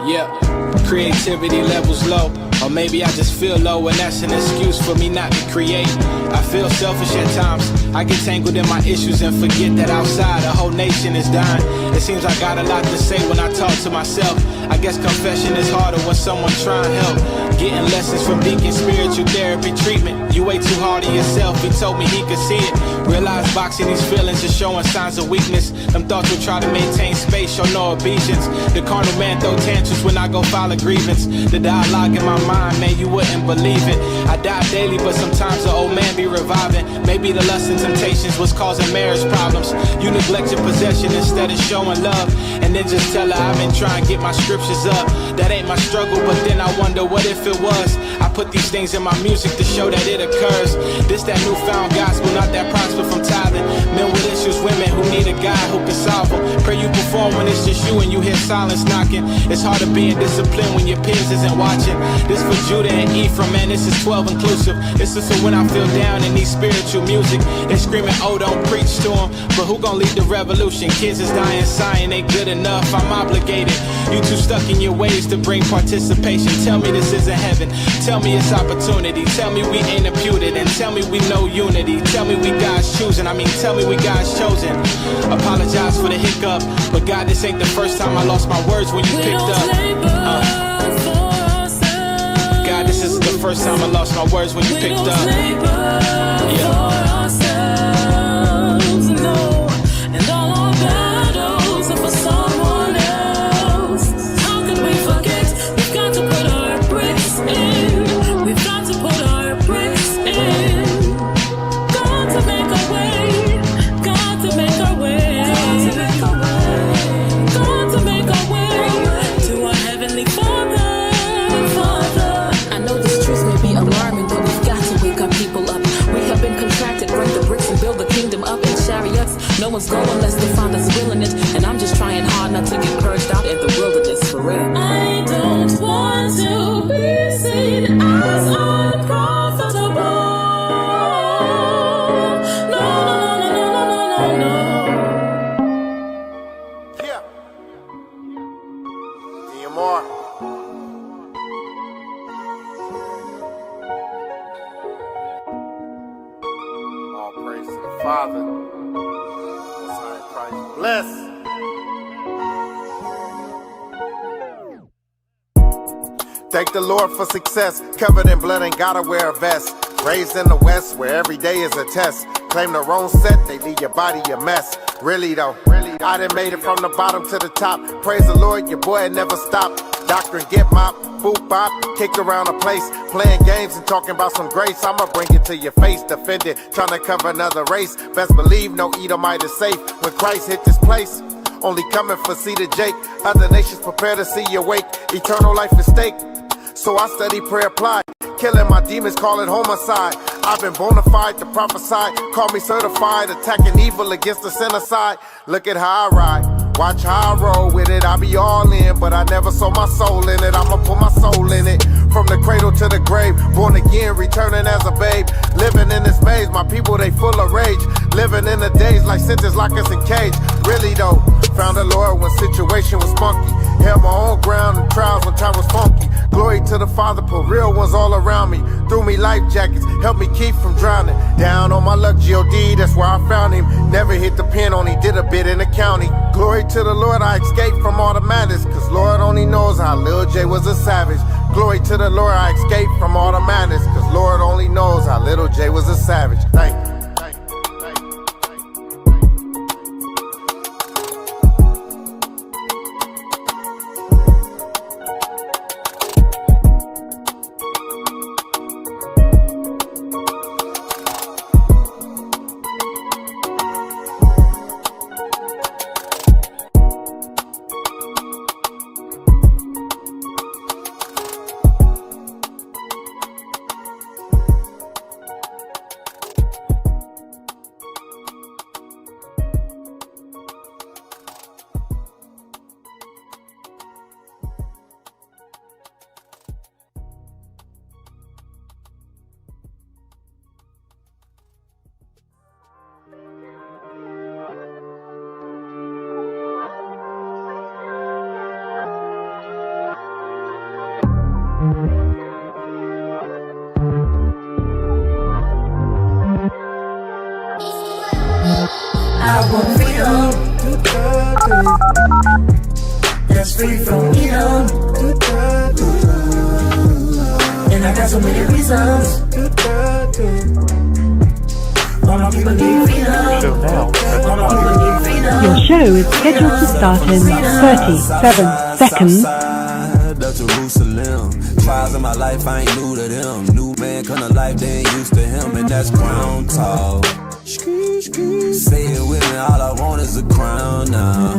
Yeah, creativity levels low, or maybe I just feel low and that's an excuse for me not to create. I feel selfish at times, I get tangled in my issues and forget that outside a whole nation is dying. It seems I got a lot to say when I talk to myself. I guess confession is harder when someone trying to help. Getting lessons from Deacon, spiritual therapy treatment. You way too hard on yourself, he told me he could see it. Realize boxing these feelings is showing signs of weakness. Them thoughts will try to maintain space, show no obedience. The carnal man throw tantrums when I go file a grievance. The dialogue in my mind, man, you wouldn't believe it. I die daily, but sometimes the old man be reviving. Maybe the lust and temptations was causing marriage problems. You neglect your possession instead of showing love. And then just tell her I've been trying to get my scriptures up. That ain't my struggle, but then I wonder what if it was. I put these things in my music to show that it occurs. This that newfound gospel, not that prosper from tithing. Men with issues, women who need a guy who can solve them. Pray you perform when it's just you and you hear silence knocking. It's hard to be in discipline when your peers isn't watching. This for Judah and Ephraim, man, this is 12 inclusive. This is for when I feel down and need spiritual music. They screaming, oh, don't preach to them. But who gon' lead the revolution? Kids is dying, sighing, ain't good enough, I'm obligated. You too stuck in your ways to bring participation. Tell me this isn't heaven, tell me it's opportunity. Tell me we ain't imputed, and tell me we know unity. Tell me we God's choosing, tell me we God's chosen. Apologize for the hiccup, but God, this ain't the first time I lost my words when you picked up. God, this is the first time I lost my words when you picked up. Yeah. No one's going unless the Father's willing it. And I'm just trying hard not to get purged out in the wilderness for real. I don't want to be seen as unprofitable. No, no, no, no, no, no, no. Yeah. DMR. All praise to the Father. Bless. Thank the Lord for success. Covered in blood, ain't gotta wear a vest. Raised in the West, where every day is a test. Claim the wrong set, they leave your body a mess. Really though, I done made it from the bottom to the top. Praise the Lord, your boy never stopped. Doctrine get mop, boop bop, kicked around the place. Playing games and talking about some grace. I'ma bring it to your face, defend it, trying to cover another race. Best believe no Edomite is safe when Christ hit this place. Only coming for Cedar Jake. Other nations prepare to see your wake. Eternal life at stake. So I study, pray, apply. Killing my demons, call it homicide. I've been bona fide to prophesy. Call me certified, attacking evil against the sinner side. Look at how I ride, watch how I roll with it. I be all in, but I never sold my soul in it. I'ma put my soul in it. From the cradle to the grave, born again, returning as a babe. Living in this maze, my people, they full of rage. Living in the days like sentence, lock us in cage. Really though, found the Lord when situation was funky. Held my own ground in trials when time was funky. Glory to the Father, put real ones all around me. Threw me life jackets, helped me keep from drowning. Down on my luck, G.O.D., that's where I found him. Never hit the pen, only did a bit in the county. Glory to the Lord, I escaped from all the madness. Cause Lord only knows how Lil J was a savage. Glory to the Lord, I escaped from all the madness. Cause Lord only knows how Little J was a savage. Thank you. I want freedom that's free from freedom, and I got so many reasons why my people need freedom. Why my people need freedom. Your show is scheduled to start in 37 seconds. To Jerusalem. Trials in my life, I ain't new to them. New man come to life, they ain't used to him, and that's ground talk. Say it with me, all I want is a crown now.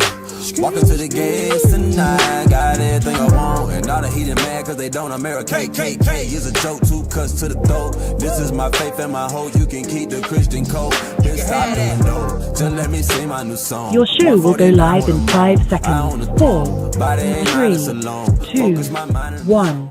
Walking to the gates tonight, got everything I want. And all the heathen mad cause they don't. America KKK is a joke, 2 cuts to the throat. This is my faith and my hope, you can keep the Christian code. This time they know, just let me sing my new song. Your show will go live in 5 seconds. 4, 3, 2, 1.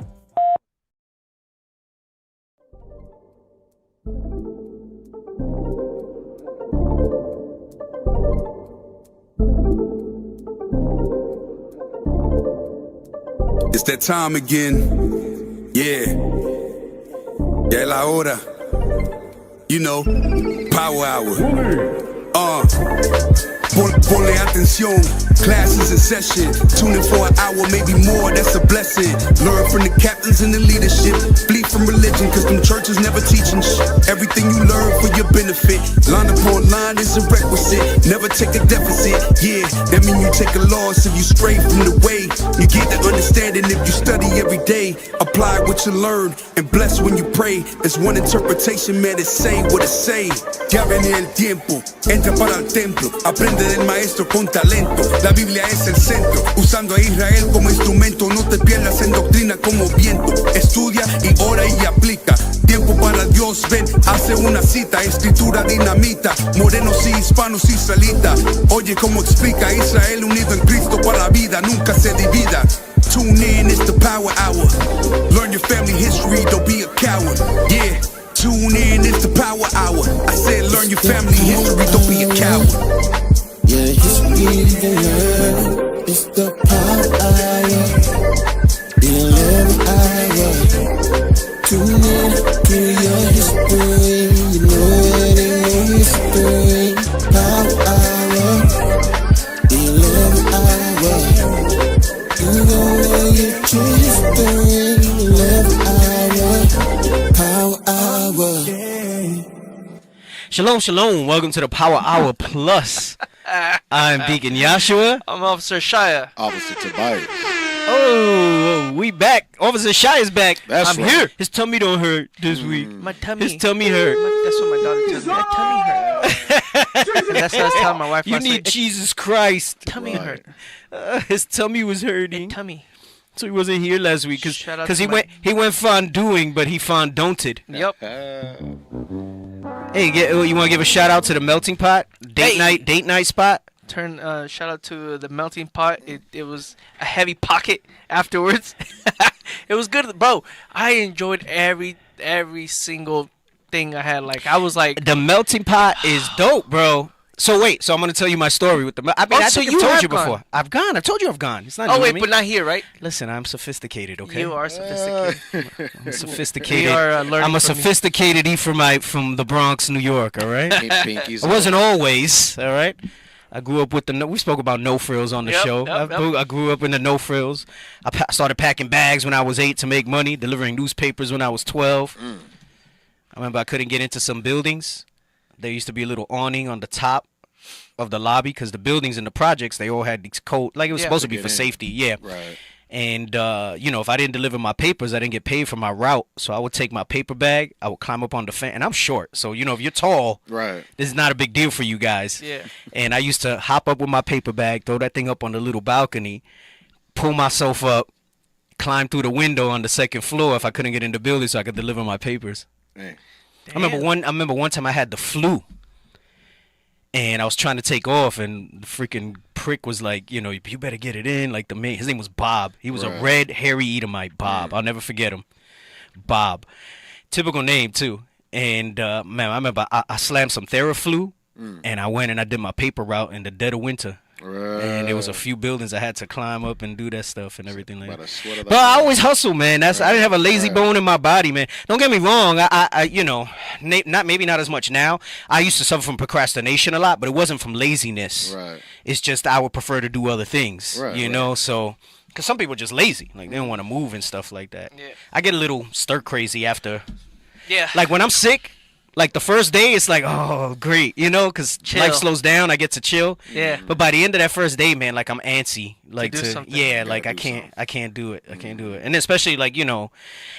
It's that time again. Yeah. Ya la hora. You know, power hour. Ponle atención, class is in session. Tune in for an hour, maybe more, that's a blessing. Learn from the captains and the leadership. Flee from religion, cause them churches never teaching shit. Everything you learn for your benefit. Line upon line is a requisite. Never take a deficit, yeah. That mean you take a loss if you stray from the way. You get the understanding if you study every day. Apply what you learn and bless when you pray. It's one interpretation, man, it's say what it say. Ya viene el tiempo, entra para el templo. Aprende del maestro con talento. La Biblia es el centro, usando a Israel como instrumento. No te pierdas en doctrina como viento. Estudia y ora y aplica. Tiempo para Dios, ven, hace una cita. Escritura dinamita, morenos y hispanos israelitas. Oye cómo explica Israel unido en Cristo para la vida, nunca se divida. Tune in, it's the power hour. Learn your family history, don't be a coward. Yeah, tune in, it's the power hour. I said learn your family history, don't be a coward. Yeah, history to learn. It's the power hour. The 11th hour. Tune in to your history. You know it ain't no history. Power hour. The 11th hour. You know get your history. 11th hour. Power hour. Shalom, shalom. Welcome to the Power Hour Plus. I'm Deacon Yashua. I'm Officer Shia. Officer Tobias. Oh, we back. Officer Shia's back. That's I'm right. here. His tummy don't hurt this week. My tummy. His tummy hurt. That's what my daughter tells me. My tummy hurt. And that's what I was telling my wife. You last need week. Jesus Christ. Tummy hurt. His tummy was hurting. Tummy. So he wasn't here last week Shout out because to he my- went fonduing, but he fondonted. Yep. Hey, you want to give a shout out to the melting pot date night spot? Shout out to the melting pot. It was a heavy pocket afterwards. It was good, bro. I enjoyed every single thing I had. Like I was like, The melting pot is dope, bro. So wait, I'm gonna tell you my story with the. I mean, I so think you I've told have you before. gone. I've gone. I've told you I've gone. It's not. oh new to wait, me. but not here, right? Listen, I'm sophisticated. Okay. You are sophisticated. I'm sophisticated. We are, learning I'm a from you. sophisticated Ephraimite from the Bronx, New York. All right. Pinkies I wasn't always. All right. I grew up with we spoke about no frills on the Yep, show. yep, I grew up in the no frills. I started packing bags when I was 8 to make money, delivering newspapers when I was 12. I remember I couldn't get into some buildings. There used to be a little awning on the top of the lobby because the buildings in the projects, they all had these code, like it was Yeah. supposed to be get for in. safety. Yeah. Right. And, if I didn't deliver my papers, I didn't get paid for my route. So I would take my paper bag, I would climb up on the fence, and I'm short. So, if you're tall, Right. this is not a big deal for you guys. Yeah. And I used to hop up with my paper bag, throw that thing up on the little balcony, pull myself up, climb through the window on the second floor if I couldn't get in the building so I could deliver my papers. Dang. I remember one time I had the flu. And I was trying to take off, and the freaking prick was like, you better get it in. Like his name was Bob. He was a red, hairy Edomite, Bob. I'll never forget him. Bob. Typical name, too. And, man, I remember I slammed some Theraflu, and I went and I did my paper route in the dead of winter. And there was a few buildings I had to climb up and do that stuff and everything like that. But I always hustle, man. I didn't have a lazy bone in my body, man. Don't get me wrong. I you know, not as much now. I used to suffer from procrastination a lot, but it wasn't from laziness. Right. It's just I would prefer to do other things, you know. So, because some people are just lazy, like they don't want to move and stuff like that. Yeah. I get a little stir crazy after. Yeah. Like when I'm sick. Like the first day, it's like, oh, great, you know, because life slows down. I get to chill. Yeah. But by the end of that first day, man, like I'm antsy, like yeah, like I can't do it. I can't do it. And especially like, you know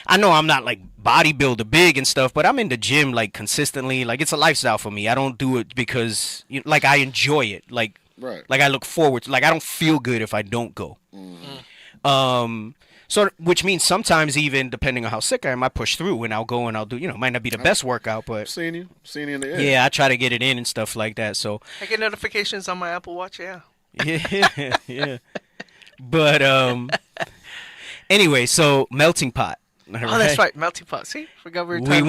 I'm not like bodybuilder big and stuff, but I'm in the gym like consistently. Like it's a lifestyle for me. I don't do it because like I enjoy it. Like I look forward to. Like I don't feel good if I don't go. So, which means sometimes even depending on how sick I am, I push through and I'll go and I'll do, it might not be the best workout, but seeing you in the air. Yeah, I try to get it in and stuff like that. So I get notifications on my Apple Watch. Yeah. Yeah. But anyway, so melting pot. Oh, that's right, melting pot. See, forgot we were talking.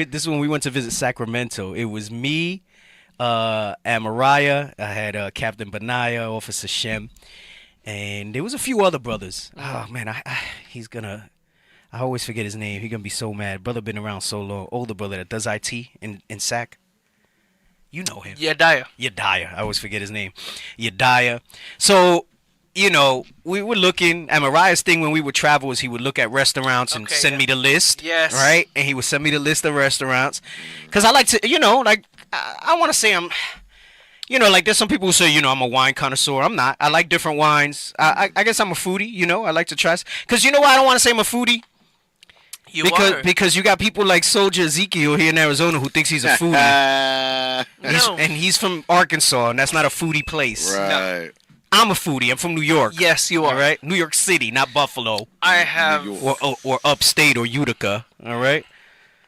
This is when we went to visit Sacramento. It was me, and Mariah. I had Captain Benaya, Officer Shem. And there was a few other brothers. Oh man, I always forget his name. He's gonna be so mad. Brother been around so long. Older brother that does IT in SAC. You know him. Yediah. I always forget his name. Yediah. So, we were looking at Mariah's thing when we would travel is he would look at restaurants and send me the list. Yes. Right? And he would send me the list of restaurants. Because I like to, I want to say I'm... like there's some people who say, I'm a wine connoisseur. I'm not. I like different wines. I guess I'm a foodie, I like to try. Because you know why I don't want to say I'm a foodie? Because you got people like Soldier Ezekiel here in Arizona who thinks he's a foodie. And he's from Arkansas, and that's not a foodie place. Right. No. I'm a foodie. I'm from New York. Yes, you are. All right? New York City, not Buffalo. I have... Or upstate or Utica. All right?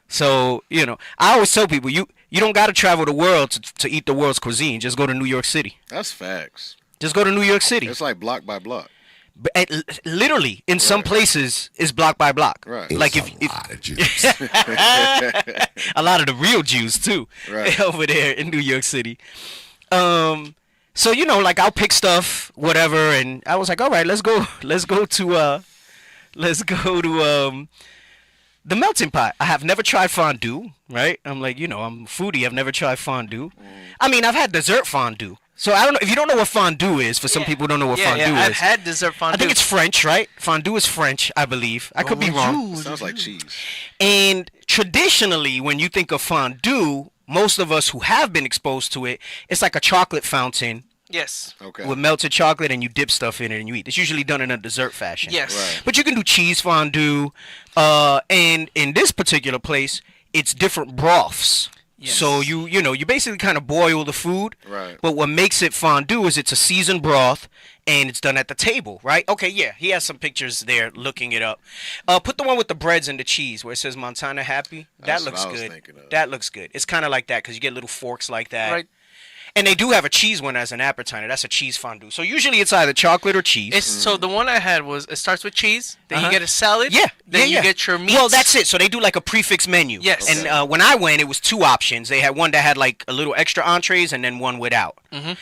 So, I always tell people, you don't got to travel the world to eat the world's cuisine. Just go to New York City. That's facts. Just go to New York City. It's like block by block. But literally, in some places, it's block by block. Right. Like if lot of Jews. A lot of the real Jews too, over there in New York City. So like I'll pick stuff, whatever, and I was like, all right, let's go to the melting pot. I have never tried fondue, right? I'm like, I'm a foodie. I've never tried fondue. I mean, I've had dessert fondue. So I don't know if you don't know what fondue is. For some people, who don't know what fondue is. I've had dessert fondue. I think it's French, right? Fondue is French, I believe. I could be wrong. Sounds like cheese. And traditionally, when you think of fondue, most of us who have been exposed to it, it's like a chocolate fountain. Yes. Okay. With melted chocolate, and you dip stuff in it and you eat. It's usually done in a dessert fashion. Yes. Right. But you can do cheese fondue, and in this particular place, it's different broths. Yes. So you basically kind of boil the food. Right. But what makes it fondue is it's a seasoned broth, and it's done at the table, right? Okay, yeah. He has some pictures there. Looking it up. Put the one with the breads and the cheese where it says Montana Happy. That looks good. That looks good. It's kind of like that because you get little forks like that. Right. And they do have a cheese one as an appetizer. That's a cheese fondue. So usually it's either chocolate or cheese. So the one I had it starts with cheese. Then you get a salad. Yeah. Then you get your meats. Well, that's it. So they do like a prefix menu. Yes. And when I went, it was two options. They had one that had like a little extra entrees and then one without. Mm-hmm.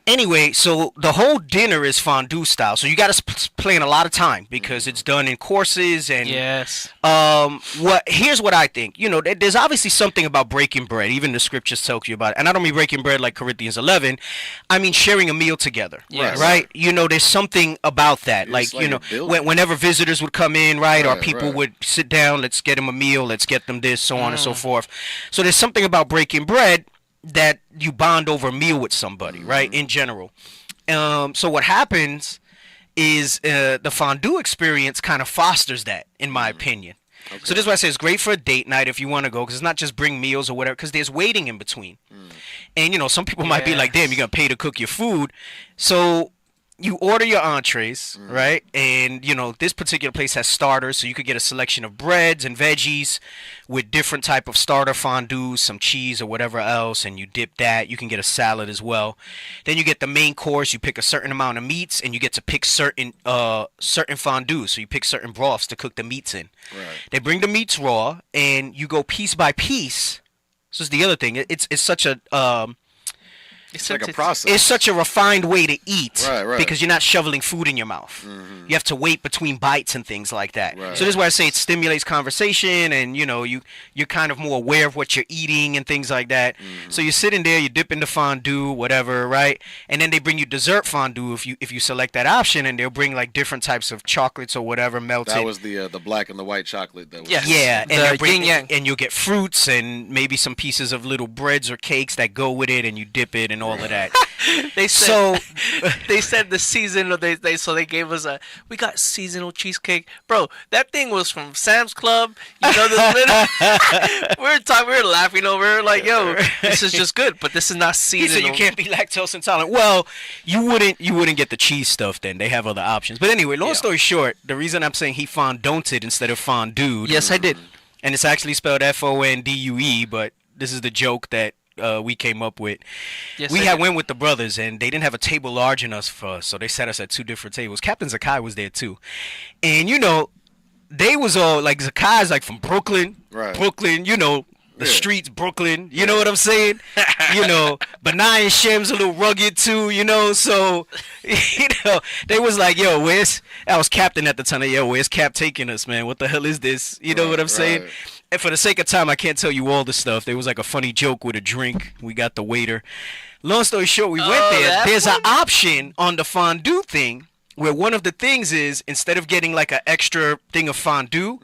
Anyway, so the whole dinner is fondue style. So you got to play in a lot of time because it's done in courses and yes. Here's what I think. There's obviously something about breaking bread. Even the scriptures tell you about it. And I don't mean breaking bread like Corinthians 11. I mean sharing a meal together. Yes. Right? There's something about that. Like whenever visitors would come in, right, or people would sit down, let's get them a meal, let's get them this, so on and so forth. So there's something about breaking bread that you bond over a meal with somebody, right, in general. So what happens is the fondue experience kind of fosters that, in my opinion. Okay. So this is why I say it's great for a date night if you want to go, because it's not just bring meals or whatever, because there's waiting in between. And, some people might be like, damn, you're going to pay to cook your food. So you order your entrees, right? And, this particular place has starters, so you could get a selection of breads and veggies with different type of starter fondues, some cheese or whatever else, and you dip that. You can get a salad as well. Then you get the main course. You pick a certain amount of meats, and you get to pick certain fondues. So you pick certain broths to cook the meats in. Right. They bring the meats raw, and you go piece by piece. So it's the other thing. It's such a... It's like a process. It's such a refined way to eat, right. because you're not shoveling food in your mouth. You have to wait between bites and things like that. Right. So this is why I say it stimulates conversation, and you're kind of more aware of what you're eating and things like that. So you're sitting there, you dip into fondue, whatever, right? And then they bring you dessert fondue if you select that option, and they'll bring like different types of chocolates or whatever melted. That was the black and the white chocolate. That was Yeah, and The they'll bring yin-yang. and you'll get fruits and maybe some pieces of little breads or cakes that go with it, and you dip it and all of that. They said, they said the season. So they gave us we got seasonal cheesecake, bro. That thing was from Sam's Club. You know, this little, we were laughing over it, like, yo, this is just good, but this is not He seasonal. said you can't be lactose intolerant. Well, you wouldn't get the cheese stuff then. They have other options. But anyway, long story short, the reason I'm saying he fondunted instead of fondued. Yes, I did. And it's actually spelled FONDUE, but this is the joke that we came up with. Yes, We I had did. went with the brothers, and they didn't have a table large enough for us, so they set us at two different tables. Captain Zakai was there too, and they was all like, Zakai's like from Brooklyn, Right. The streets, Brooklyn. You know what I'm saying? Benai and Shem's a little rugged too. So they was like, yo, I was captain at the time. Yo, where's Cap taking us, man? What the hell is this? You know what I'm saying? Right. And for the sake of time, I can't tell you all the stuff. There was like a funny joke with a drink. We got the waiter. Long story short, we went there. that There's an one? option on the fondue thing where one of the things is, instead of getting like an extra thing of fondue,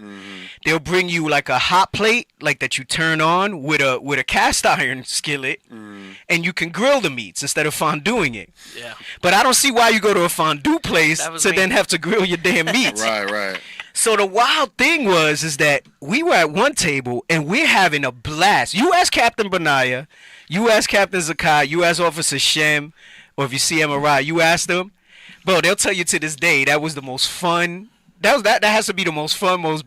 they'll bring you like a hot plate, like that you turn on with a cast iron skillet, and you can grill the meats instead of fonduing it. Yeah. But I don't see why you go to a fondue place That was to me. then have to grill your damn meats. Right. So the wild thing is that we were at one table and we're having a blast. You ask Captain Benaya, you ask Captain Zakai, you ask Officer Shem, or if you see MRI, you ask them. Bro, they'll tell you to this day that was the most fun. That has to be the most fun, most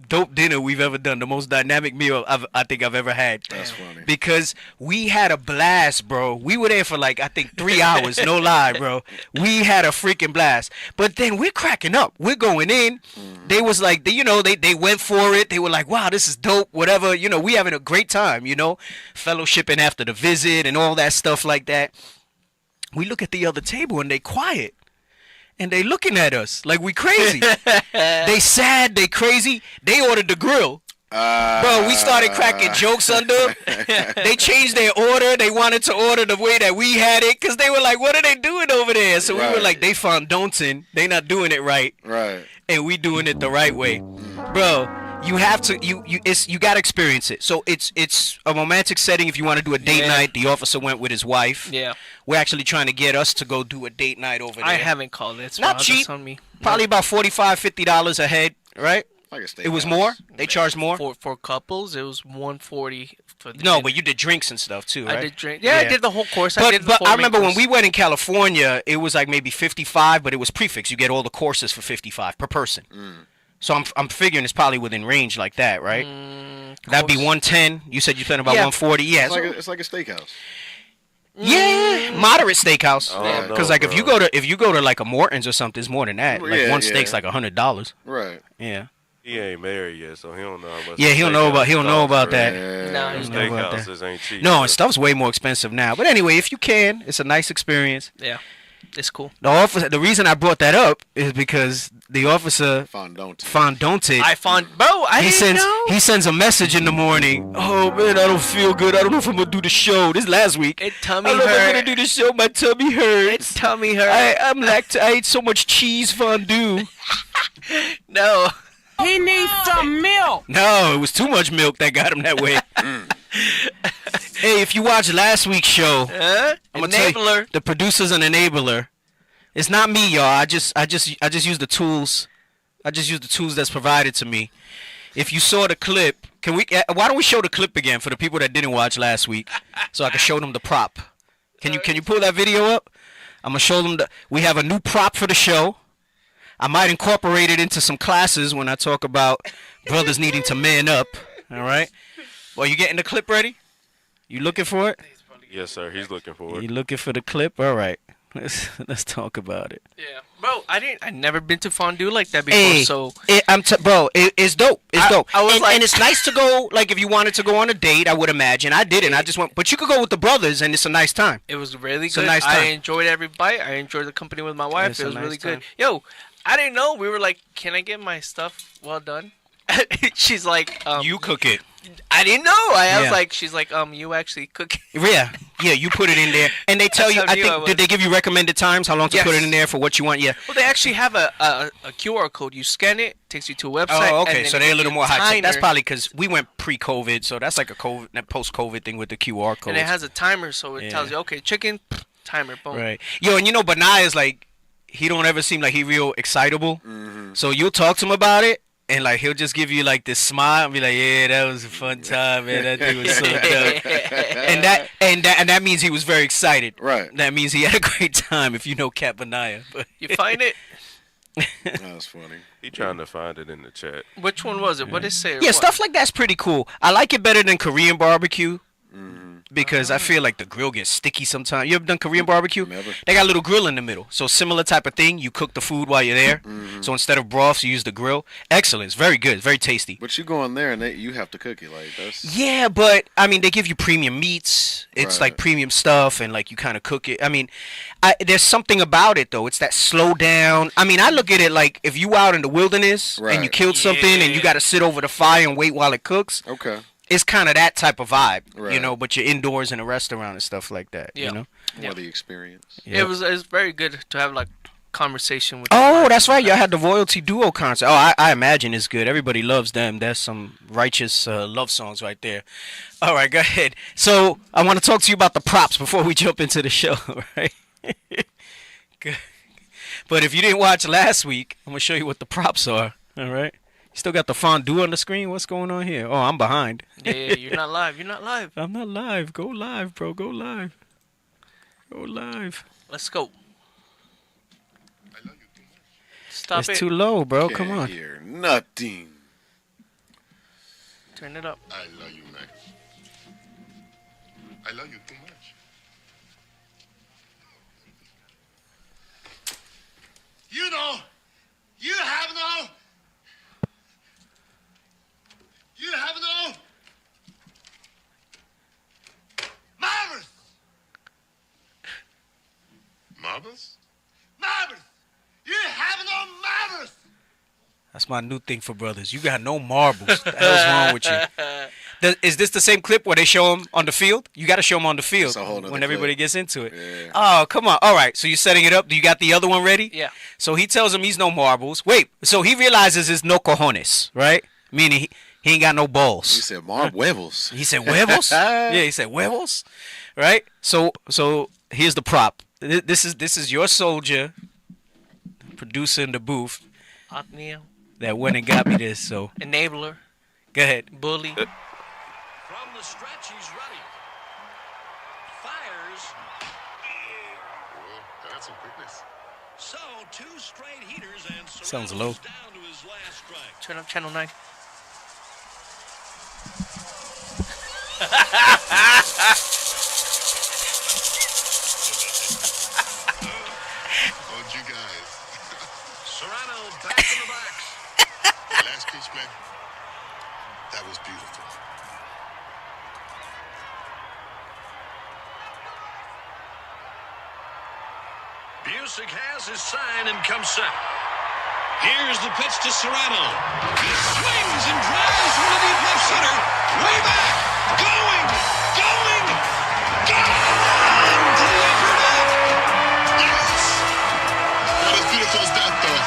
dope dinner we've ever done. The most dynamic meal I think I've ever had. That's funny. Because we had a blast, bro. We were there for like, I think 3 hours. No lie, bro. We had a freaking blast. But then we're cracking up. We're going in. They was like, they went for it. They were like, wow, this is dope. Whatever. We having a great time, fellowshipping after the visit and all that stuff like that. We look at the other table and they quiet. And they looking at us like we crazy. They sad, they crazy. They ordered the grill. Bro, we started cracking jokes under them. They changed their order. They wanted to order the way that we had it because they were like, what are they doing over there? So we were like, they fondunting. They not doing it right. Right. And we doing it the right way. Bro, you have to you gotta experience it. So it's a romantic setting if you want to do a date night. The officer went with his wife. Yeah. We're actually trying to get us to go do a date night over there. I haven't called it. Not cheap. On me. Probably about $45-$50 a head, right? Like a steakhouse. It was more. They charged more. For couples, it was $140 for the No, dinner. but you did drinks and stuff too, right? I did drink. Yeah, I did the whole course. But I remember when we went in California, it was like maybe 55, but it was prefix. You get all the courses for 55 per person. So I'm figuring it's probably within range like that, right? That'd be 110. You said you spent about 140. Yeah, It's like a steakhouse. yeah, moderate steakhouse. Oh, Because no, like if you go to like a Morton's or something, it's more than that. Like Yeah, one yeah. steak's like $100. Right. Yeah. He ain't married yet, so he don't know how much. Yeah, he don't know about that. No, He he's don't know about that. Steakhouses ain't cheap. No, but- and stuff's way more expensive now. But anyway, if you can, it's a nice experience. Yeah, it's cool. The reason I brought that up is because the officer fondunted. He sends a message in the morning. Oh man, I don't feel good. I don't know if I'm gonna do the show. This last week. Tummy I don't know if I'm hurt. gonna do the show. My tummy hurts. Tummy hurt. I ate so much cheese fondue. No. He needs some milk. No, it was too much milk that got him that way. Hey, if you watched last week's show, I'm gonna tell you, the producer's an enabler. It's not me, y'all. I just use the tools. I just use the tools that's provided to me. If you saw the clip, why don't we show the clip again for the people that didn't watch last week, so I can show them the prop. Can you pull that video up? I'm gonna show them we have a new prop for the show. I might incorporate it into some classes when I talk about brothers needing to man up. All right. Well, you getting the clip ready? You looking for it? Yes, sir. He's looking for it. You looking for the clip? All right. Let's talk about it. Yeah, Bro, I never been to fondue like that before. So it's dope. It's dope. I was and it's nice to go. Like if you wanted to go on a date, I would imagine. I didn't. I just went. But you could go with the brothers, and it's a nice time. It was really It's a good. nice time. I enjoyed every bite. I enjoyed the company with my wife. It's It a was nice really time. good. Yo, I didn't know. We were like, can I get my stuff well done? She's like, you cook it. I didn't know. I was Yeah. like, she's like, you actually cook it. Yeah, you put it in there, and they tell That's you. how I new think I was. did they give you recommended times? How long to Yes. put it in there for what you want? Yeah. Well, they actually have a QR code. You scan it, takes you to a website. Oh, and okay. then So it they're a gives little you more high tech. That's timer. probably because we went pre-COVID, so that's like a post-COVID thing with the QR code. And it has a timer, so it Yeah. tells you, okay, chicken, timer, boom. Right. Yo, and you know, Benai is like, he don't ever seem like he real excitable. So you'll talk to him about it, and like he'll just give you like this smile and be like, yeah, that was a fun time, man. That thing was so dope. and that means he was very excited. Right. That means he had a great time. If you know Cat Benaya. But You find it? That was funny. He trying to find it in the chat. Which one was it? What did it say? yeah, stuff like that's pretty cool. I like it better than Korean barbecue. Because I feel like the grill gets sticky sometimes. You ever done Korean barbecue? Never. They got a little grill in the middle. So similar type of thing. You cook the food while you're there. So instead of broths, you use the grill. Excellent. It's very good. It's very tasty. But you go in there and you have to cook it like that's. Yeah, but I mean, they give you premium meats. It's Right. like premium stuff, and like you kind of cook it. I mean, there's something about it though. It's that slow down. I mean, I look at it like if you out in the wilderness and you Right. killed something and you got to sit over the fire and wait while it cooks. Okay. It's kind of that type of vibe, you Right. know. But you're indoors in a restaurant and stuff like that, Yeah. you know. Yeah. Or the experience. Yeah. It was very good to have like conversation with. Oh, that's right. Y'all had the Royalty Duo concert. Oh, I imagine it's good. Everybody loves them. That's some righteous love songs right there. All right, go ahead. So I want to talk to you about the props before we jump into the show, right? Good. But if you didn't watch last week, I'm going to show you what the props are, all right? You still got the fondue on the screen? What's going on here? Oh, I'm behind. Yeah, you're not live. You're not live. I'm not live. Go live, bro. Go live. Go live. Let's go. Stop It's it. too low, bro. Can't Come on. hear nothing. Turn it up. I love you, man. I love you too much. You know, you have no marbles. Marbles? Marbles! You have no marbles! That's my new thing for brothers. You got no marbles. What the hell's wrong with you? Is this the same clip where they show him on the field? You got to show him on the field It's a whole nother when everybody clip. gets into it. Yeah. Oh, come on. All right. So you're setting it up. Do you got the other one ready? Yeah. So he tells him he's no marbles. Wait. So he realizes it's no cojones, right? Meaning he ain't got no balls. You said huevos. He said huevos? Yeah, he said huevos. Right? So here's the prop. This is your soldier, producer in the booth, Othniel. that went and got me this. So Enabler. go ahead. Bully. From the stretch, he's ready. Fires. Oh, that's some quickness. So, 2 straight heaters and Sounds Serrano's low. down to his last strike. Turn up channel 9. Oh, you guys. Serrano back in the box. The last pitch, man. That was beautiful. Busick has his sign and comes set. Here's the pitch to Serrano. He swings and drives from the deep left center. Way back. Going. Gone to the upper deck. Yes! Not as beautiful as that, though.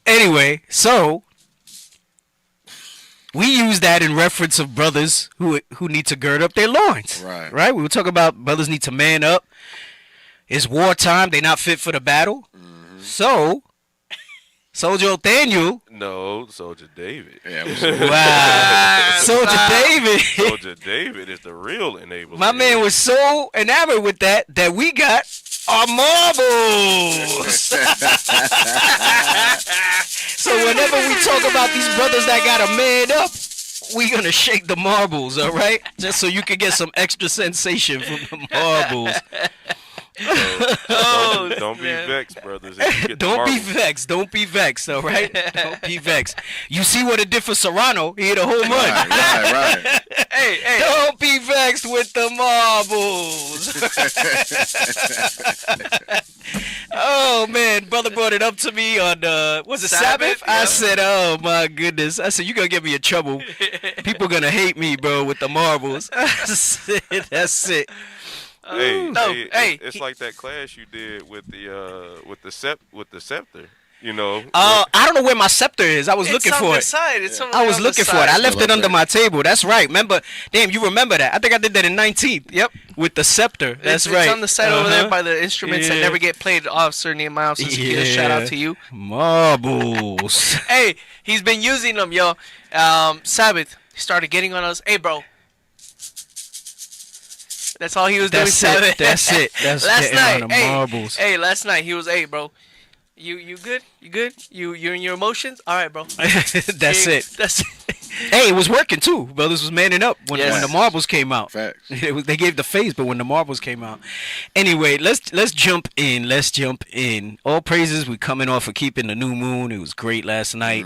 Anyway, so we use that in reference of brothers who need to gird up their loins. Right. Right? We were talking about brothers need to man up. It's wartime. They're not fit for the battle. So, Soldier Othaniel. No, Soldier David. Yeah, Wow. Soldier David. Soldier David is the real enabler. My man was so enamored with that we got our marbles. So whenever we talk about these brothers that got a man up, we gonna shake the marbles, all right? Just so you can get some extra sensation from the marbles. Don't be vexed, brothers. If you get the Don't be marbles. vexed. Don't be vexed. All right. Don't be vexed. You see what it did for Serrano? He hit a home run. Right. Hey. Don't be vexed with the marbles. Oh man, brother brought it up to me on was it Sabbath? Yeah. I said, oh my goodness. I said, you gonna get me in trouble. People gonna hate me, bro, with the marbles. I said, that's it. It's like that class you did with the scepter. You know. I don't know where my scepter is. I was looking for it. I was looking for it. I left it under my table. That's right. Remember? Damn, you remember that? I think I did that in 19th. Yep. With the scepter. That's right. It's on the side over there by the instruments that never get played off. Sir Nehemiah, so shout out to you. Marbles. Hey, he's been using them, yo. Sabbath, he started getting on us. Hey, bro. That's all he was doing. Sabbath. That's it. That's last night. On the marbles. Hey, last night he was. Hey, bro. You good? You good? You're in your emotions? All right, bro. That's it. Hey, it was working too. Brothers was manning up when the marbles came out. Facts. They gave the face, but when the marbles came out. Anyway, let's jump in. Let's jump in. All praises. We coming off of keeping the new moon. It was great last night.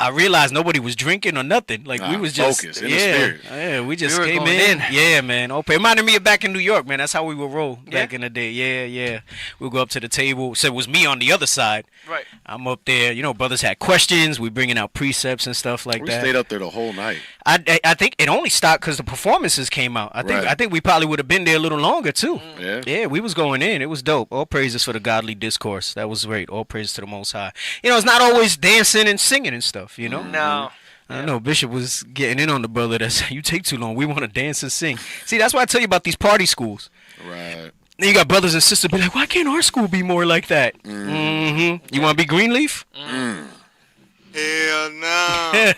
I realized nobody was drinking or nothing. Like we was just focused, in the spirit. Yeah, we just came in. Yeah, man. Okay, reminded me of back in New York, man. That's how we would roll back in the day. Yeah. We'll go up to the table. So it was me on the other side. Right. I'm up there. You know, brothers had questions. We bringing out precepts and stuff like that. We stayed up there the whole night. I think it only stopped because the performances came out. I think we probably would have been there a little longer too. Yeah, we was going in. It was dope. All praises for the godly discourse. That was great. All praises to the Most High. You know, it's not always dancing and singing and stuff. You know. No. I know Bishop was getting in on the brother that said, you take too long. We want to dance and sing. See, that's why I tell you about these party schools. Right. Then you got brothers and sisters be like, why can't our school be more like that? You want to be Greenleaf? Hell no.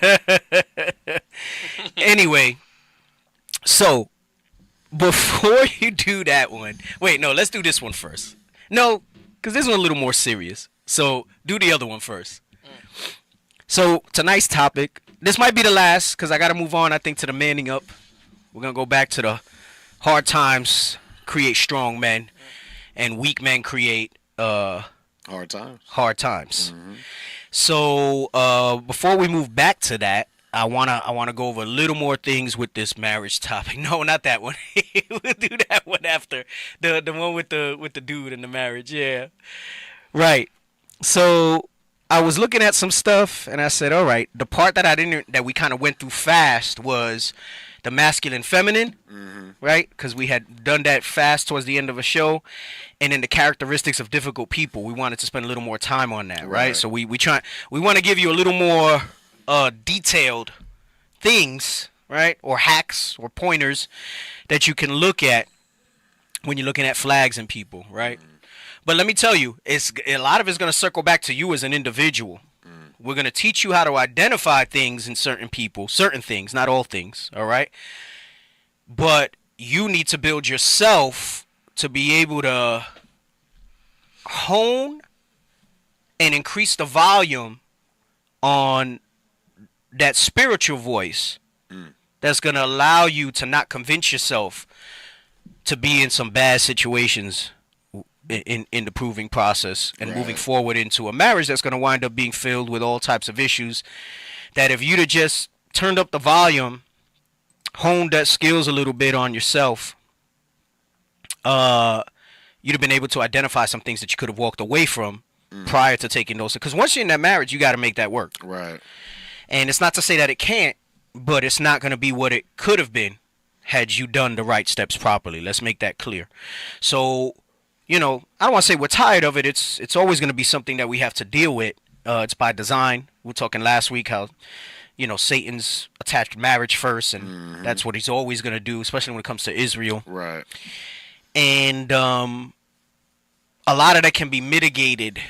Anyway, so before you do that one, wait, no, let's do this one first. No, because this one's a little more serious. So do the other one first. So tonight's topic, this might be the last because I got to move on, I think, to the manning up. We're going to go back to the hard times create strong men and weak men create hard times. So before we move back to that, I wanna go over a little more things with this marriage topic. No, not that one. We'll do that one after the one with the dude and the marriage. Yeah, right. So I was looking at some stuff and I said, all right, the part that we kind of went through fast was the masculine feminine, right? Because we had done that fast towards the end of a show, and then the characteristics of difficult people. We wanted to spend a little more time on that, right? So we want to give you a little more detailed things, right, or hacks or pointers that you can look at when you're looking at flags in people, right? But let me tell you, a lot of it's going to circle back to you as an individual. We're going to teach you how to identify things in certain people, certain things, not all things, all right? But you need to build yourself to be able to hone and increase the volume on that spiritual voice that's going to allow you to not convince yourself to be in some bad situations in the proving process and moving forward into a marriage that's going to wind up being filled with all types of issues that if you'd have just turned up the volume, honed that skills a little bit on yourself, you'd have been able to identify some things that you could have walked away from prior to taking those. Because once you're in that marriage, you got to make that work. Right. And it's not to say that it can't, but it's not going to be what it could have been had you done the right steps properly. Let's make that clear. So, you know, I don't want to say we're tired of it. It's always going to be something that we have to deal with. It's by design. We were talking last week how, you know, Satan's attached marriage first, and that's what he's always going to do, especially when it comes to Israel. Right. And a lot of that can be mitigated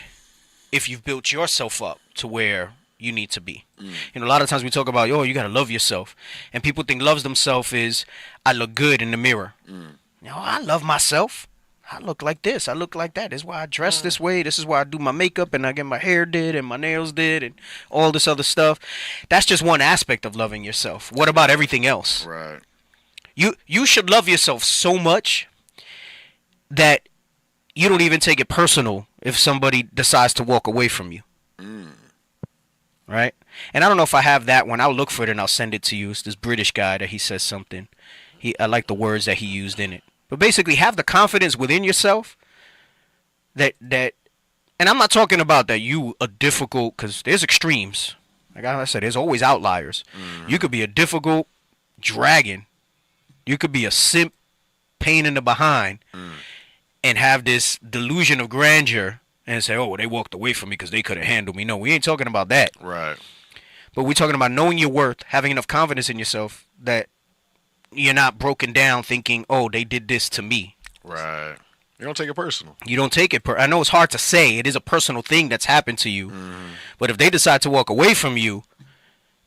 if you've built yourself up to where you need to be. You know, a lot of times we talk about, you got to love yourself. And people think loves themselves is, I look good in the mirror. You know, I love myself. I look like this. I look like that. This is why I dress this way. This is why I do my makeup and I get my hair did and my nails did and all this other stuff. That's just one aspect of loving yourself. What about everything else? Right. You should love yourself so much that you don't even take it personal if somebody decides to walk away from you. Right? And I don't know if I have that one. I'll look for it and I'll send it to you. It's this British guy that he says something. I like the words that he used in it. But basically, have the confidence within yourself that and I'm not talking about that you are difficult, because there's extremes. Like I said, there's always outliers. You could be a difficult dragon. You could be a simp, pain in the behind, and have this delusion of grandeur and say, oh, well, they walked away from me because they couldn't handle me. No, we ain't talking about that. Right. But we're talking about knowing your worth, having enough confidence in yourself that you're not broken down thinking, oh, they did this to me. Right. You don't take it personal. You don't take it I know it's hard to say. It is a personal thing that's happened to you. But if they decide to walk away from you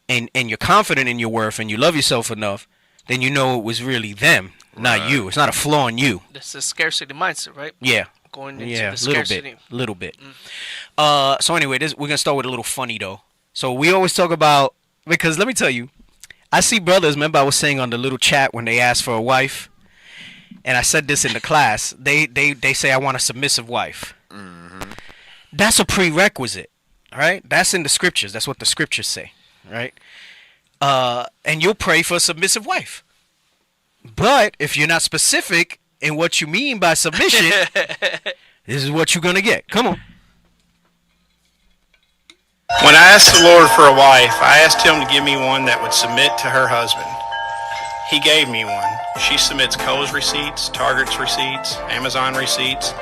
and you're confident in your worth and you love yourself enough, then you know it was really them, not you. It's not a flaw in you. That's a scarcity mindset, right? Yeah. Going into the scarcity. Little bit. So anyway, we're going to start with a little funny, though. So we always talk about, because let me tell you, I see brothers, remember I was saying on the little chat when they ask for a wife, and I said this in the class, they say, I want a submissive wife. That's a prerequisite, all right? That's in the scriptures. That's what the scriptures say, right? And you'll pray for a submissive wife. But if you're not specific in what you mean by submission, this is what you're going to get. Come on. When I asked the Lord for a wife, I asked him to give me one that would submit to her husband. He gave me one. She submits Kohl's receipts, Target's receipts, Amazon receipts.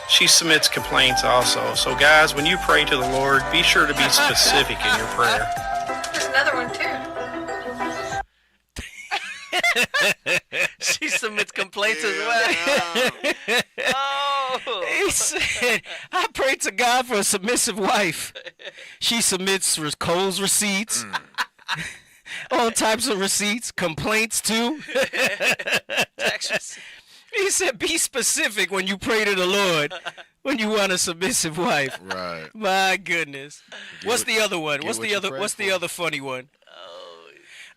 She submits complaints also. So guys, when you pray to the Lord, be sure to be specific in your prayer. There's another one too. She submits complaints as well. Oh. He said, I pray to God for a submissive wife. She submits Kohl's receipts. All types of receipts, complaints too. He said, be specific when you pray to the Lord when you want a submissive wife. Right. My goodness. What's the other one? What's the other funny one?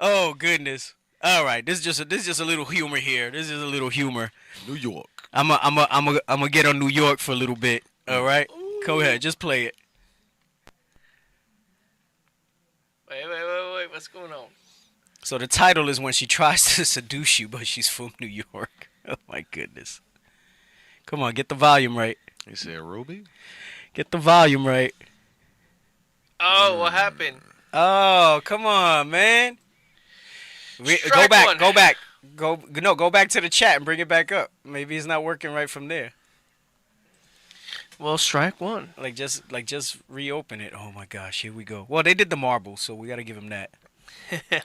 Oh goodness. All right, this is just a little humor here. This is a little humor. New York. I'm gonna get on New York for a little bit. All right, go ahead, just play it. Wait. What's going on? So the title is When She Tries to Seduce You, but She's from New York. Oh my goodness. Come on, get the volume right. You said Ruby? Get the volume right. Oh, what happened? Oh, come on, man. Go back. Go back to the chat and bring it back up. Maybe it's not working right from there. Well, strike one. Like just reopen it. Oh my gosh, here we go. Well, they did the marbles, so we got to give them that. The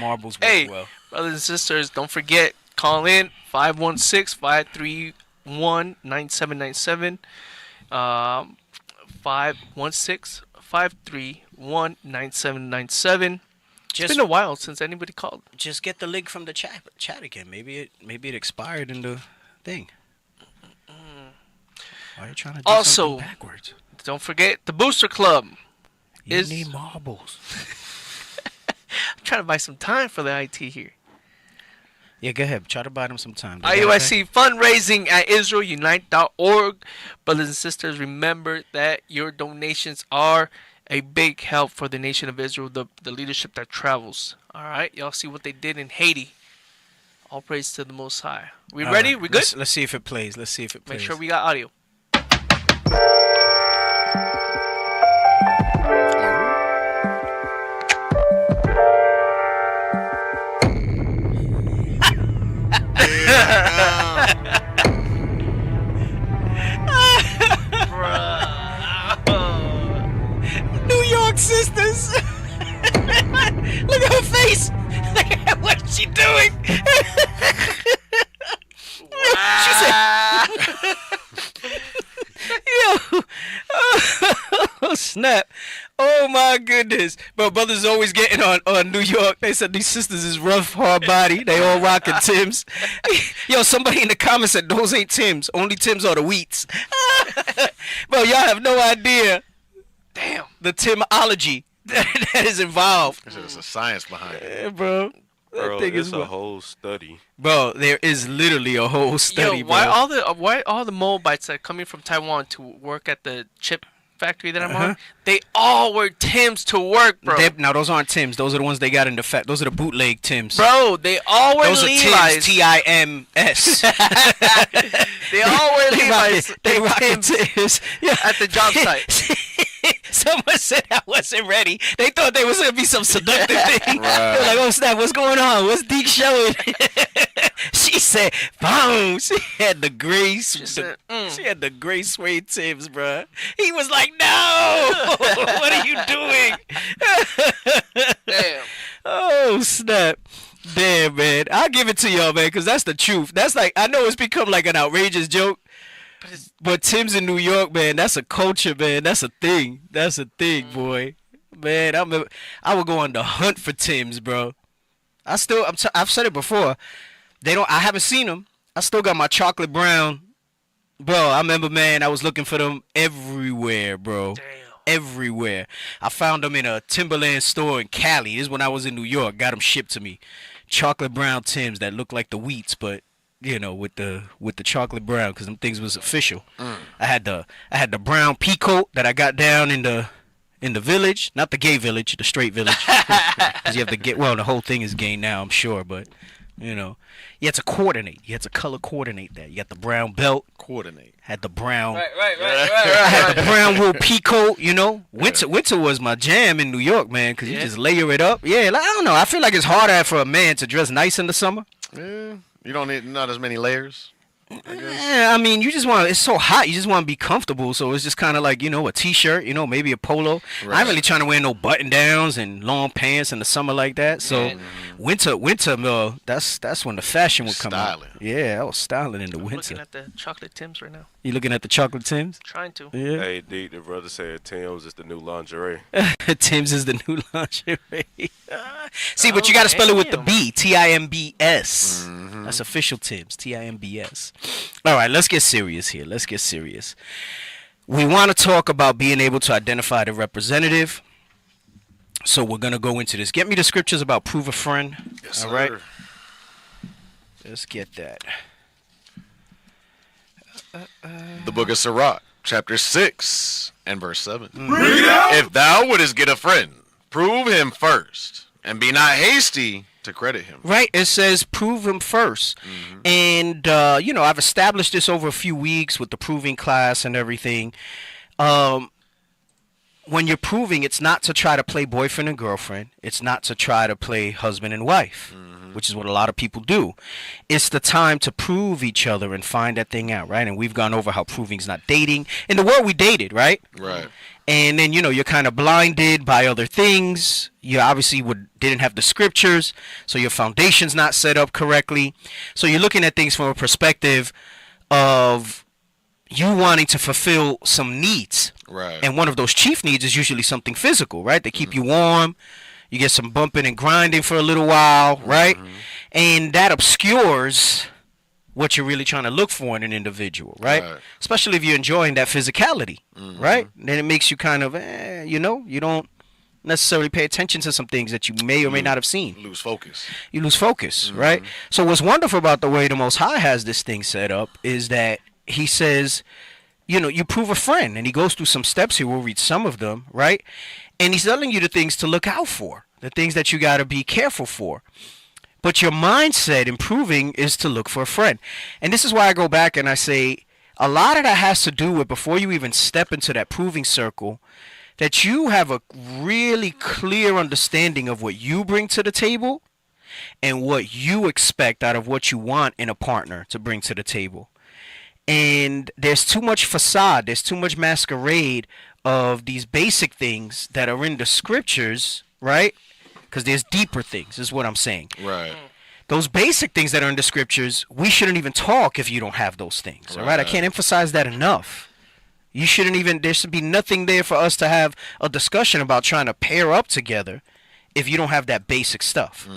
marbles worked well. Brothers and sisters, don't forget, call in 516-531-9797. 516-531-9797. It's been a while since anybody called. Just get the link from the chat again. Maybe it expired in the thing. Why are you trying to do something backwards? Don't forget the Booster Club. You need marbles. I'm trying to buy some time for the IT here. Yeah, go ahead. Try to buy them some time. IUIC fundraising at IsraelUnite.org. Brothers and sisters, remember that your donations are a big help for the nation of Israel, the leadership that travels. All right, y'all see what they did in Haiti. All praise to the Most High. We ready? We good? Let's see if it plays. Make sure we got audio. New York sisters. Look at her face. Look at what she doing. She said, yo. Oh, snap. Oh my goodness. But brothers always getting on New York. They said these sisters is rough, hard body. They all rocking Timbs. Yo, somebody in the comments said those ain't Timbs. Only Timbs are the wheats. Bro, y'all have no idea. Damn. The Timology that is involved. There's a science behind it. Yeah, bro. Bro, thing it's is a what- whole study. Bro, there is literally a whole study, Yo, why bro. all the Moabites that are coming from Taiwan to work at the chip factory that I'm Uh-huh. on? They all wear Timbs to work, bro. Now those aren't Timbs. Those are the ones they got in the fact. Those are the bootleg Timbs. Bro, they all wear Those are Levi's. Timbs. Tims. They all wear Levi's. They rock and Timbs. Yeah. at the job site. Someone said I wasn't ready. They thought there was gonna be some seductive thing. They're like, "Oh snap, what's going on? What's Deke showing?" She said, "Boom!" She had the gray. She had the gray suede Timbs, bruh. He was like, "No, what are you doing?" Damn. Oh snap! Damn, man. I'll give it to y'all, man, because that's the truth. That's like, I know it's become like an outrageous joke. But Tim's in New York, man, that's a culture, man. That's a thing. That's a thing, boy. Man, I would go on the hunt for Tim's, bro. I've said it before. I haven't seen them. I still got my chocolate brown. Bro, I remember, man, I was looking for them everywhere, bro. Damn. Everywhere. I found them in a Timberland store in Cali. This is when I was in New York. Got them shipped to me. Chocolate brown Tim's that look like the Wheats, but you know, with the chocolate brown, because them things was official. I had the brown peacoat that I got down in the village, not the gay village, the straight village. Because you have to the whole thing is gay now, I'm sure, but you know, you had to coordinate. You had to color coordinate that. You got the brown belt. Coordinate. Had the brown. Right. I had the brown wool peacoat. You know, winter was my jam in New York, man, because you just layer it up. Yeah, like, I don't know. I feel like it's harder for a man to dress nice in the summer. Yeah. You don't need not as many layers. Yeah, I mean, you just want it's so hot, you just want to be comfortable, so it's just kind of like, you know, a t-shirt, you know, maybe a polo. Right. I ain't really trying to wear no button downs and long pants in the summer like that. So winter, that's when the fashion would come out. Yeah, I was styling in the winter. Looking at the chocolate Timbs right now. You looking at the chocolate Timbs? Trying to. Yeah. Hey, D, the brother said Tim's is the new lingerie. Tim's is the new lingerie. See, but you got to spell it with the B, Timbs. That's official Tim's, Timbs. All right, let's get serious here. Let's get serious. We want to talk about being able to identify the representative. So we're going to go into this. Get me the scriptures about prove a friend. Yes, all right? sir. Let's get that. The book of Sirach, chapter 6 and verse 7. If thou wouldest get a friend, prove him first, and be not hasty to credit him. Right, it says prove him first. And, you know, I've established this over a few weeks with the proving class and everything. When you're proving, it's not to try to play boyfriend and girlfriend. It's not to try to play husband and wife, which is what a lot of people do. It's the time to prove each other and find that thing out, right? And we've gone over how proving's not dating. In the world, we dated, right? Right. And then, you know, you're kind of blinded by other things. You obviously didn't have the scriptures, so your foundation's not set up correctly. So you're looking at things from a perspective of you wanting to fulfill some needs. Right. And one of those chief needs is usually something physical, right? They keep you warm. You get some bumping and grinding for a little while, right? And that obscures what you're really trying to look for in an individual, right? Especially if you're enjoying that physicality, right? Then it makes you kind of, you know, you don't necessarily pay attention to some things that you may or may not have seen. Lose focus. You lose focus, right? So what's wonderful about the way the Most High has this thing set up is that he says, you know, you prove a friend, and he goes through some steps here. We'll read some of them, right? And he's telling you the things to look out for, the things that you got to be careful for. But your mindset improving is to look for a friend. And this is why I go back and I say a lot of that has to do with before you even step into that proving circle, that you have a really clear understanding of what you bring to the table and what you expect out of what you want in a partner to bring to the table. And there's too much facade, there's too much masquerade of these basic things that are in the scriptures, right? Because there's deeper things, is what I'm saying. Right. Those basic things that are in the scriptures, we shouldn't even talk if you don't have those things, all right? I can't emphasize that enough. You shouldn't even, there should be nothing there for us to have a discussion about trying to pair up together if you don't have that basic stuff.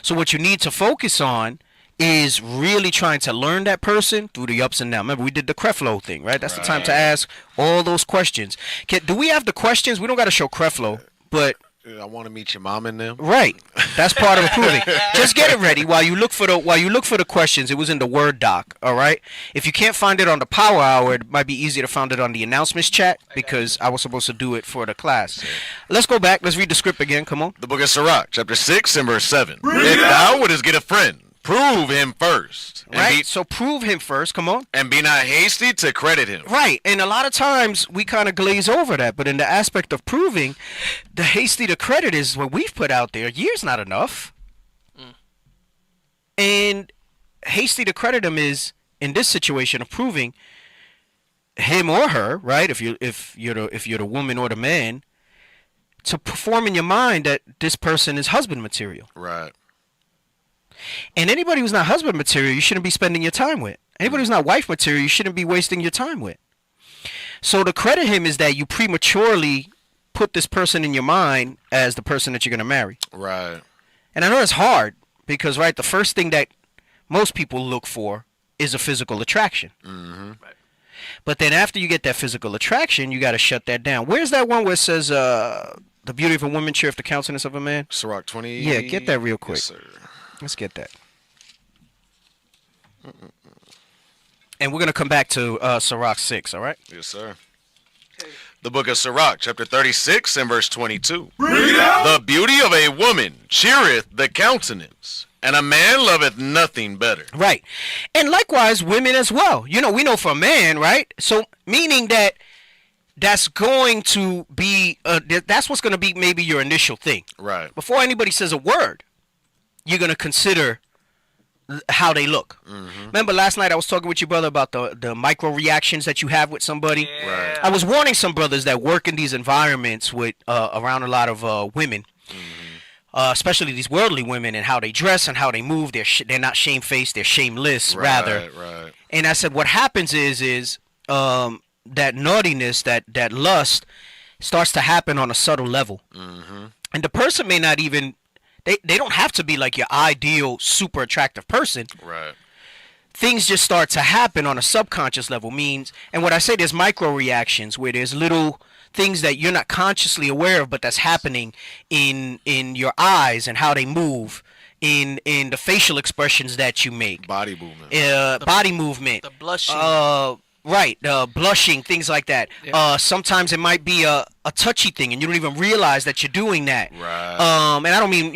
So what you need to focus on is really trying to learn that person through the ups and downs. Remember, we did the Creflo thing, right? That's the time to ask all those questions. Do we have the questions? We don't got to show Creflo, but I want to meet your mom and them. Right. That's part of approving. Just get it ready while you look for the questions. It was in the Word doc. All right. If you can't find it on the Power Hour, it might be easier to find it on the announcements chat because I was supposed to do it for the class. Let's go back. Let's read the script again. Come on. The book of Sirach, chapter 6 and verse 7. If thou wouldest get a friend, prove him first. Right. So prove him first. Come on. And be not hasty to credit him. Right. And a lot of times we kind of glaze over that. But in the aspect of proving, the hasty to credit is what we've put out there. Year's not enough. And hasty to credit him is, in this situation of proving him or her, right? If you're the woman or the man, to perform in your mind that this person is husband material. Right. And anybody who's not husband material, you shouldn't be spending your time with. Anybody who's not wife material, you shouldn't be wasting your time with. So to credit him is that you prematurely put this person in your mind as the person that you're going to marry. Right. And I know it's hard because, right, the first thing that most people look for is a physical attraction. Mm-hmm. Right. But then after you get that physical attraction, you got to shut that down. Where's that one where it says, the beauty of a woman cheereth the countenance of a man? Sirach 20. Yeah, get that real quick. Yes, sir. Let's get that. And we're going to come back to Sirach 6, all right? Yes, sir. The book of Sirach, chapter 36 and verse 22. The beauty of a woman cheereth the countenance, and a man loveth nothing better. Right. And likewise, women as well. You know, we know for a man, right? So meaning that that's going to be, that's what's going to be maybe your initial thing. Right. Before anybody says a word, you're going to consider how they look. Mm-hmm. Remember last night I was talking with you, brother, about the micro reactions that you have with somebody? Yeah. Right. I was warning some brothers that work in these environments with around a lot of women, especially these worldly women, and how they dress and how they move. They're not shamefaced, they're shameless, rather. Right. And I said what happens is that naughtiness, that lust starts to happen on a subtle level. Mm-hmm. And the person may not even, they don't have to be like your ideal super attractive person. Right. Things just start to happen on a subconscious level. And what I say, there's micro reactions where there's little things that you're not consciously aware of, but that's happening in your eyes and how they move, in the facial expressions that you make. Body movement. Body movement. The blushing. Right, blushing, things like that. Yeah. Sometimes it might be a touchy thing, and you don't even realize that you're doing that. Right. And I don't mean,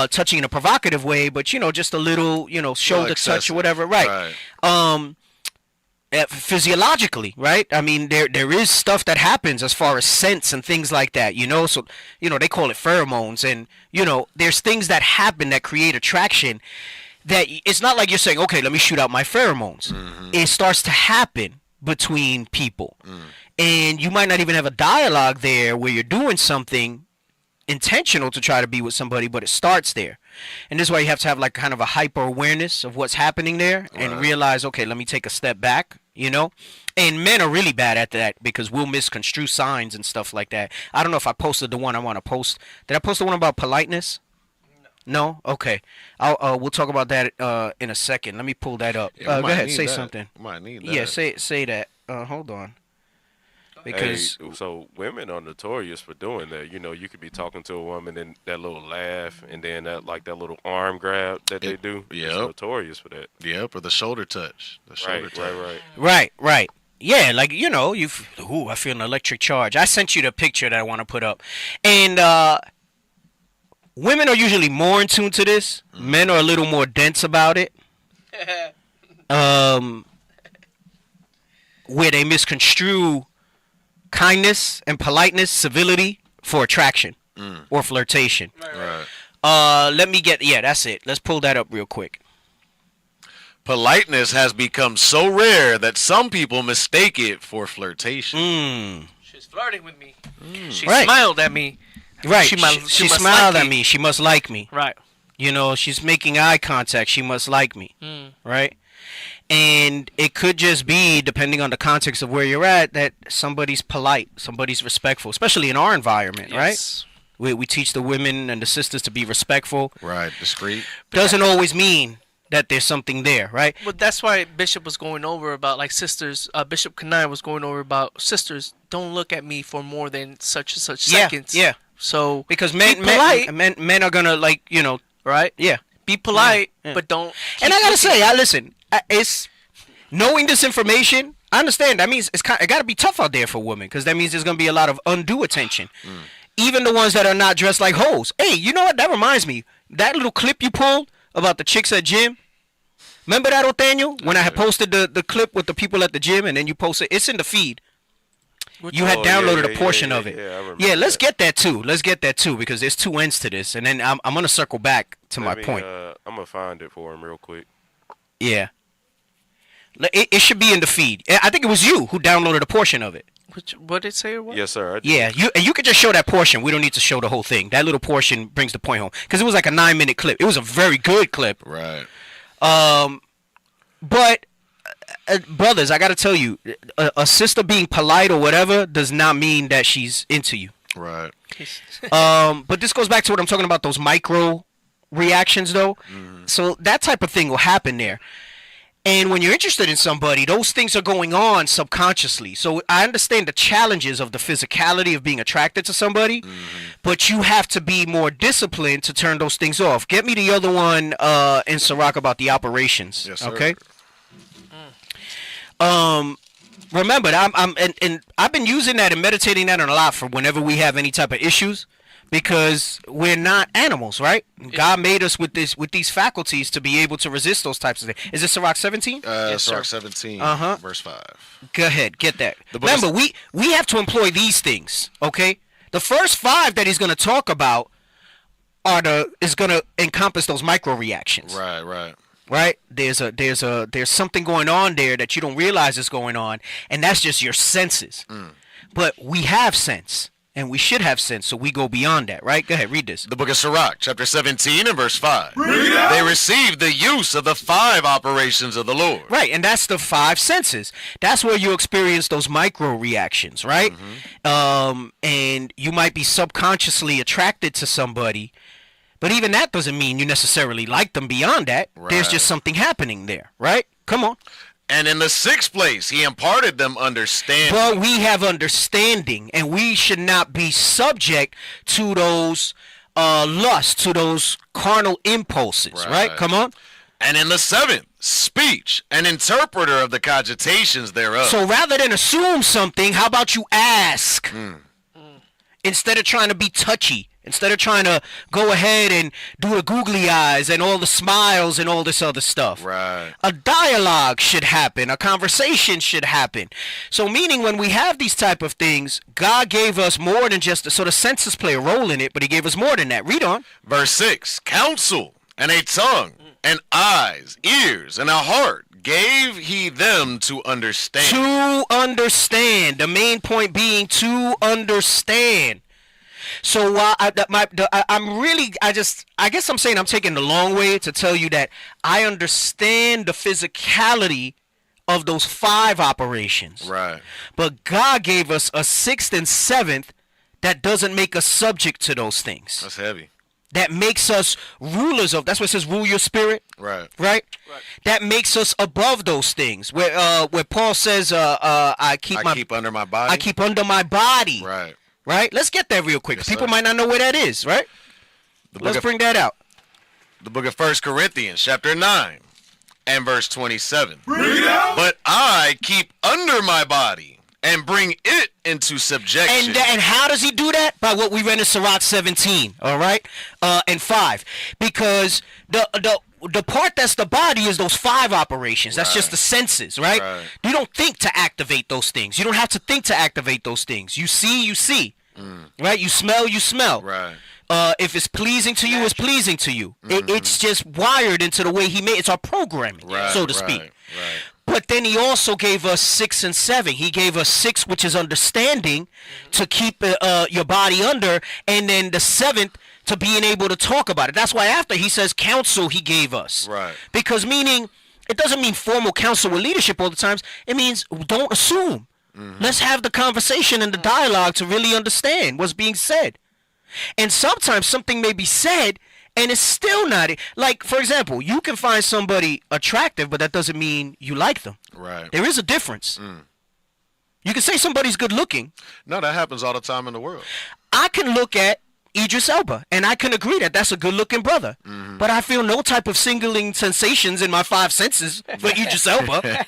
touching in a provocative way, but, just a little, shoulder touch or whatever. Right. Physiologically, right? I mean, there is stuff that happens as far as scents and things like that, So, they call it pheromones, and, there's things that happen that create attraction. That it's not like you're saying, okay, let me shoot out my pheromones. Mm-hmm. It starts to happen between people. And you might not even have a dialogue there where you're doing something intentional to try to be with somebody, but it starts there. And this is why you have to have like kind of a hyper awareness of what's happening there and realize, okay, let me take a step back, And men are really bad at that because we'll misconstrue signs and stuff like that. I don't know if I posted the one I want to post. Did I post the one about politeness? No? Okay. We'll talk about that in a second. Let me pull that up. Yeah, go ahead. Say something. Might need that. Yeah, say that. Hold on. Because so women are notorious for doing that. You could be talking to a woman and that little laugh, and then that little arm grab that they do. Yep. It's notorious for that. Yep, or the shoulder touch. Right. Yeah, like I feel an electric charge. I sent you the picture that I want to put up, and women are usually more in tune to this. Men are a little more dense about it. Where they misconstrue kindness and politeness, civility for attraction or flirtation. Right. That's it. Let's pull that up real quick. Politeness has become so rare that some people mistake it for flirtation. She's flirting with me. She Right. smiled at me. Right. She She must smiled like at me. She must like me. Right. She's making eye contact. She must like me. Right? And it could just be, depending on the context of where you're at, that somebody's polite, somebody's respectful, especially in our environment, right? We teach the women and the sisters to be respectful. Right, discreet. Doesn't always mean that there's something there, right? Well, that's why Bishop was going over about like sisters. Bishop Kanai was going over about sisters. Don't look at me for more than such and such seconds. Yeah. So because be men polite. men are gonna like right? Yeah. Be polite, Yeah. but don't. And I gotta say, listen, it's knowing this information. I understand. That means it gotta be tough out there for women, because that means there's gonna be a lot of undue attention. Even the ones that are not dressed like hoes. Hey, you know what? That reminds me. That little clip you pulled about the chicks at gym. Remember that, Othaniel? When I had posted the clip with the people at the gym, and then you posted, it's in the feed. You had downloaded a portion of it. Yeah, let's get that too. Let's get that too, because there's two ends to this, and then I'm gonna circle back to my point. I'm gonna find it for him real quick. Yeah, it should be in the feed. I think it was you who downloaded a portion of it. What did it say? Or what? Yes, sir. Yeah, you could just show that portion. We don't need to show the whole thing. That little portion brings the point home, because it was like a 9-minute clip. It was a very good clip. Right. But brothers, I gotta tell you, a sister being polite or whatever does not mean that she's into you. Right. But this goes back to what I'm talking about, those micro reactions though. So that type of thing will happen there. And when you're interested in somebody, those things are going on subconsciously. So I understand the challenges of the physicality of being attracted to somebody, but you have to be more disciplined to turn those things off. Get me the other one in Sirach about the operations. Yes, sir. Okay. Remember, I've been using that and meditating that on a lot for whenever we have any type of issues, because we're not animals, right? God made us with these faculties to be able to resist those types of things. Is this Sirach 17? Yes, Sirach 17, verse 5. Go ahead, get that. Remember, we have to employ these things, okay? The first 5 that he's going to talk about is going to encompass those micro reactions. Right? There's something going on there that you don't realize is going on, and that's just your senses. But we have sense, and we should have sense, so we go beyond that, right? Go ahead, read this. The book of Sirach, chapter 17 and verse 5. They received the use of the 5 operations of the Lord. Right, and that's the 5 senses. That's where you experience those micro reactions, right? And you might be subconsciously attracted to somebody, but even that doesn't mean you necessarily like them beyond that. There's just something happening there, right? Come on. And in the 6th place, he imparted them understanding. But we have understanding, and we should not be subject to those lusts, to those carnal impulses, right? Come on. And in the 7th, speech, an interpreter of the cogitations thereof. So rather than assume something, how about you ask? Instead of trying to be touchy. Instead of trying to go ahead and do the googly eyes and all the smiles and all this other stuff. Right. A dialogue should happen. A conversation should happen. So meaning when we have these type of things, God gave us more than just, so the senses play a role in it, but he gave us more than that. Read on. Verse 6, counsel and a tongue and eyes, ears and a heart gave he them to understand. To understand. The main point being to understand. So I guess I'm saying I'm taking the long way to tell you that I understand the physicality of those 5 operations. Right. But God gave us a 6th and 7th that doesn't make us subject to those things. That's heavy. That makes us rulers of. That's what it says. Rule your spirit. Right. That makes us above those things. Where Paul says, I keep under my body. I keep under my body. Right? Let's get that real quick. People might not know where that is, right? Let's bring that out. The book of 1 Corinthians, chapter 9, and verse 27. But I keep under my body and bring it into subjection. And how does he do that? By what we read in Sirach 17, all right? And 5. Because the part that's the body is those 5 operations. That's just the senses, right? You don't think to activate those things. You don't have to think to activate those things. You see. Right? You smell. Right. If it's pleasing to you, it's pleasing to you. It's just wired into the way he made it. It's our programming, so to speak. But then he also gave us 6 and 7. He gave us 6, which is understanding, to keep your body under, and then the 7th to being able to talk about it. That's why after he says counsel, he gave us. Right. Because meaning, it doesn't mean formal counsel with leadership all the times. It means don't assume. Let's have the conversation and the dialogue to really understand what's being said. And sometimes something may be said and it's still not. Like, for example, you can find somebody attractive, but that doesn't mean you like them. Right. There is a difference. You can say somebody's good looking. No, that happens all the time in the world. I can look at Idris Elba, and I can agree that that's a good-looking brother. But I feel no type of singling sensations in my five senses for Idris Elba.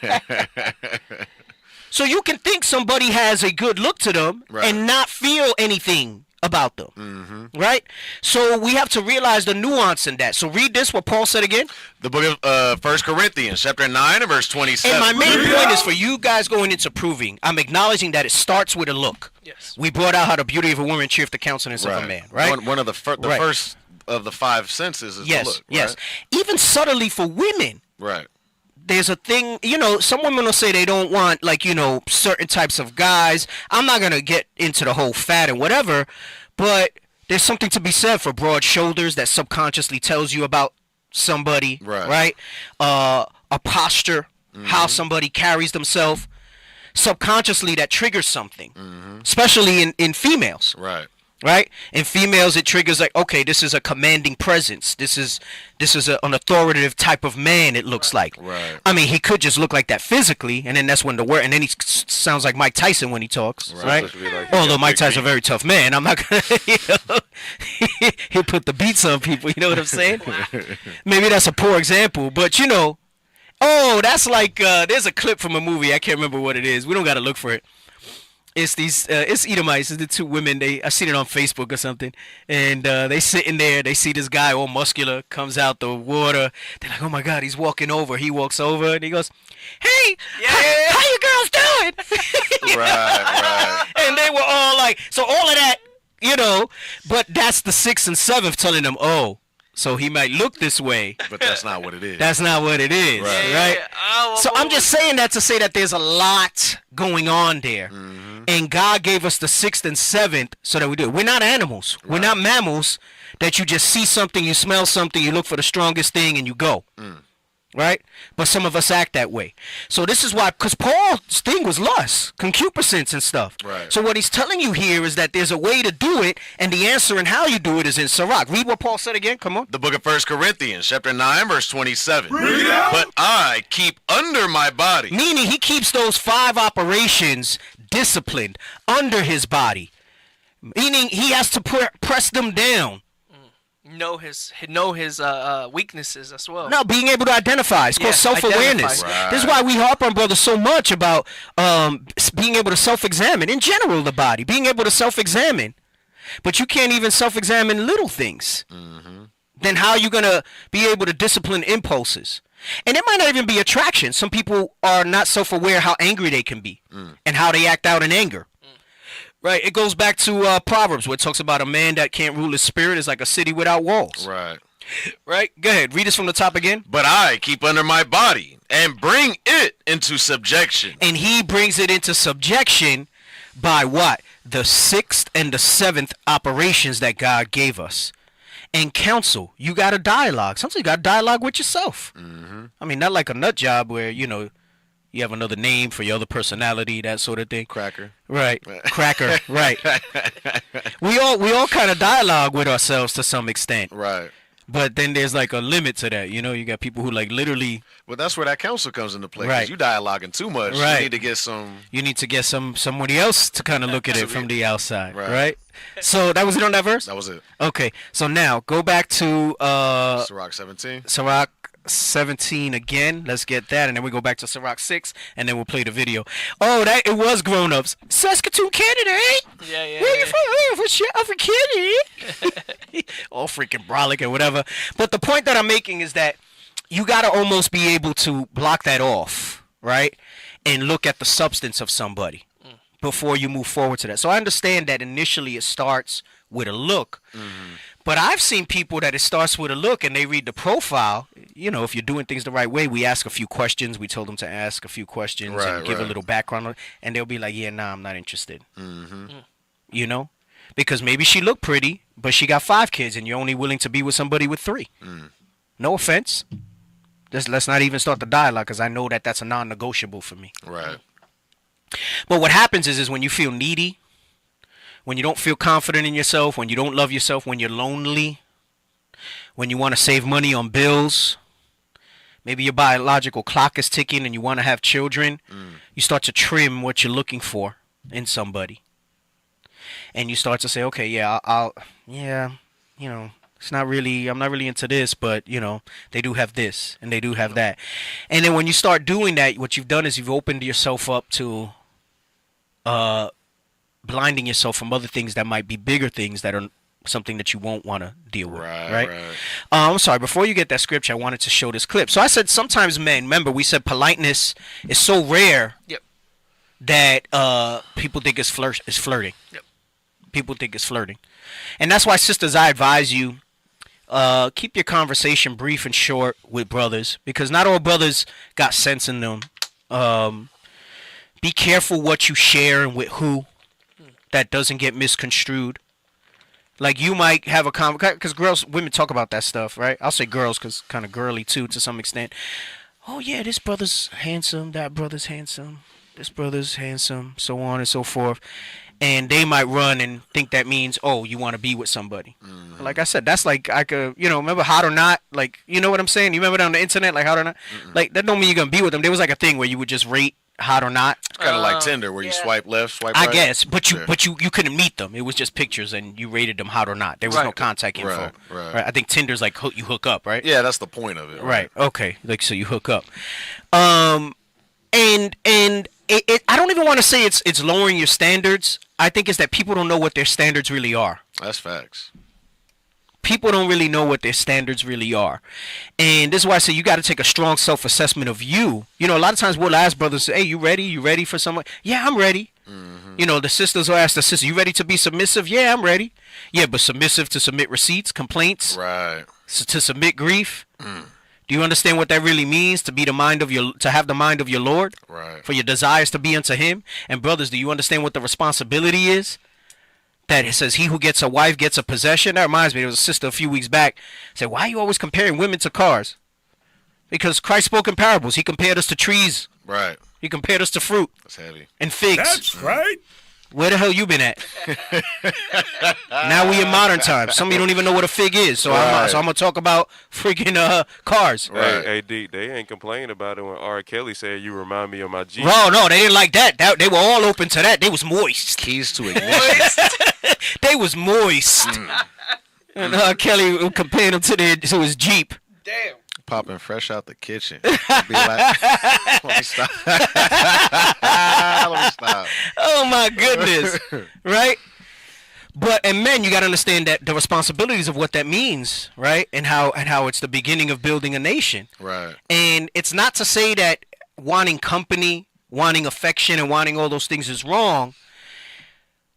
So you can think somebody has a good look to them and not feel anything about them, right? So we have to realize the nuance in that. So read this, what Paul said again. The book of 1 Corinthians, chapter 9 and verse 27. And my main point is for you guys going into proving, I'm acknowledging that it starts with a look. Yes. We brought out how the beauty of a woman cheereth the countenance of a man, right? One of the first of the five senses is the look. Yes, even subtly for women. Right. There's a thing, some women will say they don't want, certain types of guys. I'm not going to get into the whole fat and whatever, but there's something to be said for broad shoulders that subconsciously tells you about somebody, right? A posture, how somebody carries themselves, subconsciously that triggers something, especially in females. Right? In females, it triggers like, okay, this is a commanding presence. This is an authoritative type of man. It looks like. Right. I mean, he could just look like that physically, and then that's when the word. And then he sounds like Mike Tyson when he talks, right? Like although Mike Tyson's a very tough man, I'm not gonna. He'll put the beats on people. You know what I'm saying? Maybe that's a poor example, but oh, that's like there's a clip from a movie. I can't remember what it is. We don't gotta look for it. It's these, it's Edomites. It's the two women. I seen it on Facebook or something, and they sitting there. They see this guy all muscular comes out the water. They're like, "Oh my God, he's walking over." He walks over and he goes, "Hey, how you girls doing?" Right. And they were all like, so all of that, But that's the 6th and 7th telling them, oh. So he might look this way. But that's not what it is. That's not what it is, right? So I'm just saying that to say that there's a lot going on there. And God gave us the 6th and 7th so that we do it. We're not animals. We're not mammals that you just see something, you smell something, you look for the strongest thing, and you go. Right? But some of us act that way. So this is why, because Paul's thing was lust, concupiscence and stuff. Right. So what he's telling you here is that there's a way to do it, and the answer and how you do it is in Sirach. Read what Paul said again. Come on. The book of 1 Corinthians, chapter 9, verse 27. But I keep under my body. Meaning he keeps those 5 operations disciplined under his body. Meaning he has to press them down. Know his weaknesses as well. No, being able to identify. It's called self-awareness. This is why we harp on brothers so much about being able to self-examine. In general, the body. Being able to self-examine. But you can't even self-examine little things. Then how are you going to be able to discipline impulses? And it might not even be attraction. Some people are not self-aware how angry they can be. And how they act out in anger. Right, it goes back to Proverbs where it talks about a man that can't rule his spirit is like a city without walls. Right. Go ahead, read this from the top again. But I keep under my body and bring it into subjection. And he brings it into subjection by what? The 6th and the 7th operations that God gave us. And counsel, you got a dialogue. Sometimes you got a dialogue with yourself. I mean, not like a nut job where, you have another name for your other personality, that sort of thing. Cracker. Right. Cracker. Right. We all kind of dialogue with ourselves to some extent. Right. But then there's like a limit to that. You got people who like literally. Well, that's where that counsel comes into play. Right. Because you dialoguing too much. Right. You need to get some. You need to get somebody else to kind of look at it from the outside. Right. So that was it on that verse? That was it. Okay. So now go back to Sirach 17. Sirach 17 again. Let's get that, and then we go back to Sirach 6, and then we'll play the video. Oh, it was grown-ups. Saskatoon, Canada, eh? Yeah. Where you from? I'm from Canada. All freaking brolic and whatever. But the point that I'm making is that you got to almost be able to block that off, right? And look at the substance of somebody before you move forward to that. So I understand that initially it starts with a look. But I've seen people that it starts with a look and they read the profile. If you're doing things the right way, we ask a few questions. We told them to ask a few questions and give a little background. And they'll be like, yeah, nah, I'm not interested. Because maybe she looked pretty, but she got 5 kids and you're only willing to be with somebody with 3. No offense. Let's not even start the dialogue because I know that that's a non-negotiable for me. Right. But what happens is when you feel needy, when you don't feel confident in yourself, when you don't love yourself, when you're lonely, when you want to save money on bills, maybe your biological clock is ticking and you want to have children, you start to trim what you're looking for in somebody. and you start to say, okay, yeah, I'll yeah, you know, it's not really, I'm not really into this, but you know, they do have this and they do have that. And then when you start doing that, what you've done is you've opened yourself up to blinding yourself from other things that might be bigger things that are something that you won't want to deal with, right? I'm sorry, before you get that scripture, I wanted to show this clip. So I said sometimes men, remember we said politeness is so rare that people think it's flirting. People think it's flirting. And that's why, sisters, I advise you, keep your conversation brief and short with brothers, because not all brothers got sense in them. Be careful what you share and with who, that doesn't get misconstrued. Like you might have a conversation, because women talk about that stuff, right? I'll say girls because kind of girly too to some extent. Oh yeah, this brother's handsome, that brother's handsome, this brother's handsome, so on and so forth. And they might run and think that means, oh, you want to be with somebody. Like I said, that's like, I could, you know, remember Hot or Not? Like, you know what I'm saying? You remember that on the internet, like Hot or Not? Like, that don't mean you're going to be with them. There was like a thing where you would just rate Hot or Not. It's kind of like Tinder where you swipe left, swipe right. I guess, but you couldn't meet them. It was just pictures and you rated them hot or not. There was no contact info. Right. I think Tinder's like you hook up, right? Yeah, that's the point of it. Right. Okay. Like, so you hook up. And I don't even want to say it's lowering your standards. I think it's that people don't know what their standards really are. That's facts. People don't really know what their standards really are. And this is why I say you got to take a strong self-assessment of you. You know, a lot of times we'll ask brothers, hey, you ready? You ready for someone? Yeah, I'm ready. You know, the sisters will ask the sister, you ready to be submissive? Yeah, I'm ready. Yeah, but submissive to submit receipts, complaints? Right. To submit grief? Do you understand what that really means? To have the mind of your Lord? Right. For your desires to be unto him? And brothers, do you understand what the responsibility is? That it says, he who gets a wife gets a possession. That reminds me, there was a sister a few weeks back said, why are you always comparing women to cars? Because Christ spoke in parables. He compared us to trees. Right. He compared us to fruit. That's heavy. And figs. That's right. Where the hell you been at? Now we in modern times. Some of you don't even know what a fig is. So I'm going to talk about freaking cars. Right. Hey, D, they ain't complaining about it when R. Kelly said, you remind me of my Jeep. No, they didn't like that. They were all open to that. They was moist. Keys to ignition. They was moist. And Kelly compared him to his Jeep. Damn. Popping fresh out the kitchen. Be like, let me stop. Let me stop. Oh my goodness. Right? And men, you got to understand that the responsibilities of what that means, right? And how it's the beginning of building a nation. Right. And it's not to say that wanting company, wanting affection, and wanting all those things is wrong,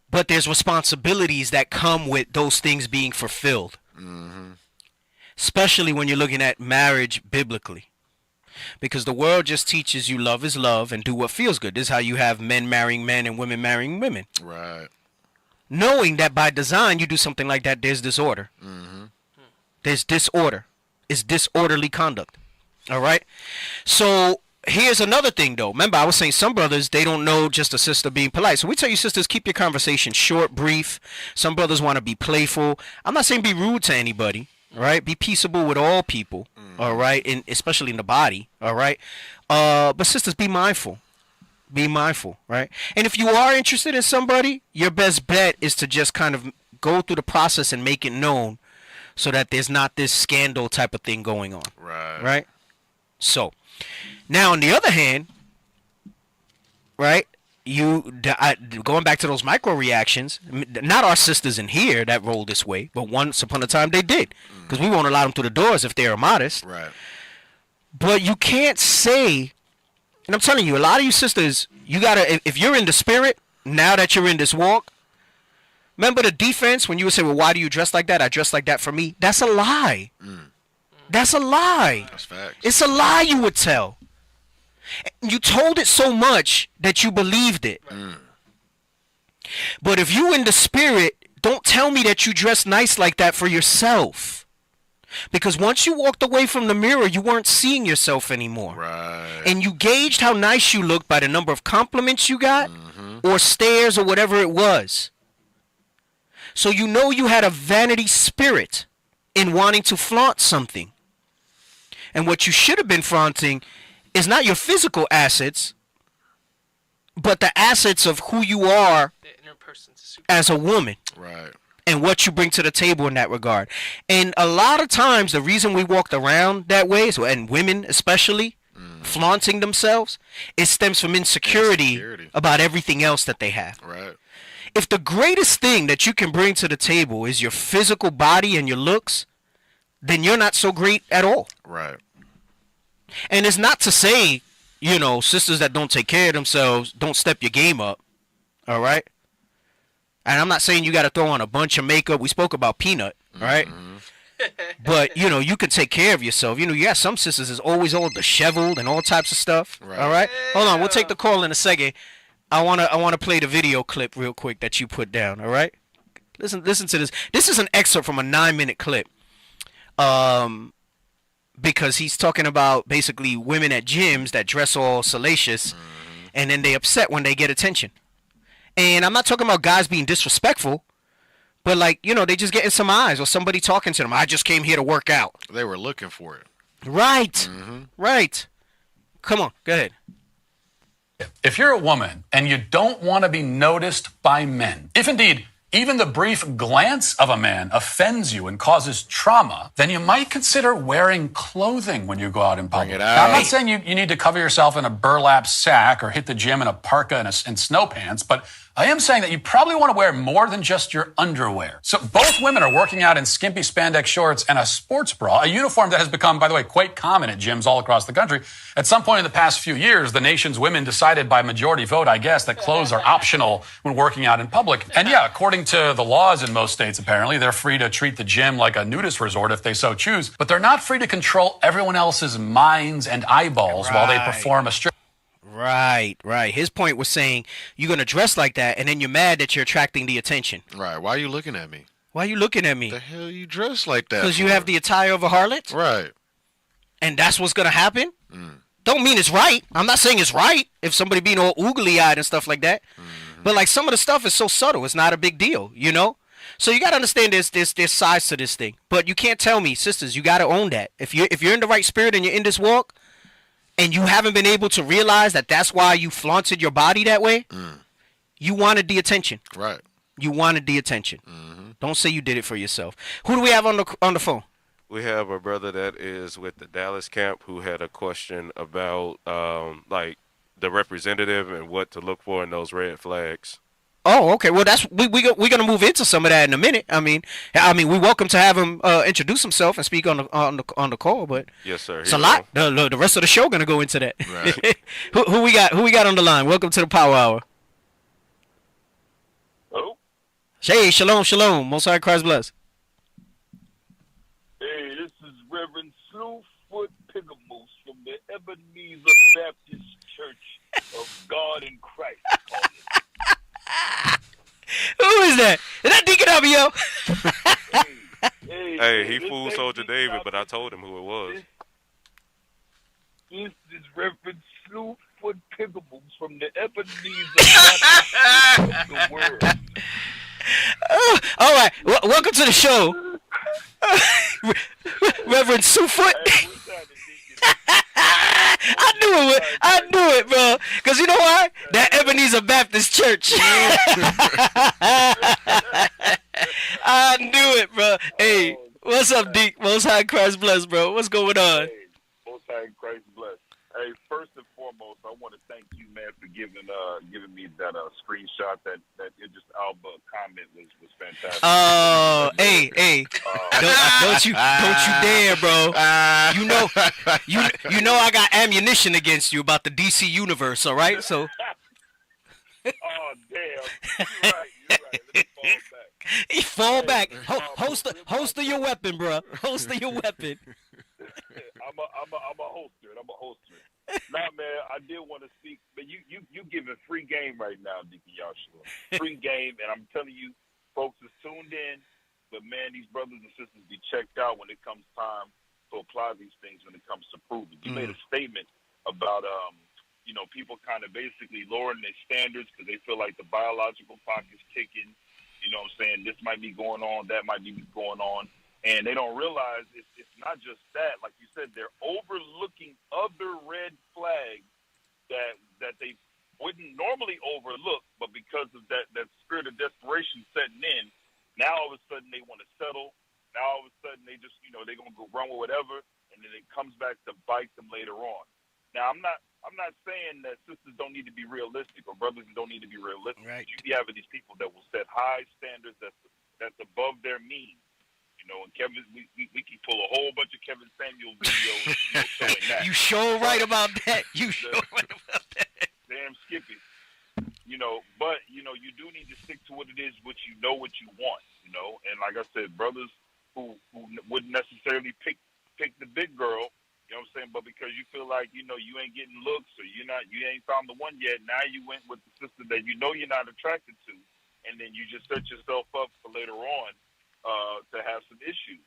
but there's responsibilities that come with those things being fulfilled. Especially when you're looking at marriage biblically. Because the world just teaches you love is love and do what feels good. This is how you have men marrying men and women marrying women. Right. Knowing that by design you do something like that, there's disorder. There's disorder. It's disorderly conduct. All right? So here's another thing, though. Remember, I was saying some brothers, they don't know just a sister being polite. So we tell you, sisters, keep your conversation short, brief. Some brothers want to be playful. I'm not saying be rude to anybody. All right, be peaceable with all people. All right, and especially in the body. All right, but sisters, be mindful. Be mindful, right? And if you are interested in somebody, your best bet is to just kind of go through the process and make it known, so that there's not this scandal type of thing going on. Right. Right. So, now on the other hand, right? Going back to those micro reactions, not our sisters in here that roll this way, but once upon a time they did, because we won't allow them through the doors if they're immodest. Right. But you can't say, and I'm telling you, a lot of you sisters, you gotta, if you're in the spirit, now that you're in this walk, remember the defense when you would say, well, why do you dress like that? I dress like that for me. That's a lie. That's a lie. That's facts. It's a lie you would tell. You told it so much that you believed it. But if you in the spirit, don't tell me that you dress nice like that for yourself. Because once you walked away from the mirror, you weren't seeing yourself anymore. Right. And you gauged how nice you looked by the number of compliments you got or stares or whatever it was. So you know you had a vanity spirit in wanting to flaunt something. And what you should have been flaunting is not your physical assets, but the assets of who you are as a woman. Right. And what you bring to the table in that regard. And a lot of times the reason we walked around that way, and women especially, flaunting themselves, it stems from insecurity about everything else that they have. Right. If the greatest thing that you can bring to the table is your physical body and your looks, then you're not so great at all. Right. And it's not to say, you know, sisters that don't take care of themselves, don't step your game up. All right? And I'm not saying you got to throw on a bunch of makeup. We spoke about Peanut, right? But, you know, you can take care of yourself. You know, you got some sisters is always all disheveled and all types of stuff. Right. All right? Hold on. We'll take the call in a second. I wanna play the video clip real quick that you put down, all right? Listen to this. This is an excerpt from a 9-minute clip. Because he's talking about basically women at gyms that dress all salacious and then they upset when they get attention. And I'm not talking about guys being disrespectful, but like, you know, they just getting some eyes or somebody talking to them. I just came here to work out. They were looking for it. Right. Right. Come on, go ahead. If you're a woman and you don't want to be noticed by men, if indeed even the brief glance of a man offends you and causes trauma, then you might consider wearing clothing when you go out in public. Now, I'm not saying you need to cover yourself in a burlap sack or hit the gym in a parka and snow pants, but I am saying that you probably want to wear more than just your underwear. So both women are working out in skimpy spandex shorts and a sports bra, a uniform that has become, by the way, quite common at gyms all across the country. At some point in the past few years, the nation's women decided by majority vote, I guess, that clothes are optional when working out in public. And yeah, according to the laws in most states, apparently, they're free to treat the gym like a nudist resort if they so choose, but they're not free to control everyone else's minds and eyeballs while they perform a strip. Right. His point was saying you're going to dress like that and then you're mad that you're attracting the attention. Right. Why are you looking at me? Why are you looking at me? The hell you dress like that? Because you have the attire of a harlot? Right. And that's what's going to happen? Don't mean it's right. I'm not saying it's right if somebody being all oogly-eyed and stuff like that. But like some of the stuff is so subtle, it's not a big deal, you know? So you got to understand there's sides to this thing. But you can't tell me, sisters, you got to own that. If you're in the right spirit and you're in this walk, and you haven't been able to realize that that's why you flaunted your body that way, you wanted the attention. Right. You wanted the attention. Don't say you did it for yourself. Who do we have on the phone? We have a brother that is with the Dallas camp who had a question about like the representative and what to look for in those red flags. Oh, okay. Well, that's we're gonna move into some of that in a minute. I mean, we're welcome to have him introduce himself and speak on the call. But yes, sir. It's a lot. The rest of the show gonna go into that. Right. who we got on the line? Welcome to the Power Hour. Hello. Hey, shalom. Most High Christ bless. Hey, this is Reverend Slewfoot Pigamoose from the Ebenezer Baptist Church of God in Christ. Who is that? Is that Deacon Abio? Hey, he fooled Soldier David, but I told him who it was. This is Reverend Slewfoot Pigamoose from the Ebenezer Baptist Church of the World. All right. Welcome to the show, Reverend Slewfoot. I knew it, bro. Because you know why? That Ebenezer Baptist Church. I knew it, bro. Hey, what's up, Deke? Most High Christ bless, bro. What's going on? Hey, Most High Christ bless. Hey, first and foremost, I want to thank you, man, for giving me that screenshot. That Idris Alba comment was fantastic. Oh, hey, don't you dare, bro. You know I got ammunition against you about the DC universe, all right? So. Oh damn! You're right. Let me fall back. Holster your weapon, bro. Holster your weapon. I'm a holster it. Nah, man, I did want to speak, but you giving free game right now, Deacon Yahshua. Free game, and I'm telling you, folks is tuned in, but man, these brothers and sisters be checked out when it comes time to apply these things when it comes to proving. You made a statement about people kind of basically lowering their standards because they feel like the biological clock is ticking. You know what I'm saying? This might be going on, that might be going on. And they don't realize it's not just that. Like you said, they're overlooking other red flags that they wouldn't normally overlook, but because of that spirit of desperation setting in. Now all of a sudden they want to settle. Now all of a sudden they just, they're gonna go run with whatever, and then it comes back to bite them later on. Now I'm not saying that sisters don't need to be realistic or brothers don't need to be realistic. Right. You be having these people that will set high standards that's above their means. And Kevin, we can pull a whole bunch of Kevin Samuel videos showing that. You sure right about that. You sure right about that. Damn Skippy. But you do need to stick to what it is, what you want. And like I said, brothers who wouldn't necessarily pick the big girl. You know what I'm saying? But because you feel like, you ain't getting looks or you ain't found the one yet, now you went with the sister that you're not attracted to, and then you just set yourself up for later on to have some issues,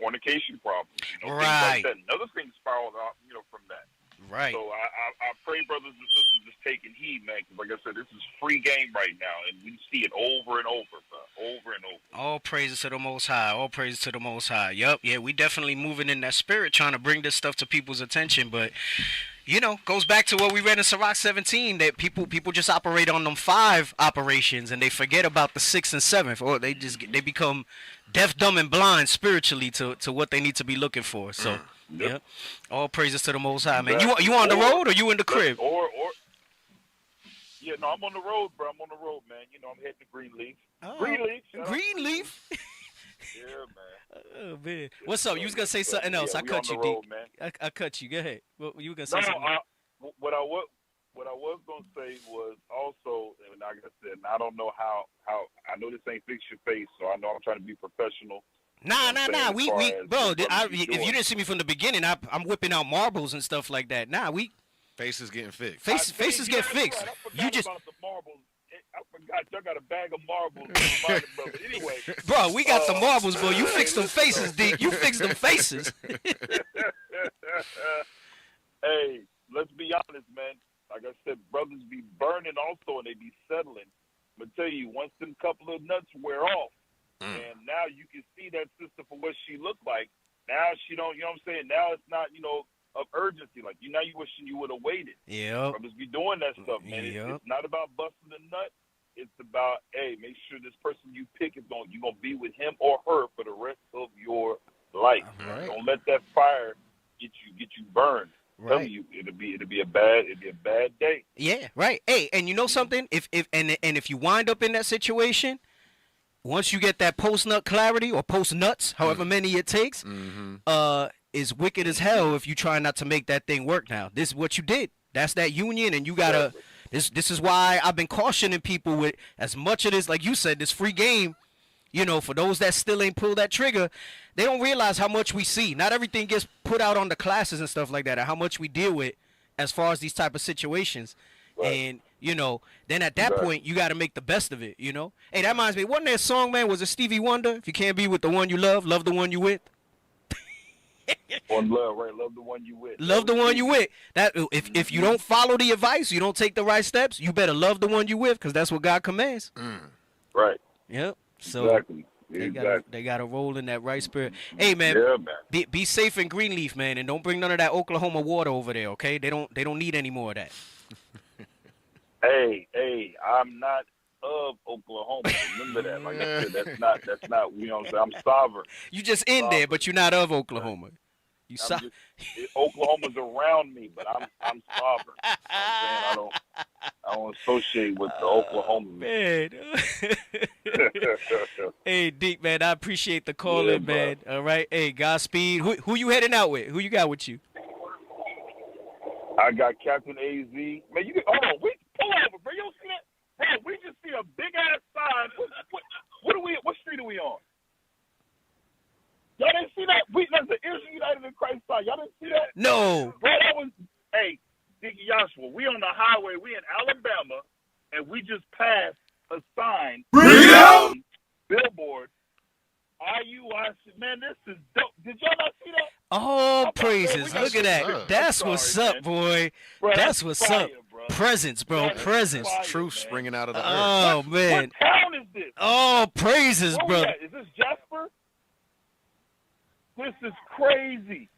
fornication problems, things like that. Another thing spiraled out, from that. Right. So I pray brothers and sisters just taking heed, man, because like I said, this is free game right now, and we see it over and over, bro, over and over. All praises to the Most High. All praises to the Most High. Yup. Yeah, we definitely moving in that spirit, trying to bring this stuff to people's attention. But, goes back to what we read in Sirach 17, that people just operate on them 5 operations, and they forget about the 6th and 7th, or they become deaf, dumb, and blind spiritually to what they need to be looking for. So, yep. All praises to the Most High, man. You on the road or you in the crib? Yeah, no, I'm on the road, bro. I'm on the road, man. I'm heading to Greenleaf. Oh, Greenleaf? Yeah, man. Oh, man. What's up? You was going to say something else. I cut you, road, D. I cut you. Go ahead. What you going to say something? What I was going to say was also, and like I said, and I don't know how I know this ain't fix your face, so I know I'm trying to be professional. Nah. Bro, if you didn't see me from the beginning, I'm whipping out marbles and stuff like that. Faces getting fixed. Faces get fixed. You just. About the marbles. I forgot y'all got a bag of marbles. But anyway, bro, we got the marbles, bro. You fix them faces, D. You fix them faces. Hey, let's be honest, man. Like I said, brothers be burning also, and they be settling. I'm gonna tell you, once them couple of nuts wear off, and now you can see that sister for what she looked like. Now she don't, you know what I'm saying? Now it's not, of urgency. Like, now you wishing you would have waited. Yeah. Brothers be doing that stuff, man. It's not about busting the nut. It's about, hey, make sure this person you pick you're gonna be with him or her for the rest of your life. Right. Don't let that fire get you burned. Right. I'm telling you, it'll be a bad day. Yeah, right. Hey, and you know something? If you wind up in that situation, once you get that post nut clarity or post nuts, however many it takes, is wicked as hell if you try not to make that thing work. Now, this is what you did. That's that union, and you gotta. This is why I've been cautioning people with as much of this, like you said, this free game. For those that still ain't pulled that trigger, they don't realize how much we see. Not everything gets put out on the classes and stuff like that, or how much we deal with as far as these type of situations. Right. And, then at that point, you got to make the best of it, Hey, that reminds me, wasn't there a song, man? Was it Stevie Wonder? If you can't be with the one you love the one you with. One love, right? Love the one you with. Love the one you with. That if you don't follow the advice, you don't take the right steps, you better love the one you with, because that's what God commands. Right. Yep. So they got to roll in that right spirit. Hey, man, be safe in Greenleaf, man, and don't bring none of that Oklahoma water over there, okay? They don't need any more of that. Hey, I'm not of Oklahoma. Remember that. Like I said, that's not. You know what I'm saying? I'm sovereign. You just in there, but you're not of Oklahoma. Oklahoma's around me, but I'm sovereign. You know what I'm saying? I don't associate with the Oklahoma man. Hey, Deep, man, I appreciate the call in, man. All right. Hey, Godspeed. Who you heading out with? Who you got with you? I got Captain AZ. Man, you can pull over, bro. You don't see that? Bro, we just see a big ass sign. What street are we on? Y'all didn't see that? That's the Israel United in Christ sign. Y'all didn't see that? No. Bro, that was, hey, Dickie Joshua, we on the highway. We in Alabama, and we just passed a sign. Billboard. IUIC. Man, this is dope. Did y'all not see that? Oh, praises. Look at that. That's what's up, boy. Bro, that's what's up. Bro. Presence, bro. Presence. Truth springing out of the earth. Oh, man. What town is this? Oh, praises, bro. Is this Jasper? This is crazy.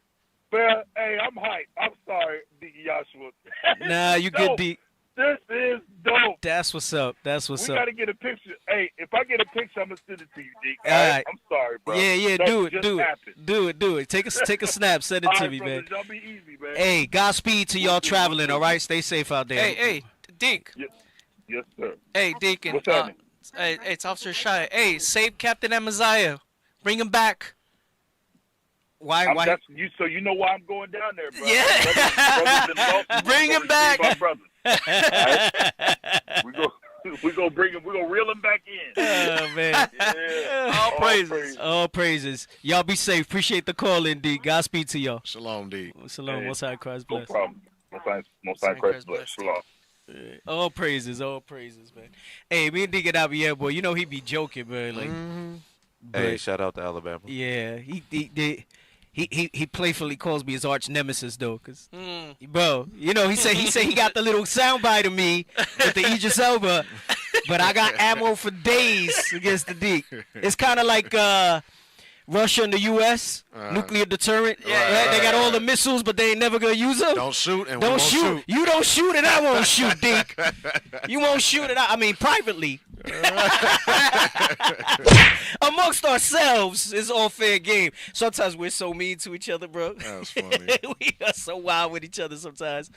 But, hey, I'm hyped. I'm sorry, Dickie Joshua. Nah, you good, D. This is dope. That's what's up. That's what's We up. got to get a picture. Hey, if I get a picture, I'm gonna send it to you, D. All right. I'm sorry, bro. Yeah, That do it, just do it, happened. do it. Take a snap, send it All to right, me, brothers, man. Y'all be easy, man. Hey, Godspeed to y'all traveling. All right, stay safe out there. Hey, Dink. Yes, sir. Hey, Deacon. What's happening? Hey, it's Officer Shy. Hey, save Captain Amaziah. Bring him back. Why? So you know why I'm going down there, bro. Yeah. Bring him back. My brothers. Right? We gonna bring him. We gonna reel him back in. Oh man! Yeah. All praises. All praises. Y'all be safe. Appreciate the call, in D. Godspeed to y'all. Shalom, D. Shalom. Hey, Most High Christ bless. No problem. Most High Christ bless. Shalom. All praises, man. Hey, me and D get out here, boy. You know he be joking, man. Like, Hey, shout out to Alabama. yeah, he playfully calls me his arch nemesis though, cause bro, you know he said he got the little soundbite of me with the Idris Elba, but I got ammo for days against the D. It's kind of like Russia and the U.S. Nuclear deterrent. Right? They got all the missiles, but they ain't never gonna use them. Don't shoot and don't we won't shoot. You don't shoot and I won't shoot, Dick. You won't shoot and I mean privately. Amongst ourselves, it's all fair game. Sometimes we're so mean to each other, bro. That's funny. We are so wild with each other sometimes.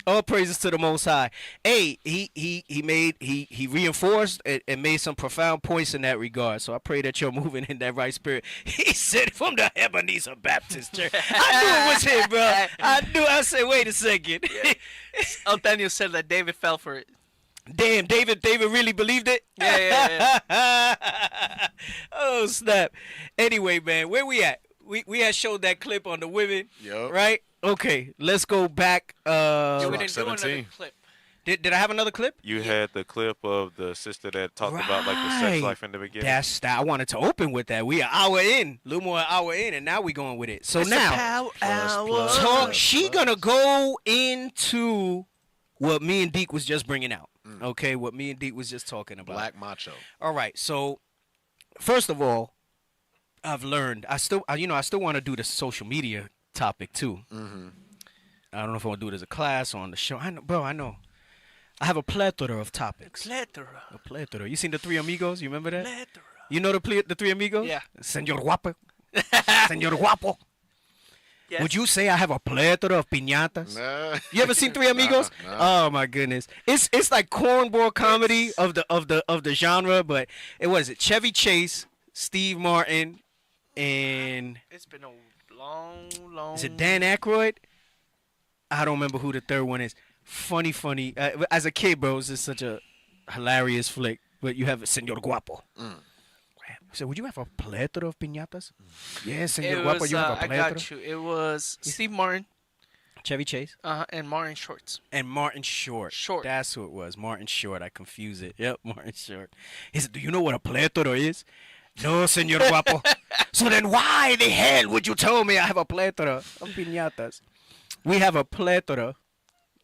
All praises to the Most High. Hey, he reinforced and made some profound points in that regard. So I pray that you're moving in that right spirit. He said from the Ebenezer Baptist Church. I knew it was him, bro. I said, wait a second. Daniel said that David fell for it. Damn, David really believed it? Yeah. Oh, snap. Anyway, man, where we at? We had showed that clip on the women, right? Okay, let's go back. We didn't do another clip. Did I have another clip? You had the clip of the sister that talked about like the sex life in the beginning. That's that. I wanted to open with that. We an hour in, a little more an hour in, and now we going with it. So now, she gonna go into what me and Deke was just bringing out. Okay, what me and Deke was just talking about. Black macho. All right. So first of all, I've learned. I still want to do the social media topic too. I don't know if I want to do it as a class or on the show. I know. I have a plethora of topics. A plethora. You seen the Three Amigos? You remember that? Plethora. You know the Three Amigos? Yeah. Señor Guapo. Señor Guapo. Yes. Would you say I have a plethora of piñatas? Nah. You ever seen Three Amigos? Nah. Oh my goodness. It's like cornball comedy of the genre, but it was Chevy Chase, Steve Martin, and It's been a long. is it Dan Aykroyd? I don't remember who the third one is. Funny. As a kid, bro, it was just such a hilarious flick. But you have Señor Guapo. So would you have a plethora of piñatas? Yes, Señor Guapo, you have a plethora? I got you. It was Steve Martin. Chevy Chase? And Martin Shorts. And Martin Short. That's who it was. Martin Short. I confuse it. Yep, Martin Short. He said, do you know what a plethora is? No, Señor Guapo. So then why the hell would you tell me I have a plethora of piñatas? We have a plethora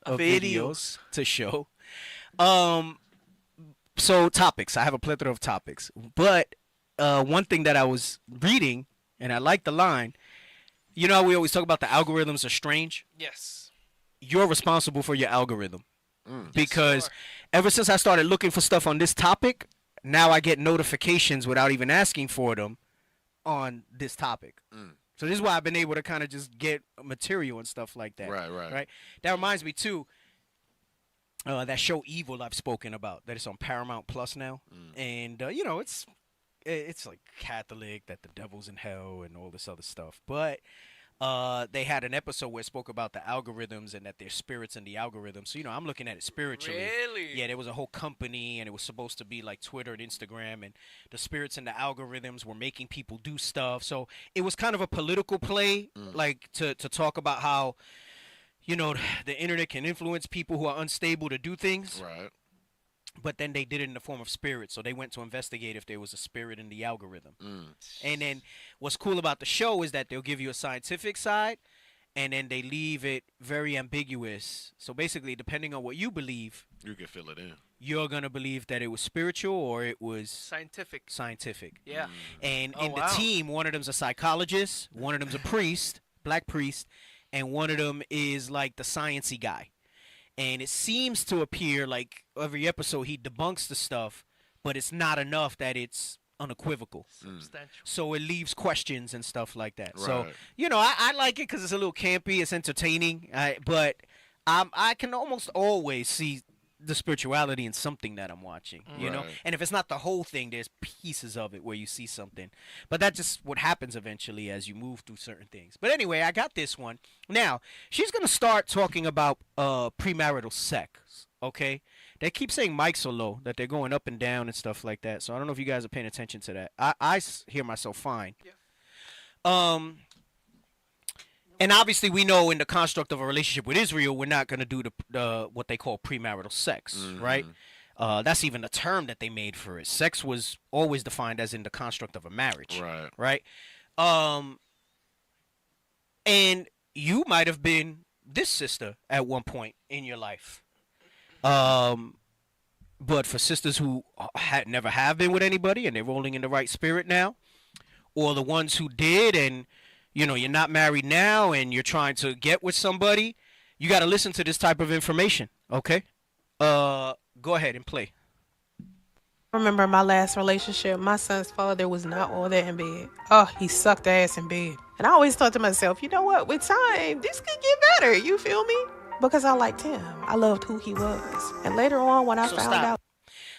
of videos to show. So topics. I have a plethora of topics. But one thing that I was reading, and I like the line, you know how we always talk about the algorithms are strange? Yes. You're responsible for your algorithm. Because ever since I started looking for stuff on this topic, now I get notifications without even asking for them on this topic. So this is why I've been able to kind of just get material and stuff like that. Right. That reminds me too. That show Evil I've spoken about. That is on Paramount Plus now, and you know it's like Catholic, that the devil's in hell and all this other stuff. But they had an episode where it spoke about the algorithms and that there's spirits in the algorithm. So, you know, I'm looking at it spiritually. Really? Yeah, there was a whole company, and it was supposed to be like Twitter and Instagram, and the spirits in the algorithms were making people do stuff. So it was kind of a political play, like to talk about how, you know, the internet can influence people who are unstable to do things. Right. But then they did it in the form of spirit. So they went to investigate if there was a spirit in the algorithm. And then what's cool about the show is that they'll give you a scientific side, and then they leave it very ambiguous. So basically, depending on what you believe, you can fill it in. You're going to believe that it was spiritual or it was scientific. Yeah. And in the team, one of them's a psychologist, one of them's a priest, black priest, and one of them is like the sciencey guy. And it seems to appear like every episode he debunks the stuff, but it's not enough that it's unequivocal. Substantial. So it leaves questions and stuff like that. So, Right. you know, I like it because it's a little campy. It's entertaining. But I can almost always see the spirituality in something that I'm watching, you know? Right. And if it's not the whole thing, there's pieces of it where you see something. But that's just what happens eventually as you move through certain things. But anyway, I got this one. Now, she's going to start talking about premarital sex, okay? They keep saying mics so low that they're going up and down and stuff like that. So I don't know if you guys are paying attention to that. I hear myself fine. Yeah. And obviously, we know in the construct of a relationship with Israel, we're not going to do the what they call premarital sex, right? That's even the term that they made for it. Sex was always defined as in the construct of a marriage, right? And you might have been this sister at one point in your life. But for sisters who never have been with anybody and they're rolling in the right spirit now, or the ones who did and you know, you're not married now and you're trying to get with somebody, you got to listen to this type of information, okay? Go ahead and play. I remember my last relationship, my son's father was not all that in bed. Oh, he sucked ass in bed. And I always thought to myself, you know what, with time, this could get better, you feel me? Because I liked him. I loved who he was. And later on when I found out.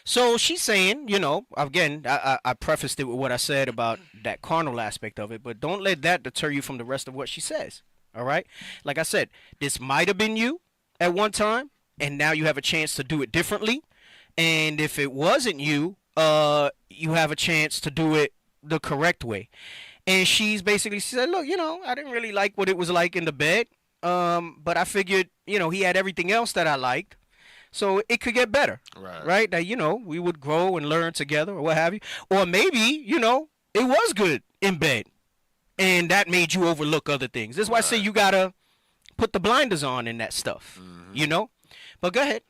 So she's saying, you know, again, I prefaced it with what I said about that carnal aspect of it, but don't let that deter you from the rest of what she says, all right? Like I said, this might have been you at one time, and now you have a chance to do it differently. And if it wasn't you, you have a chance to do it the correct way. And she's basically said, look, you know, I didn't really like what it was like in the bed, but I figured, you know, he had everything else that I liked. So it could get better, right? That, you know, we would grow and learn together or what have you. Or maybe, you know, it was good in bed and that made you overlook other things. That's why I say you got to put the blinders on in that stuff, you know? But go ahead.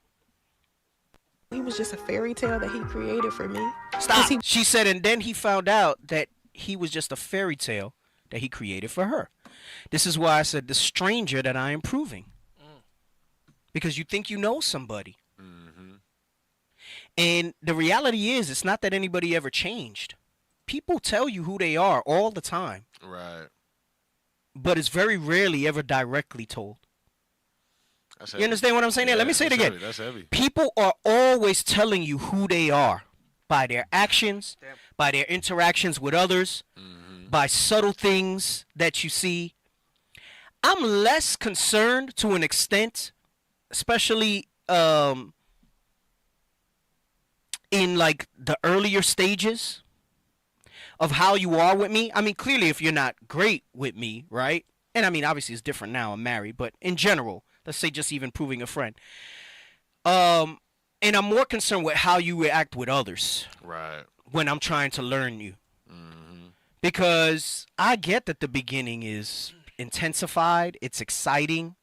He was just a fairy tale that he created for me. Stop. She said, and then he found out that he was just a fairy tale that he created for her. This is why I said the stranger that I am proving. Because you think you know somebody. And the reality is, it's not that anybody ever changed. People tell you who they are all the time. Right. But it's very rarely ever directly told. That's You heavy. understand what I'm saying? Yeah, Let me say it that's again. heavy. That's heavy. People are always telling you who they are by their actions, by their interactions with others, by subtle things that you see. I'm less concerned to an extent, especially in like the earlier stages of how you are with me. I mean, clearly if you're not great with me, right? And I mean, obviously it's different now, I'm married, but in general, let's say just even proving a friend. And I'm more concerned with how you react with others. Right. When I'm trying to learn you. Because I get that the beginning is intensified, it's exciting,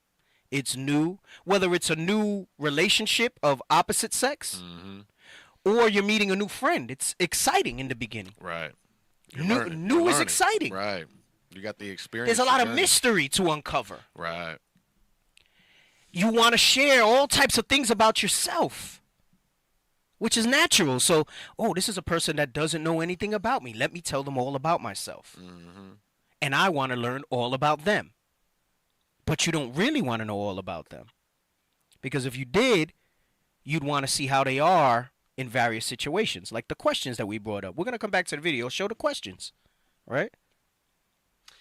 it's new. Whether it's a new relationship of opposite sex or you're meeting a new friend, it's exciting in the beginning. Right. New is exciting. Right. You got the experience. There's a lot of journey. mystery to uncover. Right. You want to share all types of things about yourself, which is natural. So, oh, this is a person that doesn't know anything about me. Let me tell them all about myself. And I want to learn all about them. But you don't really want to know all about them. Because if you did, you'd want to see how they are in various situations, like the questions that we brought up. We're going to come back to the video, show the questions, right?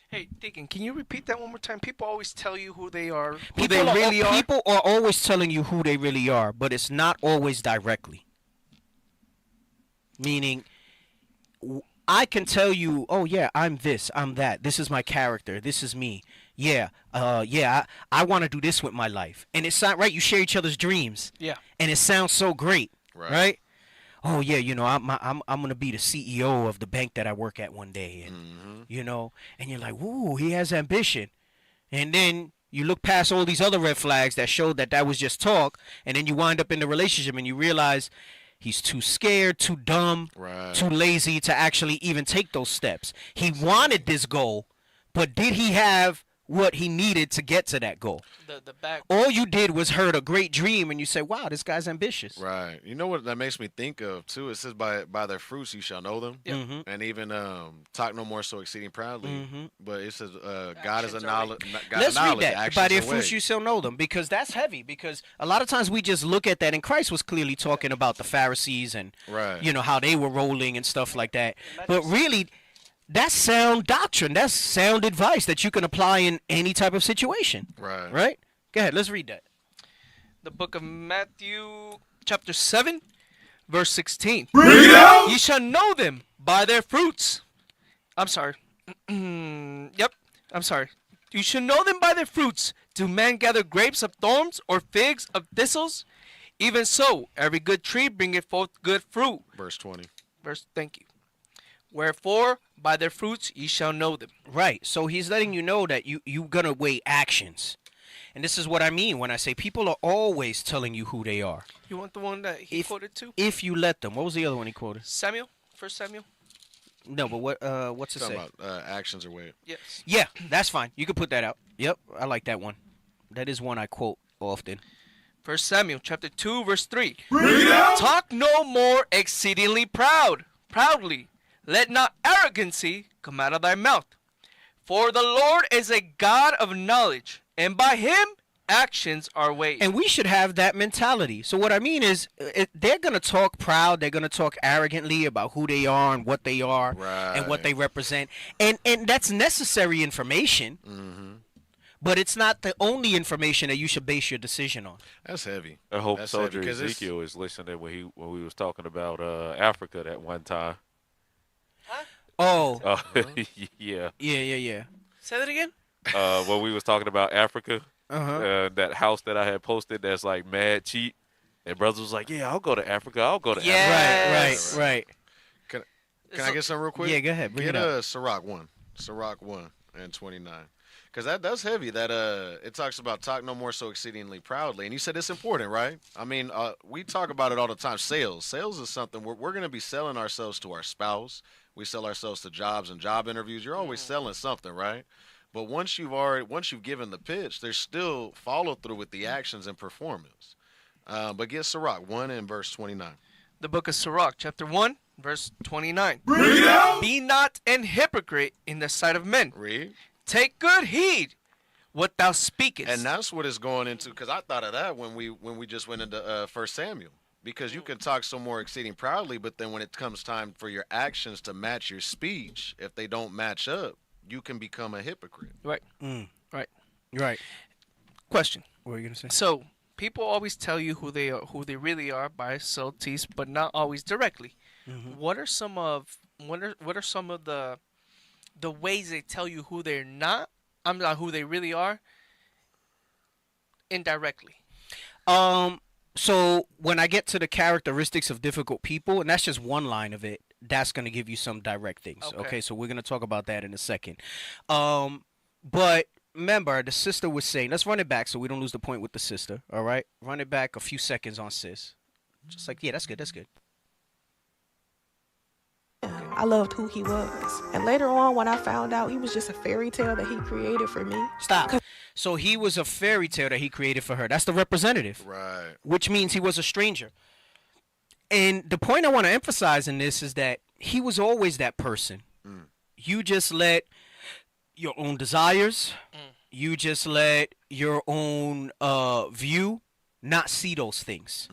Hey, Deacon, can you repeat that one more time? People always tell you who they are, who People they really are. People are always telling you who they really are, but it's not always directly. Meaning, I can tell you, oh yeah, I'm this, I'm that. This is my character. This is me. Yeah, I want to do this with my life. And it's not right. You share each other's dreams. Yeah. And it sounds so great, right? Oh yeah, you know, I'm gonna be the CEO of the bank that I work at one day, and you know, and you're like, woo, he has ambition, and then you look past all these other red flags that showed that was just talk, and then you wind up in the relationship and you realize he's too scared, too dumb, too lazy to actually even take those steps. He wanted this goal, but did he have what he needed to get to that goal. The back. All you did was heard a great dream, and you say, "Wow, this guy's ambitious." Right. You know what that makes me think of too? It says, "By their fruits you shall know them." Yep. Mhm. And even talk no more so exceeding proudly. Mhm. But it says, "God is a knowledge." Let's read that. Actions By their are fruits ways. you shall know them, because that's heavy. Because a lot of times we just look at that, and Christ was clearly talking about the Pharisees and Right. you know how they were rolling and stuff like that. But really, that's sound doctrine. That's sound advice that you can apply in any type of situation. Right. Right? Go ahead. Let's read that. The book of Matthew, chapter 7, verse 16. Read it out! Ye shall know them by their fruits. I'm sorry. Yep. I'm sorry. You shall know them by their fruits. Do men gather grapes of thorns or figs of thistles? Even so, every good tree bringeth forth good fruit. Verse 20. Thank you. Wherefore, by their fruits ye shall know them. Right. So he's letting you know that you're going to weigh actions. And this is what I mean when I say people are always telling you who they are. You want the one that he quoted too? If you let them. What was the other one he quoted? Samuel? 1 Samuel? No, but what's it say? Talking about actions are way. Yes. Yeah, that's fine. You can put that out. Yep, I like that one. That is one I quote often. 1 Samuel chapter 2, verse 3. Read it out! Talk no more exceedingly proudly. Let not arrogancy come out of thy mouth. For the Lord is a God of knowledge, and by him actions are weighed. And we should have that mentality. So what I mean is, they're going to talk proud, they're going to talk arrogantly about who they are and what they are and what they represent. And that's necessary information. Mm-hmm. But it's not the only information that you should base your decision on. That's heavy. I hope That's Soldier heavy, 'cause Ezekiel is listening when we was talking about Africa that one time. Oh. Yeah. Yeah. Say that again? When we was talking about Africa, Uh-huh. that house that I had posted that's like mad cheap, and brothers was like, "Yeah, I'll go to Africa. I'll go to Africa." Right. Can I get some real quick? Yeah, go ahead. Bring Get it up. Sirach 1 and 29. Because that's heavy. That it talks about talk no more so exceedingly proudly. And you said it's important, right? I mean, we talk about it all the time. Sales is something we're going to be selling ourselves to our spouse. We sell ourselves to jobs and job interviews. You're always selling something, right? But once you've given the pitch, there's still follow through with the actions and performance. But get Sirach 1 and verse 29. The book of Sirach, chapter 1, verse 29. Read it out! Be not an hypocrite in the sight of men. Read. Take good heed what thou speakest. And that's what it's going into, because I thought of that when we just went into 1 Samuel. Because you can talk so more exceeding proudly, but then when it comes time for your actions to match your speech, if they don't match up, you can become a hypocrite. Right. Right. Right. Question. What were you going to say? So, people always tell you who they really are by subtleties, but not always directly. Mm-hmm. What are some of the ways they tell you who they're not? I'm not who they really are. Indirectly. So when I get to the characteristics of difficult people, and that's just one line of it, that's going to give you some direct things. Okay, so we're going to talk about that in a second. But remember, the sister was saying, let's run it back so we don't lose the point with the sister. All right, run it back a few seconds on sis. Just like, yeah, that's good. I loved who he was. And later on, when I found out he was just a fairy tale that he created for me. Stop. So he was a fairy tale that he created for her. That's the representative. Right. Which means he was a stranger. And the point I want to emphasize in this is that he was always that person. You just let your own desires, you just let your own view not see those things.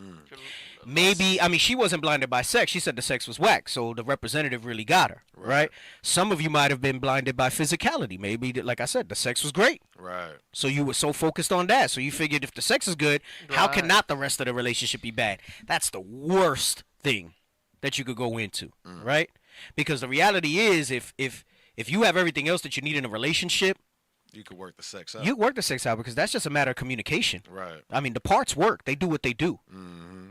Maybe, I mean, she wasn't blinded by sex. She said the sex was whack, so the representative really got her, right? Some of you might have been blinded by physicality. Maybe, like I said, the sex was great. Right. So you were so focused on that. So you figured if the sex is good, how can not the rest of the relationship be bad? That's the worst thing that you could go into, right? Because the reality is if you have everything else that you need in a relationship, you could work the sex out. You work the sex out because that's just a matter of communication. Right. I mean, the parts work. They do what they do.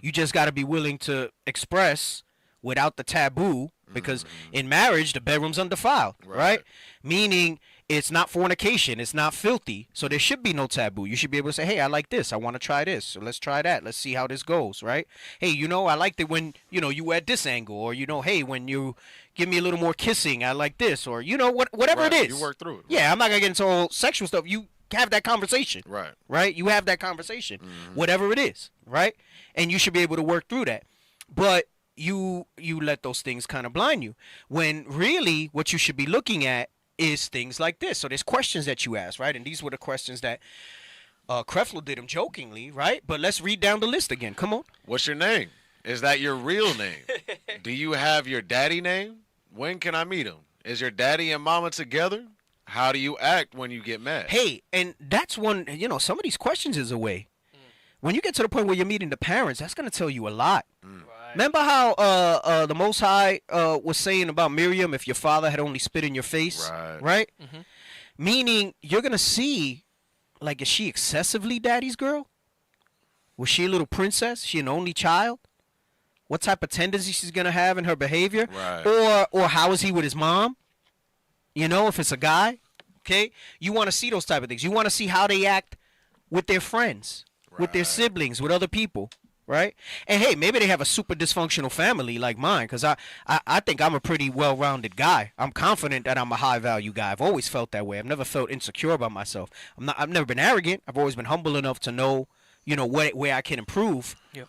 You just got to be willing to express without the taboo, because in marriage the bedroom's undefiled, right? Meaning it's not fornication, it's not filthy, so there should be no taboo. You should be able to say, hey, I like this, I want to try this, so let's try that, let's see how this goes, right? Hey, I liked it when you at this angle, or hey, when you give me a little more kissing, I like this, or whatever it is. You work through it. Yeah, I'm not gonna get into all sexual stuff. You have that conversation, right? You have that conversation, whatever it is, right? And you should be able to work through that. But you let those things kind of blind you, when really what you should be looking at is things like this. So there's questions that you ask, right? And these were the questions that Creflo did them jokingly, right? But let's read down the list again. Come on. What's your name? Is that your real name? Do you have your daddy name? When can I meet him? Is your daddy and mama together? How do you act when you get mad? Hey, and that's one, some of these questions is a way. When you get to the point where you're meeting the parents, that's going to tell you a lot. Remember how the Most High was saying about Miriam, if your father had only spit in your face, right? Meaning you're going to see, like, is she excessively daddy's girl? Was she a little princess? She an only child? What type of tendencies she's going to have in her behavior? Or how is he with his mom? If it's a guy, okay? You want to see those type of things. You want to see how they act with their friends, with their siblings, with other people. Right? And hey, maybe they have a super dysfunctional family like mine, because I think I'm a pretty well-rounded guy. I'm confident that I'm a high-value guy. I've always felt that way. I've never felt insecure about myself. I've never been arrogant. I've always been humble enough to know, where I can improve. Yeah.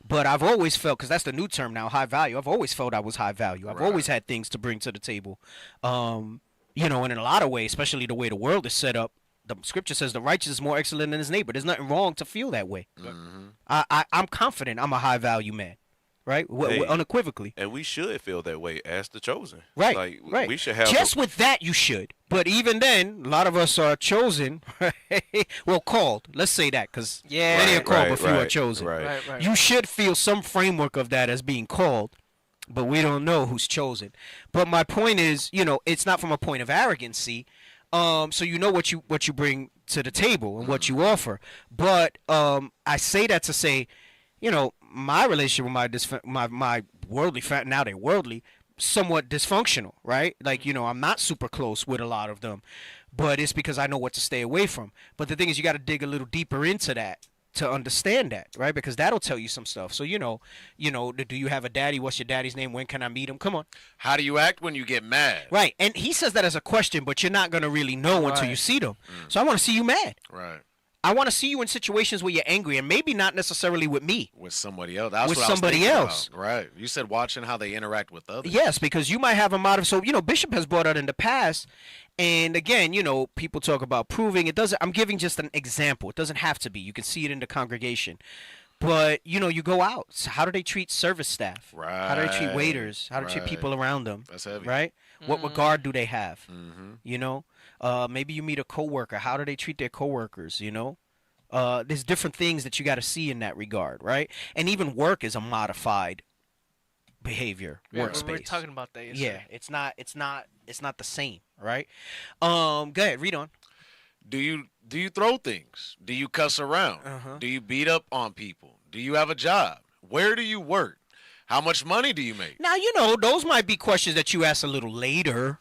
But I've always felt, because that's the new term now, high value. I've always felt I was high value. I've always had things to bring to the table. And in a lot of ways, especially the way the world is set up, the scripture says the righteous is more excellent than his neighbor. There's nothing wrong to feel that way. I'm confident I'm a high value man, right? Unequivocally. And we should feel that way as the chosen. Right. Like, right. We should have just with that you should. But even then, a lot of us are chosen, well, called. Let's say that, because many are called, but few are chosen. Right. You should feel some framework of that as being called, but we don't know who's chosen. But my point is, it's not from a point of arrogancy. So what you bring to the table and what you offer. But I say that to say, my relationship with my worldly now they're worldly, somewhat dysfunctional, right? Like, I'm not super close with a lot of them, but it's because I know what to stay away from. But the thing is, you got to dig a little deeper into that to understand that, right? Because that'll tell you some stuff. So, do you have a daddy? What's your daddy's name? When can I meet him? Come on. How do you act when you get mad? Right. And he says that as a question, but you're not going to really know until you see them. So I want to see you mad. Right. I want to see you in situations where you're angry, and maybe not necessarily with me. With somebody else. That's with what somebody else. About. Right. You said watching how they interact with others. Yes, because you might have a motive. So, Bishop has brought out in the past, and again, people talk about proving. It doesn't. I'm giving just an example. It doesn't have to be. You can see it in the congregation. But, you go out. So how do they treat service staff? Right. How do they treat waiters? How do they treat people around them? That's heavy. Right? What regard do they have? Maybe you meet a coworker. How do they treat their coworkers, There's different things that you got to see in that regard, right? And even work is a modified behavior, workspace. We're talking about that yesterday. Yeah, it's not the same, right? Go ahead, read on. Do you throw things? Do you cuss around? Do you beat up on people? Do you have a job? Where do you work? How much money do you make? Now, those might be questions that you ask a little later.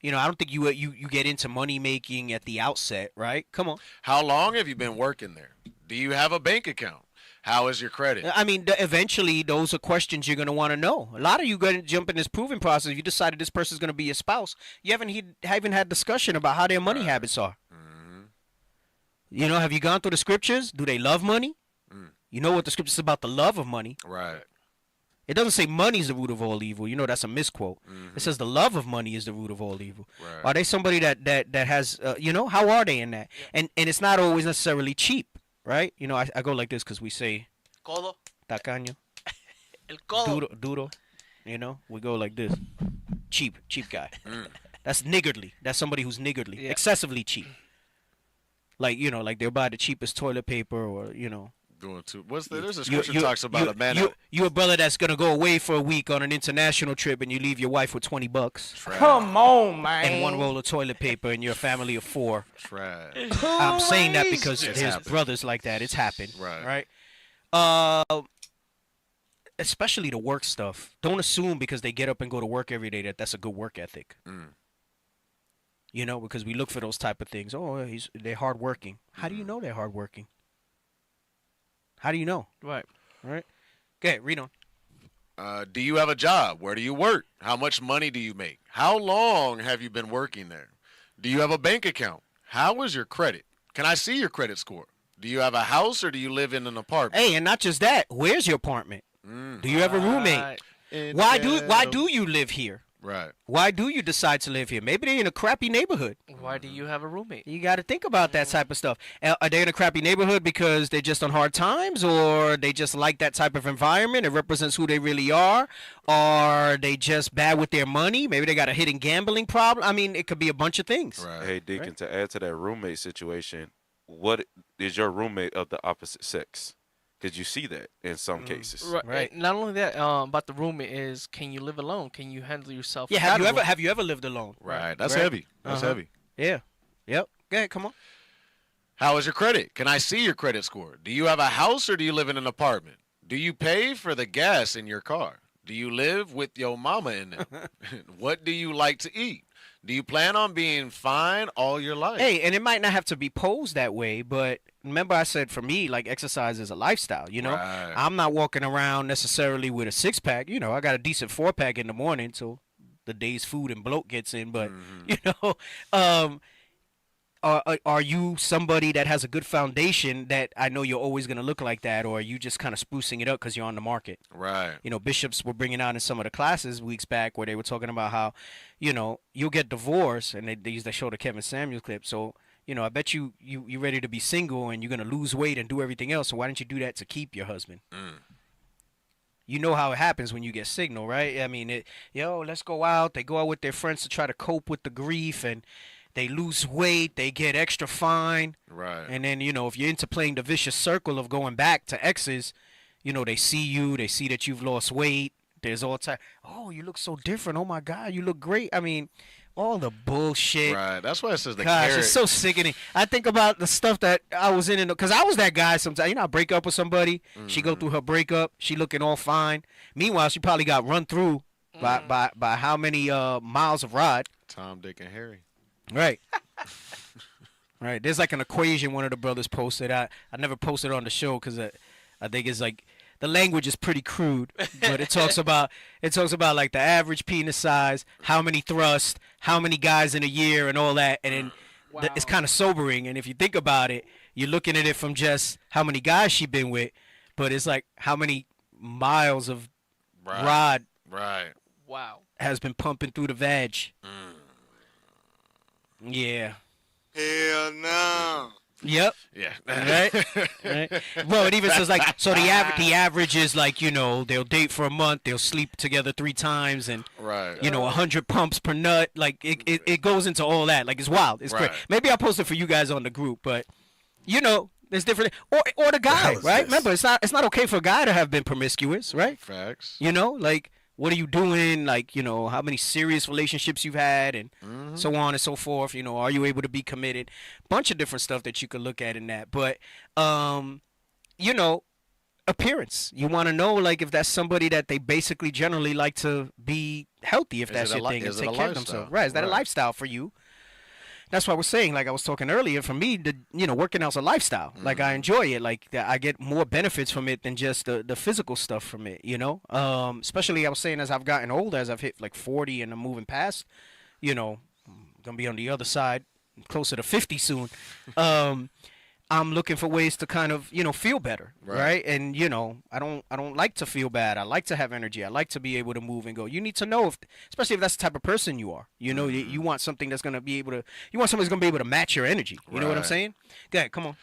I don't think you get into money making at the outset, right? Come on. How long have you been working there? Do you have a bank account? How is your credit? I mean, eventually, those are questions you're going to want to know. A lot of you going to jump in this proving process. If you decided this person's going to be your spouse, you haven't had discussion about how their money habits are. Have you gone through the scriptures? Do they love money? You know what the scripture says about the love of money. Right. It doesn't say money is the root of all evil. That's a misquote. It says the love of money is the root of all evil. Right. Are they somebody that has, how are they in that? And it's not always necessarily cheap, right? I go like this because we say Codo. Tacaño. El codo. Duro. We go like this. Cheap guy. That's niggardly. That's somebody who's niggardly. Yeah. Excessively cheap. Like, like they'll buy the cheapest toilet paper or, Going to there's a scripture talks about a man. You a brother that's gonna go away for a week on an international trip and you leave your wife with $20. Trash. Come on, man. And one roll of toilet paper and you're a family of 4. Trash. I'm saying that because there's brothers like that. It's happened. Right. especially the work stuff. Don't assume because they get up and go to work every day that that's a good work ethic. You know, because we look for those type of things. Oh, they're hardworking. How do you know they're hardworking? How do you know? Right. Right. Okay, read on. Do you have a job? Where do you work? How much money do you make? How long have you been working there? Do you have a bank account? How is your credit? Can I see your credit score? Do you have a house or do you live in an apartment? Hey, and not just that. Where's your apartment? Do you have a roommate? Why do you live here? Right. Why do you decide to live here? Maybe they're in a crappy neighborhood. Why do you have a roommate? You got to think about that type of stuff. Are they in a crappy neighborhood because they're just on hard times, or they just like that type of environment? It represents who they really are. Or are they just bad with their money? Maybe they got a hidden gambling problem. I mean, it could be a bunch of things. Right. Hey, Deacon, to add to that roommate situation, what is your roommate of the opposite sex? Because you see that in some cases. Right. Not only that, about the roommate is, can you live alone? Can you handle yourself? Yeah. Have you ever lived alone? Right. That's heavy. That's heavy. Yeah. Yep. Go ahead. Come on. How is your credit? Can I see your credit score? Do you have a house or do you live in an apartment? Do you pay for the gas in your car? Do you live with your mama in it? What do you like to eat? Do you plan on being fine all your life? Hey, and it might not have to be posed that way, but remember I said for me, like, exercise is a lifestyle, you know? Right. I'm not walking around necessarily with a 6-pack. You know, I got a decent 4-pack in the morning, so the day's food and bloat gets in. But, you know, are you somebody that has a good foundation that I know you're always going to look like that, or are you just kind of sprucing it up because you're on the market? Right. You know, bishops were bringing out in some of the classes weeks back where they were talking about how, you know, you'll get divorced, and they used to show the Kevin Samuels clip. So, you know, I bet you're ready to be single and you're going to lose weight and do everything else. So why don't you do that to keep your husband? You know how it happens when you get signal, right? I mean, let's go out. They go out with their friends to try to cope with the grief, and they lose weight, they get extra fine. Right. And then, you know, if you're into playing the vicious circle of going back to exes, you know, they see you, they see that you've lost weight. There's all time, oh, you look so different. Oh, my God, you look great. I mean, all the bullshit. Right. That's why it says the Gosh, carrot. it's so sickening. I think about the stuff that I was in, because I was that guy sometimes. You know, I break up with somebody. She go through her breakup. She looking all fine. Meanwhile, she probably got run through by how many miles of rod? Tom, Dick, and Harry. Right. Right. There's like an equation one of the brothers posted. I never posted on the show because I think it's like the language is pretty crude, but it talks about like the average penis size, how many thrusts, how many guys in a year, and all that. And then it's kind of sobering. And if you think about it, you're looking at it from just how many guys she been with, but it's like how many miles of rod Wow. has been pumping through the vag. Yeah. Hell no. Yep. Yeah. Right. Well, it even says like, so the average is like, you know, they'll date for a month, they'll sleep together 3 times, and you know, 100 pumps per nut. Like it goes into all that. Like it's wild. It's great. Maybe I'll post it for you guys on the group, but you know, there's different. Or the guy, right? Remember, it's not okay for a guy to have been promiscuous, right? Facts. You know, like, what are you doing? Like, you know, how many serious relationships you've had, and so on and so forth. You know, are you able to be committed? Bunch of different stuff that you could look at in that. But, you know, appearance. You want to know, like, if that's somebody that they basically generally like to be healthy, if that's your thing, and take care of themselves. Right. Is that a lifestyle for you? That's why we're saying, like I was talking earlier, for me, working out's a lifestyle. Like, I enjoy it. Like, I get more benefits from it than just the physical stuff from it, you know? Especially, I was saying, as I've gotten older, as I've hit, like, 40 and I'm moving past, you know, I'm going to be on the other side, closer to 50 soon. I'm looking for ways to kind of, you know, feel better, right? And, you know, I don't like to feel bad. I like to have energy. I like to be able to move and go. You need to know, especially if that's the type of person you are. You know, you want something that's going to be able to, you want somebody who's going to be able to match your energy. You know what I'm saying? Go ahead, come on.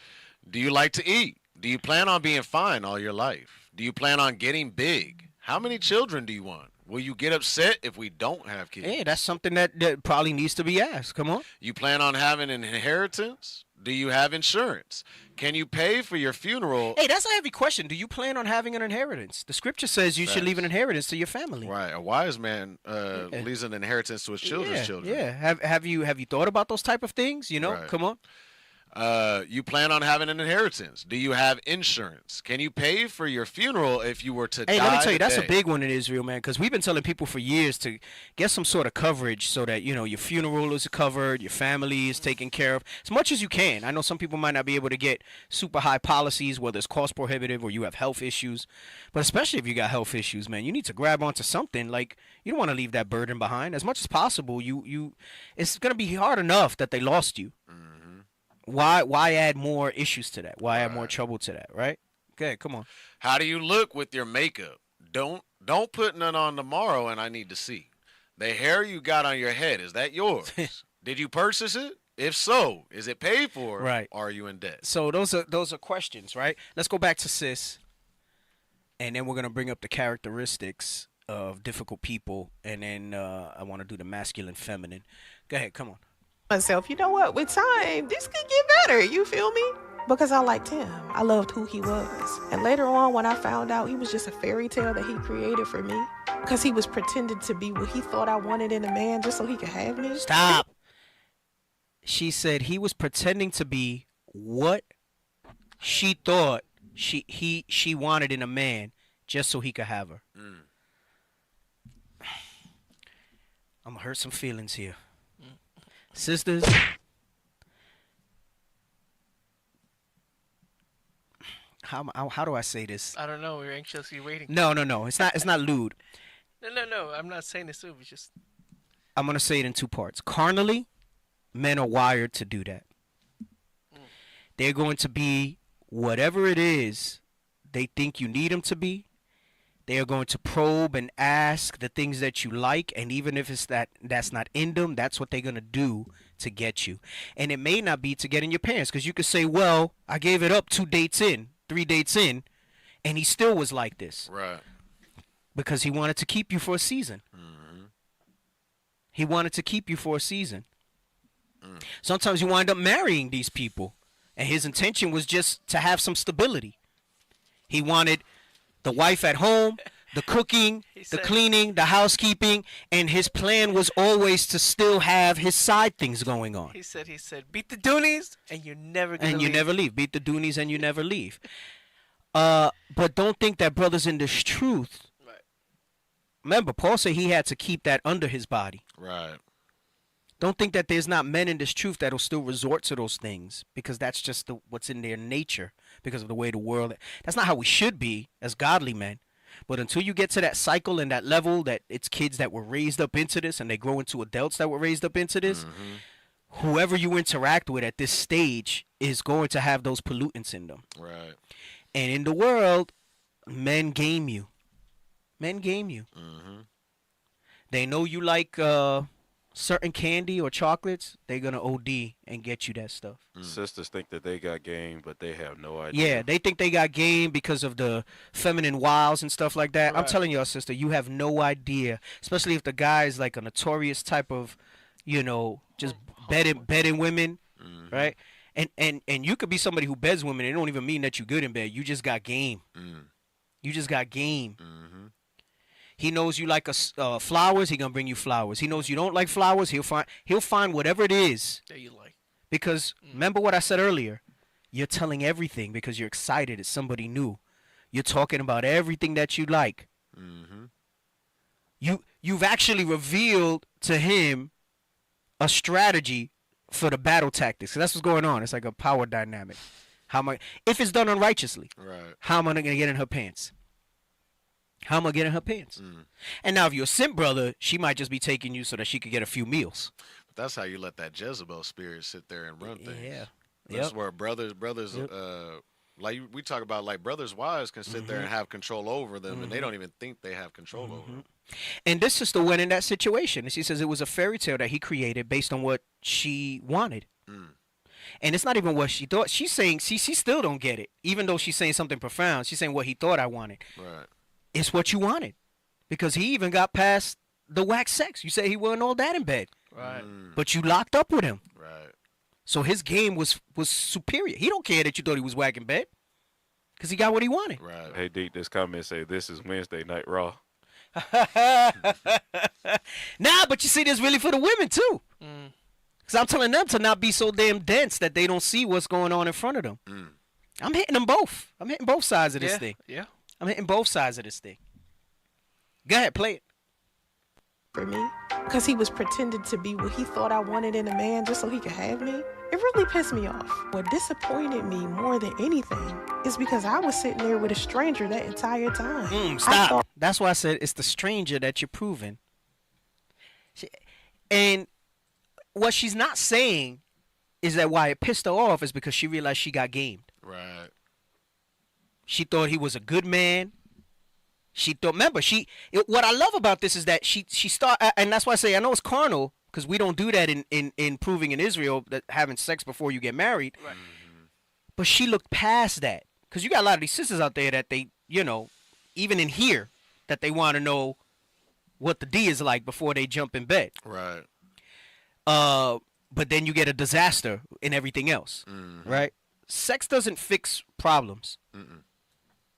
Do you like to eat? Do you plan on being fine all your life? Do you plan on getting big? How many children do you want? Will you get upset if we don't have kids? Yeah, that's something that probably needs to be asked. Come on. You plan on having an inheritance? Do you have insurance? Can you pay for your funeral? Hey, that's a heavy question. Do you plan on having an inheritance? The scripture says you should leave an inheritance to your family. Right. A wise man leaves an inheritance to his children's children. Yeah. Have you thought about those type of things? You know, come on. You plan on having an inheritance? Do you have insurance? Can you pay for your funeral if you were to die? Hey, let me tell you, that's a today? big one in Israel, man, because we've been telling people for years to get some sort of coverage so that, you know, your funeral is covered, your family is taken care of, as much as you can. I know some people might not be able to get super high policies, whether it's cost prohibitive or you have health issues, but especially if you got health issues, man, you need to grab onto something. Like, you don't want to leave that burden behind. As much as possible, it's going to be hard enough that they lost you. Why add more issues to that? Why add more trouble to that, right? Okay, come on. How do you look with your makeup? Don't put none on tomorrow, and I need to see. The hair you got on your head, is that yours? Did you purchase it? If so, is it paid for? Right. Or are you in debt? So those are questions, right? Let's go back to sis, and then we're gonna bring up the characteristics of difficult people, and then I want to do the masculine, feminine. Go ahead, come on. Myself, you know what? With time, this could get better. You feel me? Because I liked him. I loved who he was. And later on, when I found out he was just a fairy tale that he created for me, because he was pretending to be what he thought I wanted in a man just so he could have me. Stop. She said he was pretending to be what she thought she wanted in a man just so he could have her. I'm gonna hurt some feelings here. Sisters, how do I say this? I don't know. We're anxiously waiting. No. It's not lewd. No. I'm not saying this. It's just. I'm gonna say it in two parts. Carnally, men are wired to do that. They're going to be whatever it is they think you need them to be. They are going to probe and ask the things that you like, and even if it's that's not in them, that's what they're going to do to get you. And it may not be to get in your pants, because you could say, well, I gave it up 2 dates in, 3 dates in, and he still was like this. Right. Because he wanted to keep you for a season. He wanted to keep you for a season. Sometimes you wind up marrying these people, and his intention was just to have some stability. He wanted the wife at home, the cooking, the cleaning, the housekeeping, and his plan was always to still have his side things going on. He said, beat the Doonies, and you're never gonna And leave. you never leave. Beat the Doonies, and you never leave. But don't think that brothers in this truth. Right. Remember, Paul said he had to keep that under his body. Right. Don't think that there's not men in this truth that'll still resort to those things, because that's just what's in their nature, because of the way the world. That's not how we should be as godly men. But until you get to that cycle and that level that it's kids that were raised up into this and they grow into adults that were raised up into this, whoever you interact with at this stage is going to have those pollutants in them. Right. And in the world, men game you. Men game you. They know you like certain candy or chocolates, they're gonna OD and get you that stuff. Sisters think that they got game, but they have no idea. Yeah, they think they got game because of the feminine wiles and stuff like that. I'm telling you, sister, you have no idea. Especially if the guy is like a notorious type of, just bedding women, right? And you could be somebody who beds women. It don't even mean that you're good in bed. You just got game. You just got game. He knows you like flowers. He gonna bring you flowers. He knows you don't like flowers. He'll find whatever it is that you like. Because remember what I said earlier. You're telling everything because you're excited. It's somebody new. You're talking about everything that you like. You've actually revealed to him a strategy for the battle tactics. So that's what's going on. It's like a power dynamic. If it's done unrighteously, how am I gonna get in her pants? How am I getting her pants? And now if you're a simp brother, she might just be taking you so that she could get a few meals. But that's how you let that Jezebel spirit sit there and run things. Yeah. That's where brothers, like we talk about, like brothers' wives can sit there and have control over them, and they don't even think they have control over them. And this sister went in that situation, and she says it was a fairy tale that he created based on what she wanted. And it's not even what she thought. She's saying, she still don't get it, even though she's saying something profound. She's saying what he thought I wanted. Right. It's what you wanted, because he even got past the whack sex. You say he wasn't all that in bed, right? But you locked up with him, right? So his game was superior. He don't care that you thought he was whack in bed, because he got what he wanted. Right. Hey, Deke, this comment say this is Wednesday Night Raw. Nah, but you see, this really for the women too. Because I'm telling them to not be so damn dense that they don't see what's going on in front of them. I'm hitting them both. I'm hitting both sides of this thing. Yeah. I'm hitting both sides of this thing. Go ahead, play it. For me, because he was pretending to be what he thought I wanted in a man just so he could have me. It really pissed me off. What disappointed me more than anything is because I was sitting there with a stranger that entire time. Stop. That's why I said it's the stranger that you're proving. And what she's not saying is that why it pissed her off is because she realized she got gamed. Right. She thought he was a good man. She thought, remember, what I love about this is that she and that's why I say I know it's carnal because we don't do that in proving in Israel that having sex before you get married. Right. But she looked past that because you got a lot of these sisters out there that they, even in here, that they want to know what the D is like before they jump in bed. Right. But then you get a disaster in everything else, right? Sex doesn't fix problems.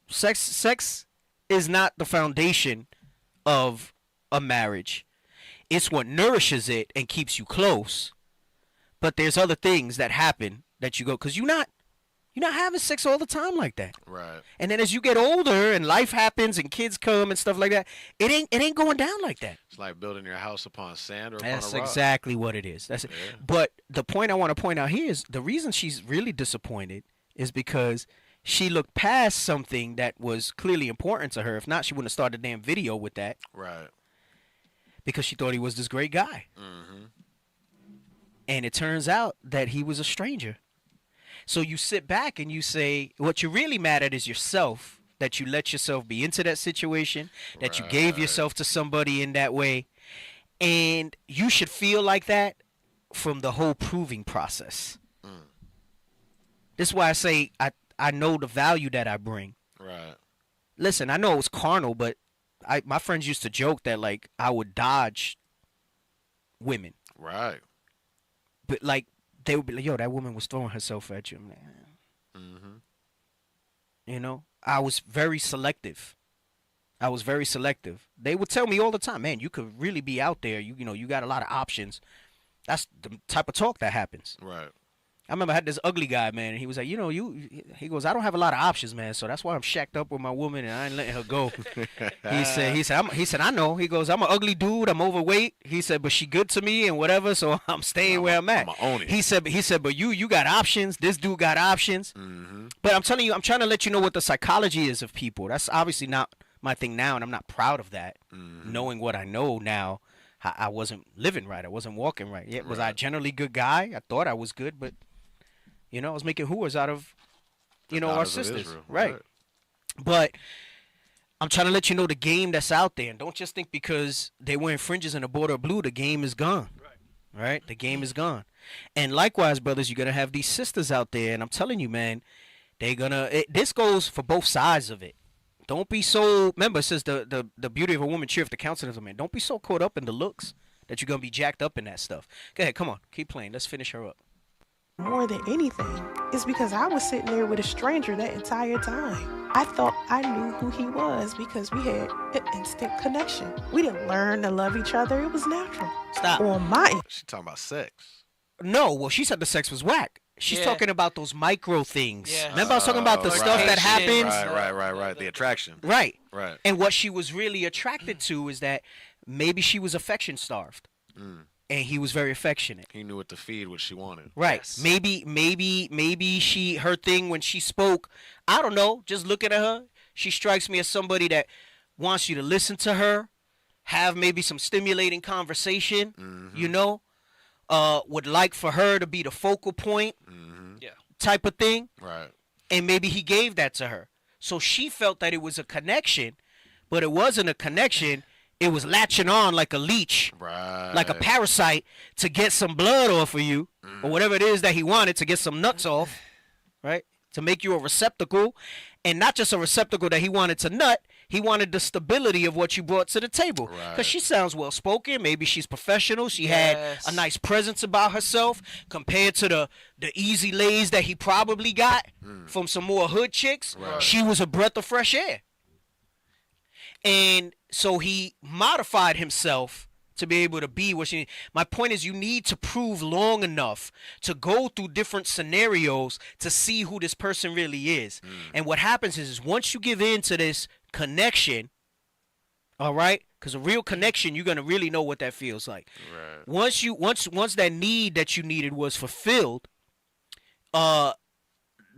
Sex is not the foundation of a marriage. It's what nourishes it and keeps you close. But there's other things that happen that you go, because you're not having sex all the time like that. Right. And then as you get older and life happens and kids come and stuff like that, it ain't going down like that. It's like building your house upon sand or upon That's a rock. exactly what it is. That's it. But the point I want to point out here is the reason she's really disappointed is because she looked past something that was clearly important to her. If not, she wouldn't have started a damn video with that. Right. Because she thought he was this great guy. And it turns out that he was a stranger. So you sit back and you say, what you're really mad at is yourself, that you let yourself be into that situation, that you gave yourself to somebody in that way. And you should feel like that from the whole proving process. This is why I say I know the value that I bring. Right. Listen, I know it was carnal, but my friends used to joke that, like, I would dodge women. Right. But, like, they would be like, yo, that woman was throwing herself at you. I'm like, I was very selective. They would tell me all the time, man, you could really be out there. You got a lot of options. That's the type of talk that happens. Right. I remember I had this ugly guy, man, and he was like, he goes, I don't have a lot of options, man, so that's why I'm shacked up with my woman and I ain't letting her go. he said, I know. He goes, I'm an ugly dude, I'm overweight. He said, but she good to me and whatever, so I'm staying where I'm at. I'm own it. He said, but you got options. This dude got options. But I'm telling you, I'm trying to let you know what the psychology is of people. That's obviously not my thing now, and I'm not proud of that. Knowing what I know now, I wasn't living right. I wasn't walking right. Yeah, was I a generally good guy? I thought I was good, but I was making whores out of, our sisters. Israel, right. But I'm trying to let you know the game that's out there. And don't just think because they're wearing fringes and a border of blue, the game is gone. Right? The game is gone. And likewise, brothers, you're going to have these sisters out there. And I'm telling you, man, they're going to, this goes for both sides of it. Don't be so, remember, it says the beauty of a woman cheereth the countenance of a man. Don't be so caught up in the looks that you're going to be jacked up in that stuff. Go ahead, come on. Keep playing. Let's finish her up. More than anything is because I was sitting there with a stranger that entire time. I thought I knew who he was because we had an instant connection. We didn't learn to love each other. It was natural. Stop. On my end. She's talking about sex. No, well, she said the sex was whack. She's talking about those micro things. Yeah. Remember I was talking about the stuff that happens? Right. The attraction. Right. Right. And what she was really attracted to is that maybe she was affection starved. And he was very affectionate. He knew what to feed, what she wanted. Right. Yes. Maybe her thing when she spoke, I don't know, just looking at her, she strikes me as somebody that wants you to listen to her, have maybe some stimulating conversation, would like for her to be the focal point type of thing. Right. And maybe he gave that to her. So she felt that it was a connection, but it wasn't a connection. It was latching on like a leech, like a parasite to get some blood off of you or whatever it is that he wanted to get some nuts off, right? To make you a receptacle, and not just a receptacle that he wanted to nut. He wanted the stability of what you brought to the table. Because she sounds well-spoken. Maybe she's professional. She had a nice presence about herself compared to the easy lays that he probably got from some more hood chicks. She was a breath of fresh air. And so he modified himself to be able to be what she needs. My point is, you need to prove long enough to go through different scenarios to see who this person really is. And what happens is once you give in to this connection, all right, because a real connection, you're gonna really know what that feels like. Right. Once that need that you needed was fulfilled, the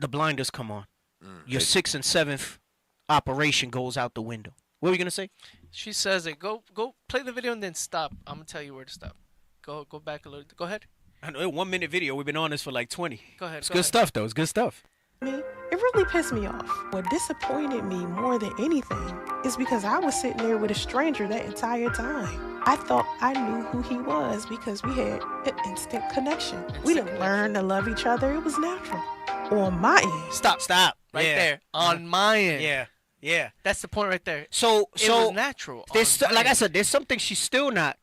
blinders come on. Your 6th and 7th operation goes out the window. What were you gonna say? She says it. Go play the video and then stop. I'm gonna tell you where to stop. Go back a little. Go ahead. I know, 1 minute video. We've been on this for like 20. Go ahead. It's go good ahead. stuff though. It's good stuff. It really pissed me off. What disappointed me more than anything is because I was sitting there with a stranger that entire time. I thought I knew who he was because we had an instant connection. We didn't learn to love each other. It was natural. On my end. Stop. Right Yeah. there. On my end. Yeah. That's the point right there. So it was natural. There's like I said, there's something she's still not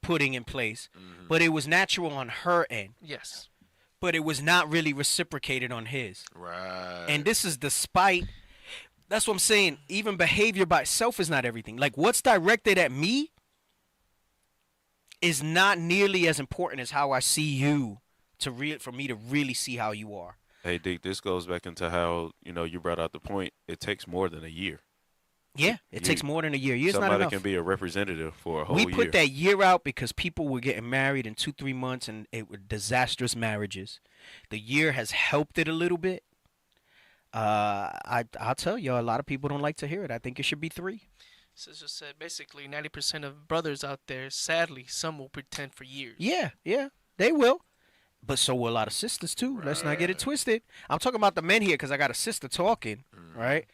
putting in place, but it was natural on her end. Yes. But it was not really reciprocated on his. Right. And this is despite. That's what I'm saying. Even behavior by itself is not everything. Like what's directed at me is not nearly as important as how I see you for me to really see how you are. Hey, Deke, this goes back into how, you brought out the point. It takes more than a year. Yeah, it takes more than a year. Year's not somebody enough. can be a representative for a whole We year. put that year out because people were getting married in 2-3 months, and it were disastrous marriages. The year has helped it a little bit. I'll tell you, a lot of people don't like to hear it. I think it should be 3. Sister said basically 90% of brothers out there, sadly, some will pretend for years. Yeah, they will. But so will a lot of sisters too. Let's not get it twisted. I'm talking about the men here because I got a sister talking, right?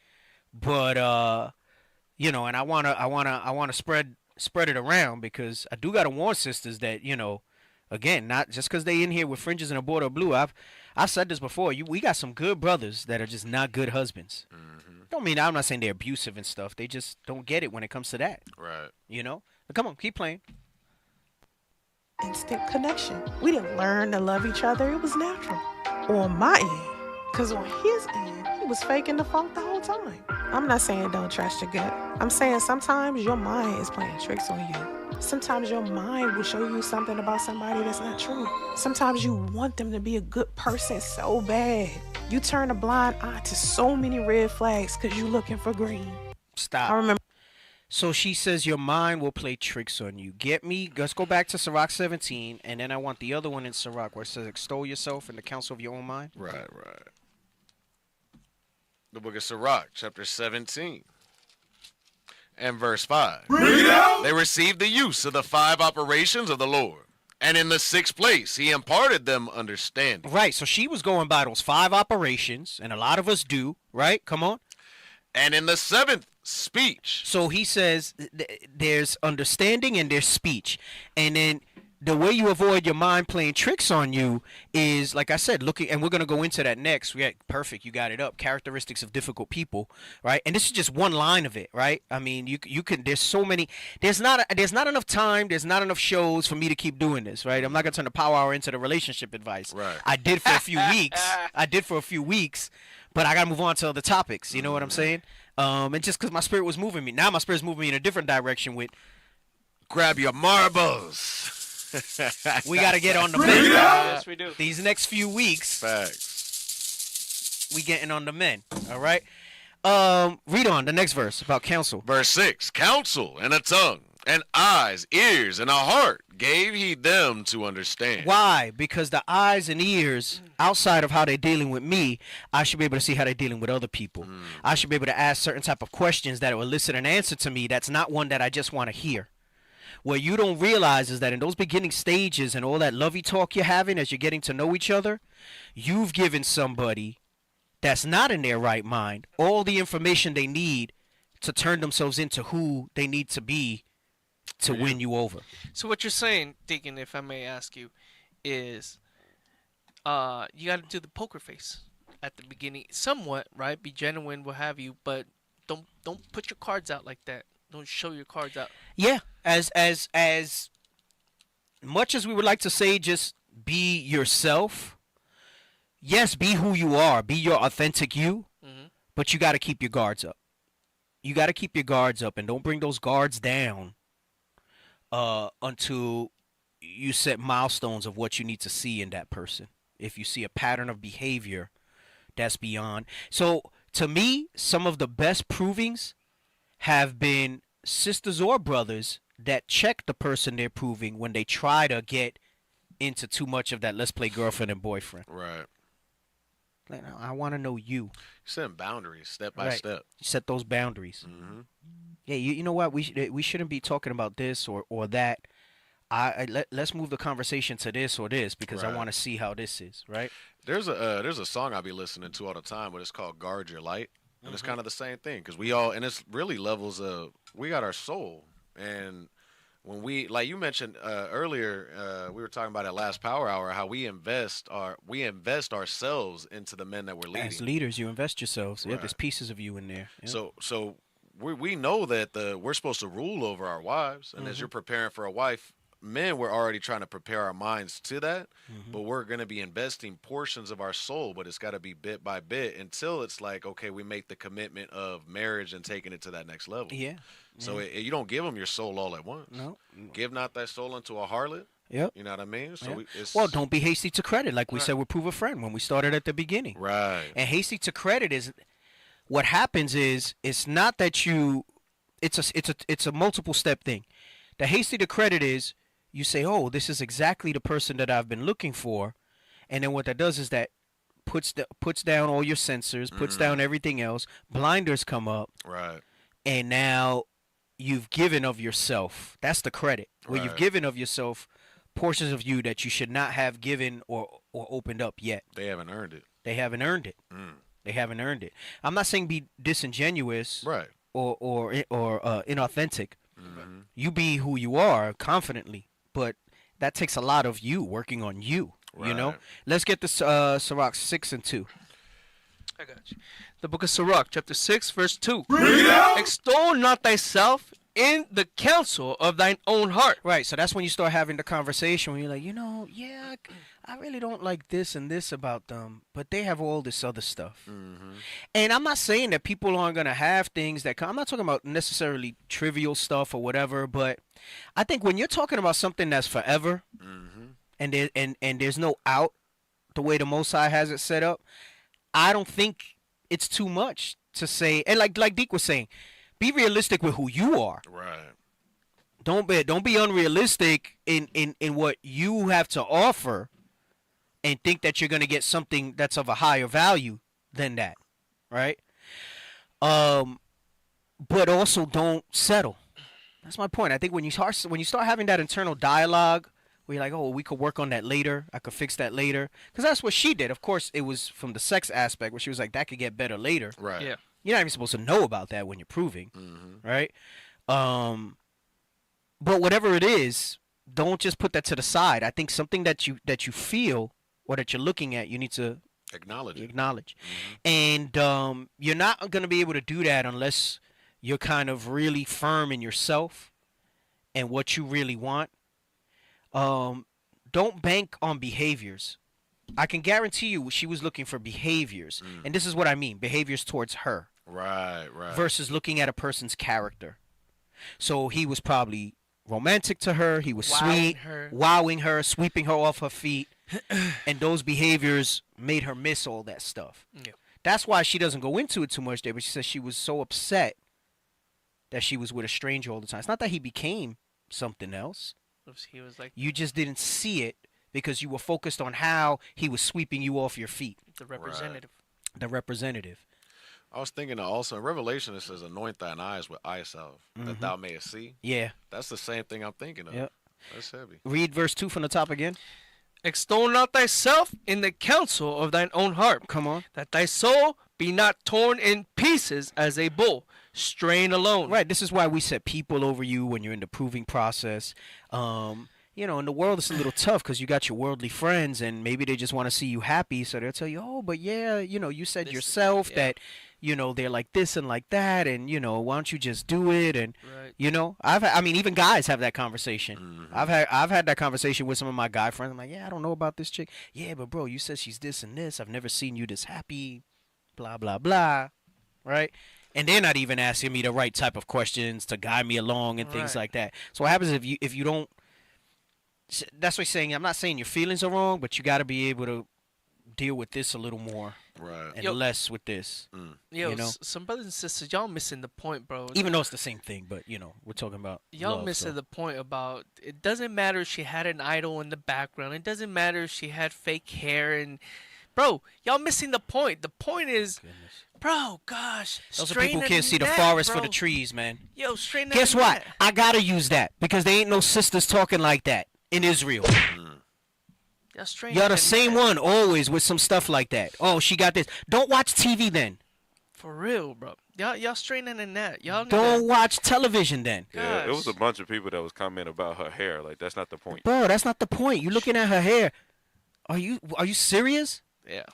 But and I wanna spread it around because I do gotta warn sisters that again, not just because they in here with fringes and a border of blue. I've said this before. We got some good brothers that are just not good husbands. Don't mean I'm not saying they're abusive and stuff. They just don't get it when it comes to that. Right. But come on, keep playing. Instant connection. We didn't learn to love each other. It was natural. On my end. Because on his end, he was faking the funk the whole time. I'm not saying don't trust your gut. I'm saying sometimes your mind is playing tricks on you. Sometimes your mind will show you something about somebody that's not true. Sometimes you want them to be a good person so bad. You turn a blind eye to so many red flags because you're looking for green. Stop. I remember. So she says your mind will play tricks on you. Get me? Let's go back to Sirach 17, and then I want the other one in Sirach where it says extol yourself in the counsel of your own mind. Right. The book of Sirach, chapter 17, and verse 5. Read out! They received the use of the 5 operations of the Lord, and in the 6th place he imparted them understanding. Right, so she was going by those 5 operations, and a lot of us do, right? Come on. And in the 7th, speech. So he says there's understanding and there's speech. And then the way you avoid your mind playing tricks on you is, like I said, looking, and we're going to go into that next. Perfect, you got it up. Characteristics of difficult people, right? And this is just one line of it, right? I mean, you can, there's so many, there's not enough time, there's not enough shows for me to keep doing this, right? I'm not going to turn the power hour into the relationship advice. Right. I did for a few weeks. But I got to move on to other topics. You know what I'm saying? And just because my spirit was moving me. Now my spirit's moving me in a different direction with grab your marbles. We got to get on the men. Yes, we do. These next few weeks. Facts. We getting on the men. All right? Read on the next verse about counsel. Verse 6. Counsel and a tongue and eyes, ears, and a heart gave he them to understand. Why? Because the eyes and ears, outside of how they're dealing with me, I should be able to see how they're dealing with other people. I should be able to ask certain type of questions that will elicit an answer to me that's not one that I just want to hear. What you don't realize is that in those beginning stages and all that lovey talk you're having as you're getting to know each other, you've given somebody that's not in their right mind all the information they need to turn themselves into who they need to be to win you over. So what you're saying, Deacon, if I may ask you, is you got to do the poker face at the beginning, somewhat, right? Be genuine, what have you, but don't put your cards out like that. Don't show your cards out. Yeah, as much as we would like to say, just be yourself. Yes, be who you are. Be your authentic you. But you got to keep your guards up. You got to keep your guards up and don't bring those guards down until you set milestones of what you need to see in that person. If you see a pattern of behavior that's beyond. So to me, some of the best provings have been sisters or brothers that check the person they're proving when they try to get into too much of that let's play girlfriend and boyfriend. Right. Like, I want to know you. Setting boundaries step by step. Set those boundaries. Mm-hmm. Yeah, you know what? We shouldn't be talking about this or that. Let's move the conversation to this or this because I want to see how this is, right? There's a song I be listening to all the time, but it's called "Guard Your Light," and it's kind of the same thing because we all, and it's really levels of we got our soul, and when we, like you mentioned earlier, we were talking about at last Power Hour how we invest ourselves into the men that we're leading. As leaders, you invest yourselves. Yeah, there's pieces of you in there. Yeah. So we know that we're supposed to rule over our wives, and as you're preparing for a wife. Men, we're already trying to prepare our minds to that, but we're going to be investing portions of our soul, but it's got to be bit by bit until it's like, okay, we make the commitment of marriage and taking it to that next level. Yeah. So you don't give them your soul all at once. No. Give not thy soul unto a harlot. Yep. You know what I mean? So well, don't be hasty to credit, like we said with Prove a Friend when we started at the beginning. Right. And hasty to credit is what happens is it's not that it's a multiple step thing. The hasty to credit is you say, oh, this is exactly the person that I've been looking for. And then what that does is that puts down all your sensors, puts down everything else. Blinders come up. Right. And now you've given of yourself. That's the credit. Where you've given of yourself portions of you that you should not have given or opened up yet. They haven't earned it. They haven't earned it. They haven't earned it. I'm not saying be disingenuous or inauthentic. You be who you are confidently. But that takes a lot of you working on you, you know? Let's get this Sirach 6 and 2. I got you. The book of Sirach, chapter 6, verse 2. Extol not thyself in the counsel of thine own heart. Right, so that's when you start having the conversation when you're like, yeah, I really don't like this and this about them, but they have all this other stuff. And I'm not saying that people aren't going to have things that I'm not talking about necessarily trivial stuff or whatever, but I think when you're talking about something that's forever and there's no out the way the Most High has it set up, I don't think it's too much to say. And like Deke was saying, be realistic with who you are. Right. Don't be unrealistic in what you have to offer and think that you're going to get something that's of a higher value than that, right? But also don't settle. That's my point. I think when you start having that internal dialogue where you're like, oh, we could work on that later. I could fix that later. Because that's what she did. Of course, it was from the sex aspect where she was like, that could get better later. Right. Yeah. You're not even supposed to know about that when you're proving, right? But whatever it is, don't just put that to the side. I think something that you feel or that you're looking at, you need to acknowledge. And you're not going to be able to do that unless you're kind of really firm in yourself and what you really want. Don't bank on behaviors. I can guarantee you she was looking for behaviors. And this is what I mean, behaviors towards her. Right. Versus looking at a person's character. So he was probably romantic to her. He was sweet, wowing her, sweeping her off her feet. And those behaviors made her miss all that stuff. Yeah. That's why she doesn't go into it too much there. But she says she was so upset that she was with a stranger all the time. It's not that he became something else. He was like, you just didn't see it because you were focused on how he was sweeping you off your feet. The representative. The representative. I was thinking also in Revelation it says, anoint thine eyes with eye salve, that thou mayest see. Yeah. That's the same thing I'm thinking of. Yep. That's heavy. Read verse 2 from the top again. Extol not thyself in the counsel of thine own heart. Come on. That thy soul be not torn in pieces as a bull, strain alone. Right. This is why we set people over you when you're in the proving process. You know, in the world, it's a little tough because you got your worldly friends and maybe they just want to see you happy. So they'll tell you, oh, but yeah, you know, you said yourself that, you know, they're like this and like that. And, you know, why don't you just do it? And, you know, I mean, even guys have that conversation. I've had that conversation with some of my guy friends. I'm like, yeah, I don't know about this chick. Yeah, but bro, you said she's this and this. I've never seen you this happy, blah, blah, blah. Right. And they're not even asking me the right type of questions to guide me along and things like that. So what happens if you don't? That's what I'm saying. I'm not saying your feelings are wrong, but you got to be able to deal with this a little more, right, and less with this. Yo, you know, some brothers and sisters, y'all missing the point, bro. even though it's the same thing, but you know, we're talking about Y'all love, missing so. the point about it doesn't matter if she had an idol in the background. It doesn't matter if she had fake hair and bro, y'all missing the point. The point is, bro, gosh, Those are people who can't see the forest for the trees, man. Yo, straighten Guess what? I gotta use that because they ain't no sisters talking like that in Israel. Y'all the same one always with some stuff like that. Oh, she got this. Don't watch TV then. For real, bro. Y'all straightening in that. Y'all don't watch television then. Yeah, it was a bunch of people that was commenting about her hair. Like that's not the point. Bro, that's not the point. You looking at her hair. Are you serious? Yeah.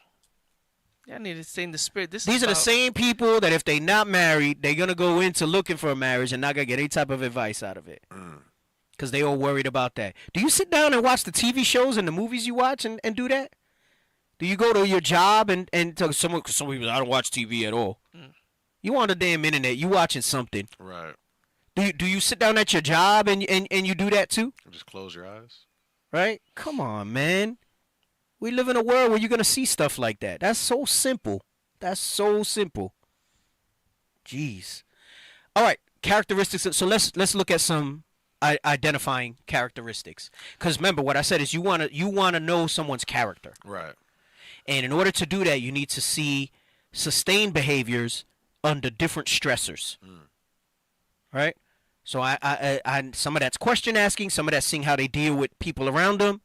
Y'all need to stay in the spirit. These are the same people that if they not married, they're gonna go into looking for a marriage and not gonna get any type of advice out of it. Because they all worried about that. Do you sit down and watch the TV shows and the movies you watch and do that? Do you go to your job and tell someone? Because some people, I don't watch TV at all. You on the damn internet. You watching something. Right. Do you sit down at your job and you do that too? Just close your eyes. Right? Come on, man. We live in a world where you're going to see stuff like that. That's so simple. That's so simple. Jeez. All right. Characteristics. So let's look at some identifying characteristics. Because remember, what I said is you want to know someone's character. Right. And in order to do that, you need to see sustained behaviors under different stressors. Right? So I some of that's question asking, some of that's seeing how they deal with people around them.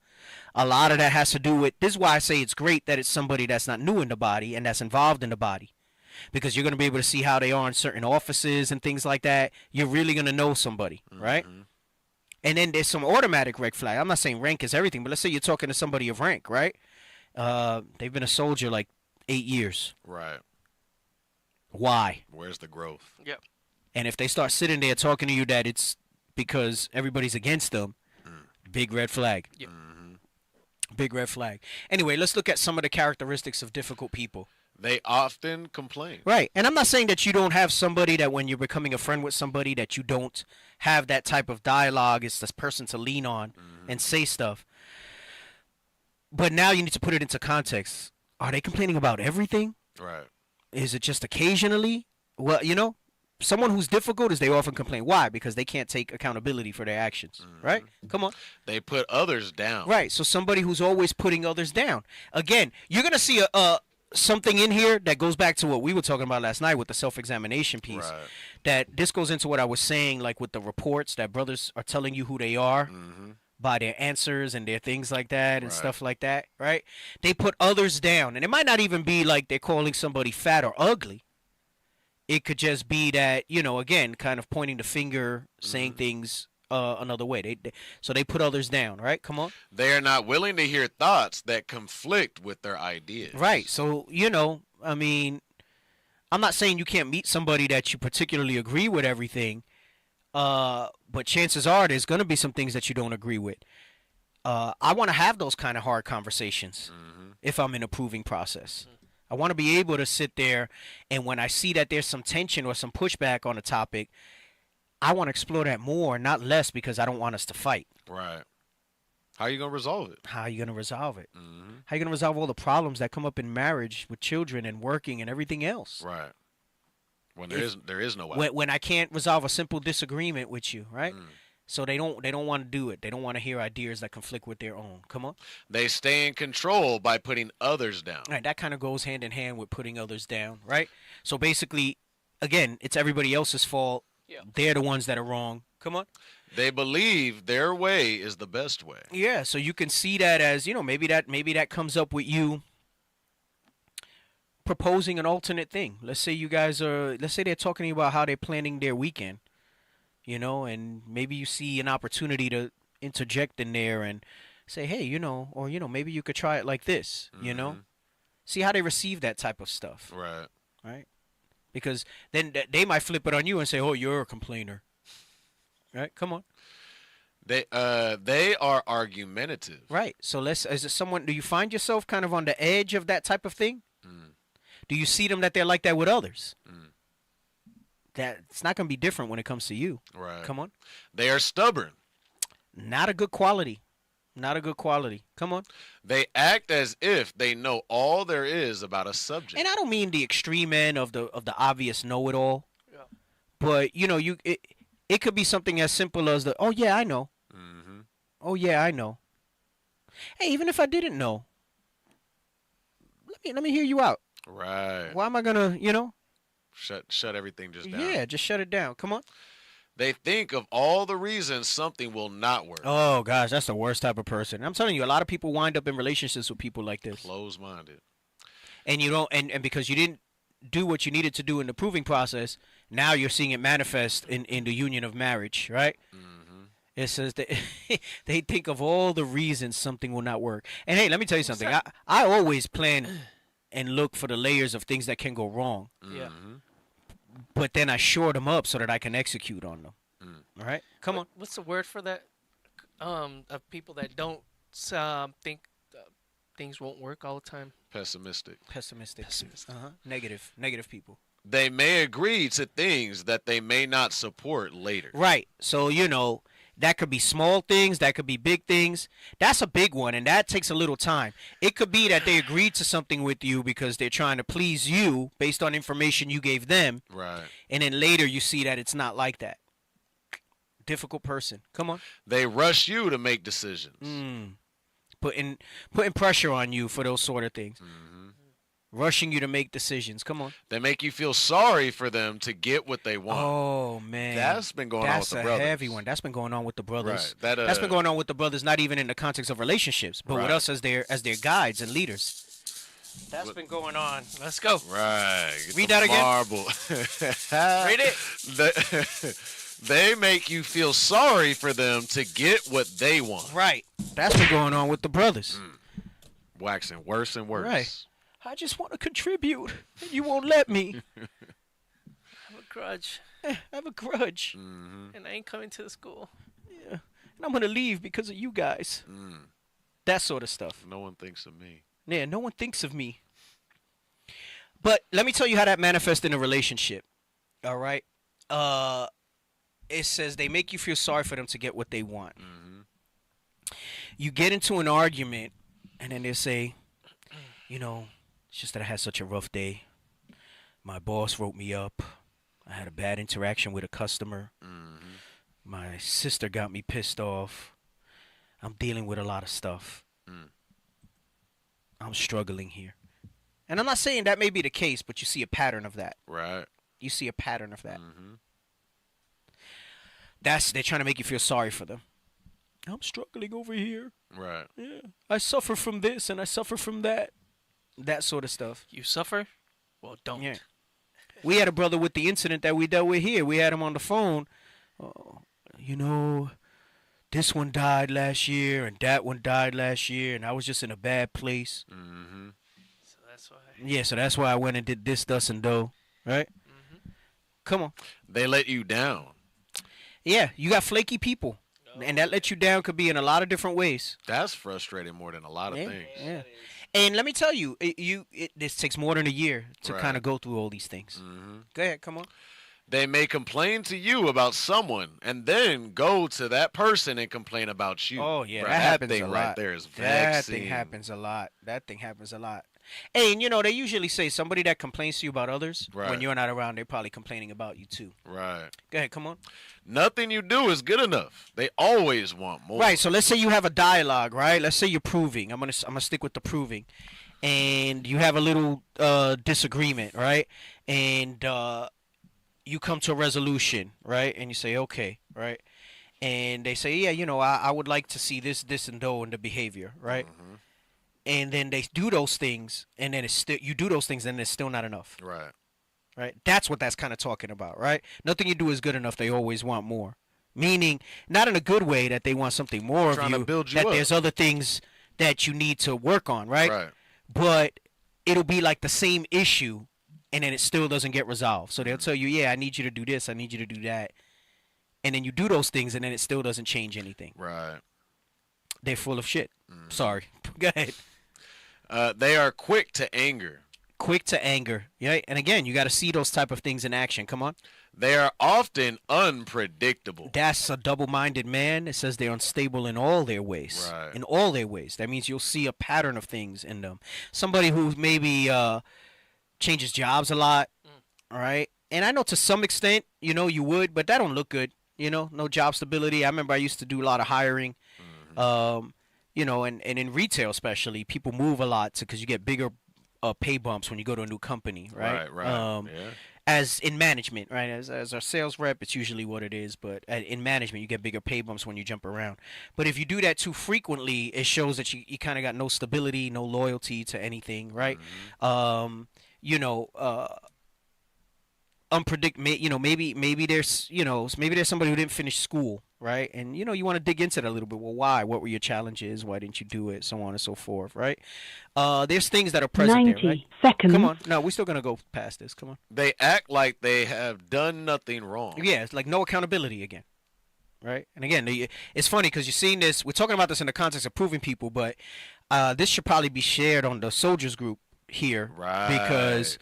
A lot of that has to do with, this is why I say it's great that it's somebody that's not new in the body and that's involved in the body. Because you're going to be able to see how they are in certain offices and things like that. You're really going to know somebody, right? And then there's some automatic red flag. I'm not saying rank is everything, but let's say you're talking to somebody of rank, right? They've been a soldier like 8 years. Right. Why? Where's the growth? Yep. And if they start sitting there talking to you that it's because everybody's against them, big red flag. Yep. Big red flag. Anyway, let's look at some of the characteristics of difficult people. They often complain. Right. And I'm not saying that you don't have somebody that when you're becoming a friend with somebody that you don't have that type of dialogue. It's this person to lean on and say stuff. But now you need to put it into context. Are they complaining about everything? Right. Is it just occasionally? Well, you know, someone who's difficult is they often complain. Why? Because they can't take accountability for their actions. Right? Come on. They put others down. Right. So somebody who's always putting others down. Again, you're going to see something in here that goes back to what we were talking about last night with the self-examination piece. Right. That this goes into what I was saying, like with the reports that brothers are telling you who they are by their answers and their things like that and stuff like that, right? They put others down. And it might not even be like they're calling somebody fat or ugly. It could just be that, you know, again, kind of pointing the finger, saying things another way. So they put others down, right? Come on. They are not willing to hear thoughts that conflict with their ideas. Right. So, you know, I mean, I'm not saying you can't meet somebody that you particularly agree with everything, but chances are there's going to be some things that you don't agree with. I want to have those kind of hard conversations if I'm in a proving process. I want to be able to sit there, and when I see that there's some tension or some pushback on a topic, I want to explore that more, not less, because I don't want us to fight. Right. How are you going to resolve it? How are you going to resolve it? How are you going to resolve all the problems that come up in marriage with children and working and everything else? Right. When there is no way. When I can't resolve a simple disagreement with you, right? So they don't want to do it. They don't want to hear ideas that conflict with their own. Come on. They stay in control by putting others down. Right. That kind of goes hand in hand with putting others down, right? So basically, again, it's everybody else's fault. Yeah. They're the ones that are wrong. Come on. They believe their way is the best way. Yeah. So you can see that as, you know, maybe that comes up with you proposing an alternate thing. Let's say they're talking about how they're planning their weekend, you know, and maybe you see an opportunity to interject in there and say, hey, you know, or, you know, maybe you could try it like this, you know, see how they receive that type of stuff. Right. Right. Because then they might flip it on you and say, oh, you're a complainer. Right. Come on. They are argumentative. Right. So do you find yourself kind of on the edge of that type of thing? Do you see them that they're like that with others? That's not going to be different when it comes to you. Right. Come on. They are stubborn. Not a good quality. Not a good quality. Come on. They act as if they know all there is about a subject. And I don't mean the extreme end of the obvious know-it-all. Yeah. But it could be something as simple as oh yeah, I know. Mm-hmm. Oh yeah, I know. Hey, even if I didn't know, let me hear you out. Right. Why am I gonna shut everything just down? Yeah, just shut it down. Come on. They think of all the reasons something will not work. Oh gosh, that's the worst type of person. I'm telling you, a lot of people wind up in relationships with people like this. Close-minded. And you don't, and because you didn't do what you needed to do in the proving process, now you're seeing it manifest in the union of marriage, right? Mm-hmm. It says that they think of all the reasons something will not work. And hey, let me tell you something. I always plan and look for the layers of things that can go wrong. Yeah. But then I shore them up so that I can execute on them. All right, come on. What's the word for that? Of people that don't think things won't work all the time. Pessimistic. Negative people. They may agree to things that they may not support later. Right. So that could be small things, that could be big things. That's a big one, and that takes a little time. It could be that they agreed to something with you because they're trying to please you based on information you gave them. Right. And then later you see that it's not like that. Difficult person. Come on. They rush you to make decisions. Putting pressure on you for those sort of things. Rushing you to make decisions. Come on. They make you feel sorry for them to get what they want. Oh, man. That's been going on with the brothers. That's a heavy one. That's been going on with the brothers. Right. That's been going on with the brothers, not even in the context of relationships, but with us as their guides and leaders. That's been going on. Let's go. Right. Read that again. Marble. Read it. They make you feel sorry for them to get what they want. Right. That's been going on with the brothers. Waxing worse and worse. Right. I just want to contribute, and you won't let me. I have a grudge. I have a grudge. And I ain't coming to the school. Yeah. And I'm going to leave because of you guys. That sort of stuff. No one thinks of me. Yeah, no one thinks of me. But let me tell you how that manifests in a relationship. All right? It says they make you feel sorry for them to get what they want. You get into an argument, and then they say, it's just that I had such a rough day. My boss wrote me up. I had a bad interaction with a customer. My sister got me pissed off. I'm dealing with a lot of stuff. I'm struggling here. And I'm not saying that may be the case, but you see a pattern of that. Right. You see a pattern of that. They're trying to make you feel sorry for them. I'm struggling over here. Right. Yeah. I suffer from this and I suffer from that. That sort of stuff. You suffer? Well, don't. Yeah. We had a brother with the incident that we dealt with here. We had him on the phone. This one died last year and that one died last year, and I was just in a bad place. So that's why. Yeah, so that's why I went and did this, thus, and though. Right? Come on. They let you down. Yeah, you got flaky people. And that let you down could be in a lot of different ways. That's frustrating more than a lot of things. Yeah. And let me tell you, this takes more than a year to kind of go through all these things. Go ahead, come on. They may complain to you about someone and then go to that person and complain about you. Oh, yeah, Bro, that happens thing a lot. right there is that vexing. thing happens a lot. That thing happens a lot. And, they usually say somebody that complains to you about others, when you're not around, they're probably complaining about you too. Right. Go ahead, come on. Nothing you do is good enough. They always want more. Right, so let's say you have a dialogue, right? Let's say you're proving. I'm gonna stick with the proving. And you have a little disagreement, right? And you come to a resolution, right? And you say, okay, right? And they say, yeah, I would like to see this, and though in the behavior, right? And then they do those things, and then you do those things, and it's still not enough. Right. Right? That's what that's kind of talking about, right? Nothing you do is good enough. They always want more. Meaning, not in a good way that they want something more Trying of you. to build you that up. There's other things that you need to work on, right? Right. But it'll be like the same issue, and then it still doesn't get resolved. So they'll tell you, yeah, I need you to do this, I need you to do that. And then you do those things, and then it still doesn't change anything. Right. They're full of shit. Sorry. Go ahead. They are quick to anger. quick to anger. Yeah, and again, you got to see those type of things in action. Come on. They are often unpredictable. That's a double-minded man. It says they're unstable in all their ways. Right. In all their ways. That means you'll see a pattern of things in them. Somebody who maybe changes jobs a lot, all right? And I know to some extent, you know, you would, but that don't look good. You know, no job stability. I remember I used to do a lot of hiring. You know, and in retail especially, people move a lot because you get bigger pay bumps when you go to a new company, right? Right. As in management, right? As a sales rep, it's usually what it is. But in management, you get bigger pay bumps when you jump around. But if you do that too frequently, it shows that you kind of got no stability, no loyalty to anything, right? You know, you know, maybe there's somebody who didn't finish school, right? And you know, you want to dig into that a little bit. Well, why? What were your challenges? Why didn't you do it? So on and so forth, right? There's things that are present 90 there, right? seconds. Come on, no, we're still gonna go past this. Come on. They act like they have done nothing wrong. Yeah, it's like no accountability again, right? And again, it's funny because you're seeing this. We're talking about this in the context of proving people, but this should probably be shared on the soldiers group here, right? Because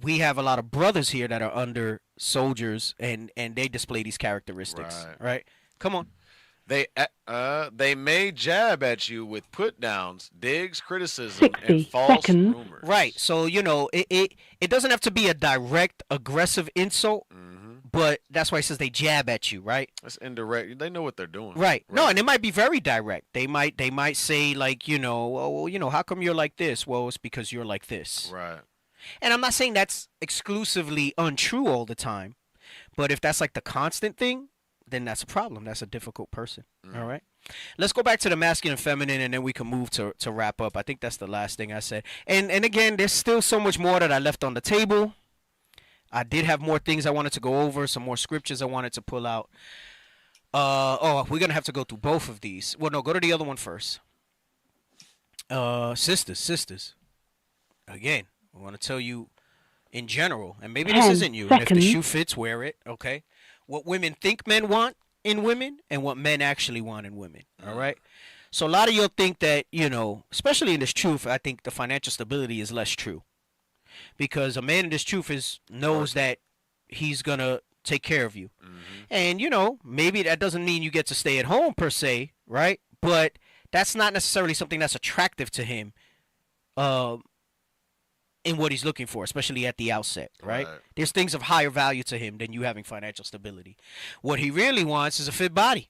we have a lot of brothers here that are under soldiers, and they display these characteristics, right? Come on. They may jab at you with put downs, digs, criticism, and false rumors. Right. So you know, it doesn't have to be a direct, aggressive insult, but that's why it says they jab at you, right? That's indirect. They know what they're doing. Right. No, and it might be very direct. They might say like, you know, oh, well, you know, how come you're like this? Well, it's because you're like this. Right. And I'm not saying that's exclusively untrue all the time, but if that's like the constant thing, then that's a problem. That's a difficult person. All right. Let's go back to the masculine and feminine, and then we can move to wrap up. I think that's the last thing I said. And again, there's still so much more that I left on the table. I did have more things I wanted to go over, some more scriptures I wanted to pull out. We're going to have to go through both of these. Well, no, go to the other one first. Sisters. Again, I want to tell you in general, and maybe this isn't you, and if the shoe fits, wear it, okay? What women think men want in women and what men actually want in women, all right? So a lot of y'all think that, you know, especially in this truth, I think the financial stability is less true. Because a man in this truth knows that he's going to take care of you. And, you know, maybe that doesn't mean you get to stay at home per se, right? But that's not necessarily something that's attractive to him in what he's looking for, especially at the outset, right? There's things of higher value to him than you having financial stability. What he really wants is a fit body.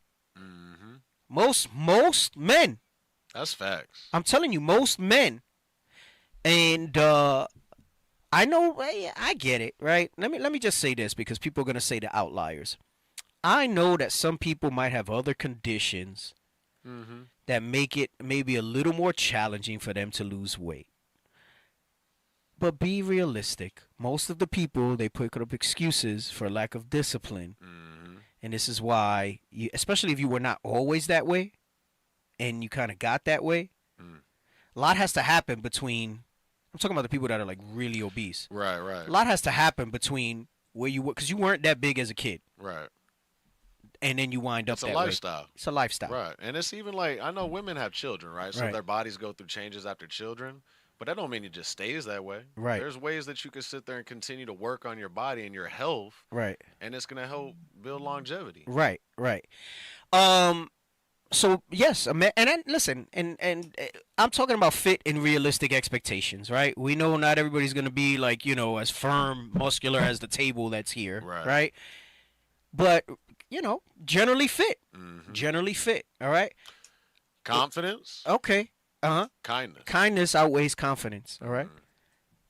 Most men. That's facts. I'm telling you, most men. And I know, I get it, right? Let me just say this, because people are going to say the outliers. I know that some people might have other conditions that make it maybe a little more challenging for them to lose weight. But be realistic. Most of the people, they put up excuses for lack of discipline. And this is why, especially if you were not always that way and you kind of got that way, a lot has to happen between, I'm talking about the people that are like really obese. Right. A lot has to happen between where you were, because you weren't that big as a kid. Right. And then you wind up It's a that lifestyle. way. It's a lifestyle. Right. And it's even like, I know women have children, right? So their bodies go through changes after children. But that don't mean it just stays that way. Right. There's ways that you can sit there and continue to work on your body and your health. Right. And it's going to help build longevity. Right. So yes, and then, listen, and I'm talking about fit and realistic expectations, right? We know not everybody's going to be like, you know, as firm, muscular as the table that's here, right? But, you know, generally fit. Generally fit, all right? Confidence. Okay. Kindness outweighs confidence, all right?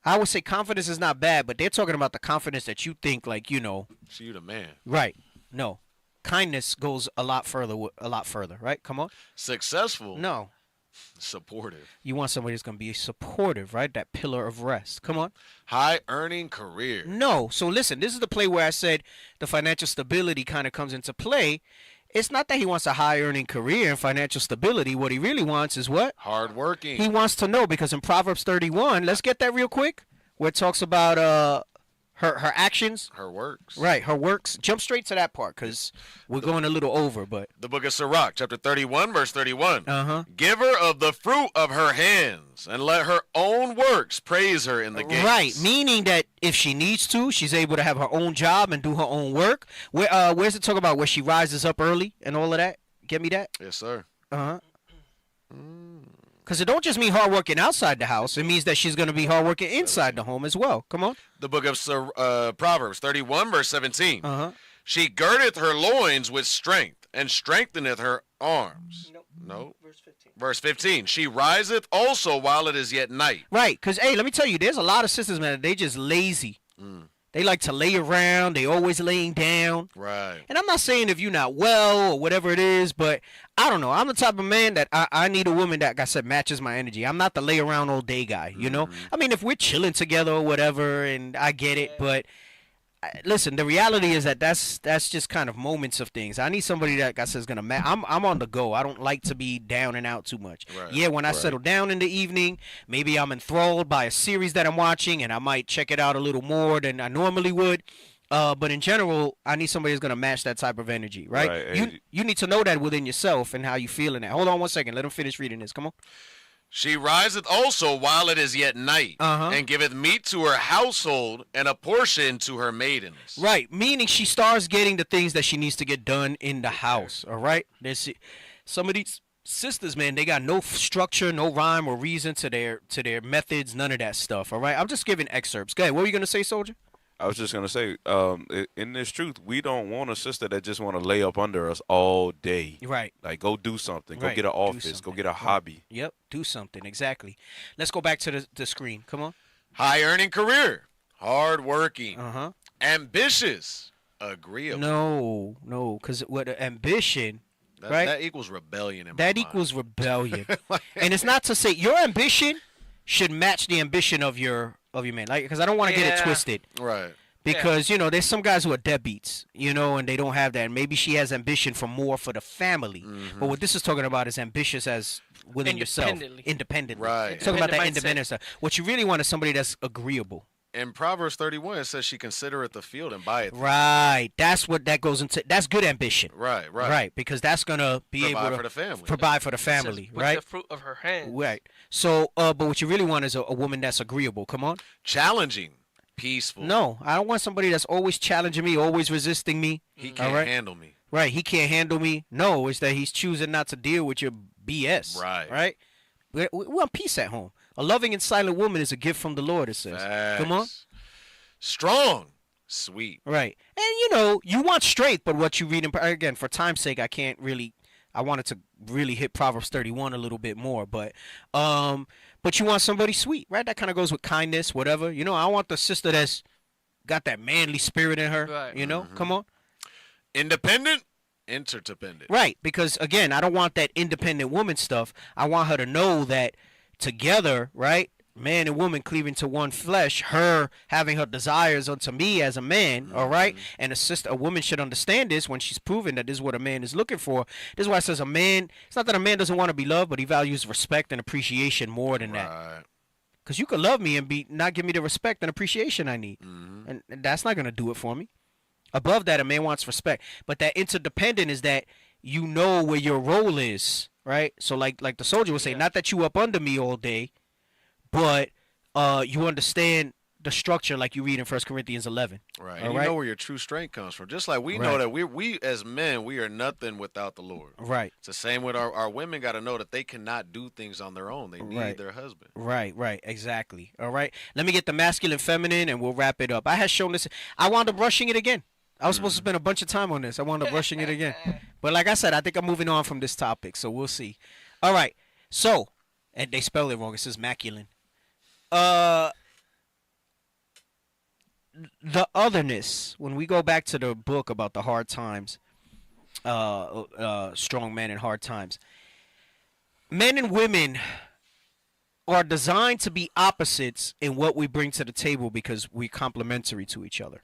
I would say confidence is not bad, but they're talking about the confidence that you think, like, you know. So you the man. Right. No. Kindness goes a lot further, right? Come on. Successful. No. Supportive. You want somebody that's going to be supportive, right? That pillar of rest. Come on. High earning career. No. So listen, this is the play where I said the financial stability kind of comes into play. It's not that he wants a high earning career and financial stability. What he really wants is what? Hard working. He wants to know, because in Proverbs 31, let's get that real quick, where it talks about her actions, her works. Right, her works. Jump straight to that part because we're going a little over. But the book of Sirach, chapter 31, verse 31. Give her of the fruit of her hands, and let her own works praise her in the gates. Right, meaning that if she needs to, she's able to have her own job and do her own work. Where's it talk about where she rises up early and all of that? Get me that? Yes, sir. Because it don't just mean hard working outside the house. It means that she's going to be hard working inside the home as well. Come on. The book of Proverbs 31, verse 17. She girdeth her loins with strength, and strengtheneth her arms. No. Verse 15. She riseth also while it is yet night. Right, because, hey, let me tell you, there's a lot of sisters, man, they just lazy. They like to lay around. They always laying down. Right. And I'm not saying if you're not well or whatever it is, but I don't know. I'm the type of man that I need a woman that, like I said, matches my energy. I'm not the lay around all day guy, you know? I mean, if we're chilling together or whatever, and I get it, but listen, the reality is that's just kind of moments of things. I need somebody that, like I said, is going to match. I'm on the go. I don't like to be down and out too much. Right. Yeah, when I settle down in the evening, maybe I'm enthralled by a series that I'm watching, and I might check it out a little more than I normally would. But in general, I need somebody who's going to match that type of energy, right? You need to know that within yourself and how you feel in that. Hold on one second. Let him finish reading this. Come on. She riseth also while it is yet night, and giveth meat to her household, and a portion to her maidens. Right, meaning she starts getting the things that she needs to get done in the house, all right? There's some of these sisters, man, they got no structure, no rhyme or reason to their methods, none of that stuff, all right? I'm just giving excerpts. Go ahead, what were you going to say, Soldier? I was just gonna say, in this truth, we don't want a sister that just want to lay up under us all day. Right. Like, go do something. Go Right. get an office. Go get a hobby. Yep. Do something. Exactly. Let's go back to the screen. Come on. High earning career, hard working, ambitious, agreeable. No, because what ambition, right? That equals rebellion. That equals rebellion, and it's not to say your ambition should match the ambition of your man, like, because I don't want to get it twisted, right? Because you know, there's some guys who are deadbeats, you know, and they don't have that. And maybe she has ambition for more for the family, but what this is talking about is ambitious as within yourself, independently. Right. It's talking about that independent stuff. What you really want is somebody that's agreeable. In Proverbs 31, it says she considereth the field and buyeth. Right. That's what that goes into. That's good ambition. Right. Right. Because that's gonna be Provide able to for the family. Provide for the family. With right. the fruit of her hands. Right. So, but what you really want is a woman that's agreeable. Come on. Challenging, peaceful. No, I don't want somebody that's always challenging me, always resisting me. He can't handle me. Right. He can't handle me. No, it's that he's choosing not to deal with your BS. Right. Right. We want peace at home. A loving and silent woman is a gift from the Lord, it says. Facts. Come on. Strong, sweet. Right. And you know, you want straight, but what you read in, again, for time's sake, I wanted to really hit Proverbs 31 a little bit more, but you want somebody sweet, right? That kind of goes with kindness, whatever. You know, I want the sister that's got that manly spirit in her, right. You know? Come on. Independent, interdependent. Right, because again, I don't want that independent woman stuff. I want her to know that together, right? Man and woman cleaving to one flesh, her having her desires unto me as a man, all right? And a woman should understand this when she's proven that this is what a man is looking for. This is why it says a man, it's not that a man doesn't want to be loved, but he values respect and appreciation more than that. Because you could love me and not give me the respect and appreciation I need. And that's not going to do it for me. Above that, a man wants respect. But that interdependent is that you know where your role is, right? So like the soldier would say, not that you up under me all day, but you understand the structure like you read in 1 Corinthians 11. Right. And you know where your true strength comes from. Just like we know that we as men, we are nothing without the Lord. Right. It's the same with our women got to know that they cannot do things on their own. They need their husband. Right. Exactly. All right. Let me get the masculine, feminine, and we'll wrap it up. I had shown this. I wound up rushing it again. I was supposed to spend a bunch of time on this. I wound up rushing it again. But like I said, I think I'm moving on from this topic, so we'll see. All right. So, and they spell it wrong. It says masculine. The otherness, when we go back to the book about the hard times, strong men in hard times, men and women are designed to be opposites in what we bring to the table because we're complementary to each other.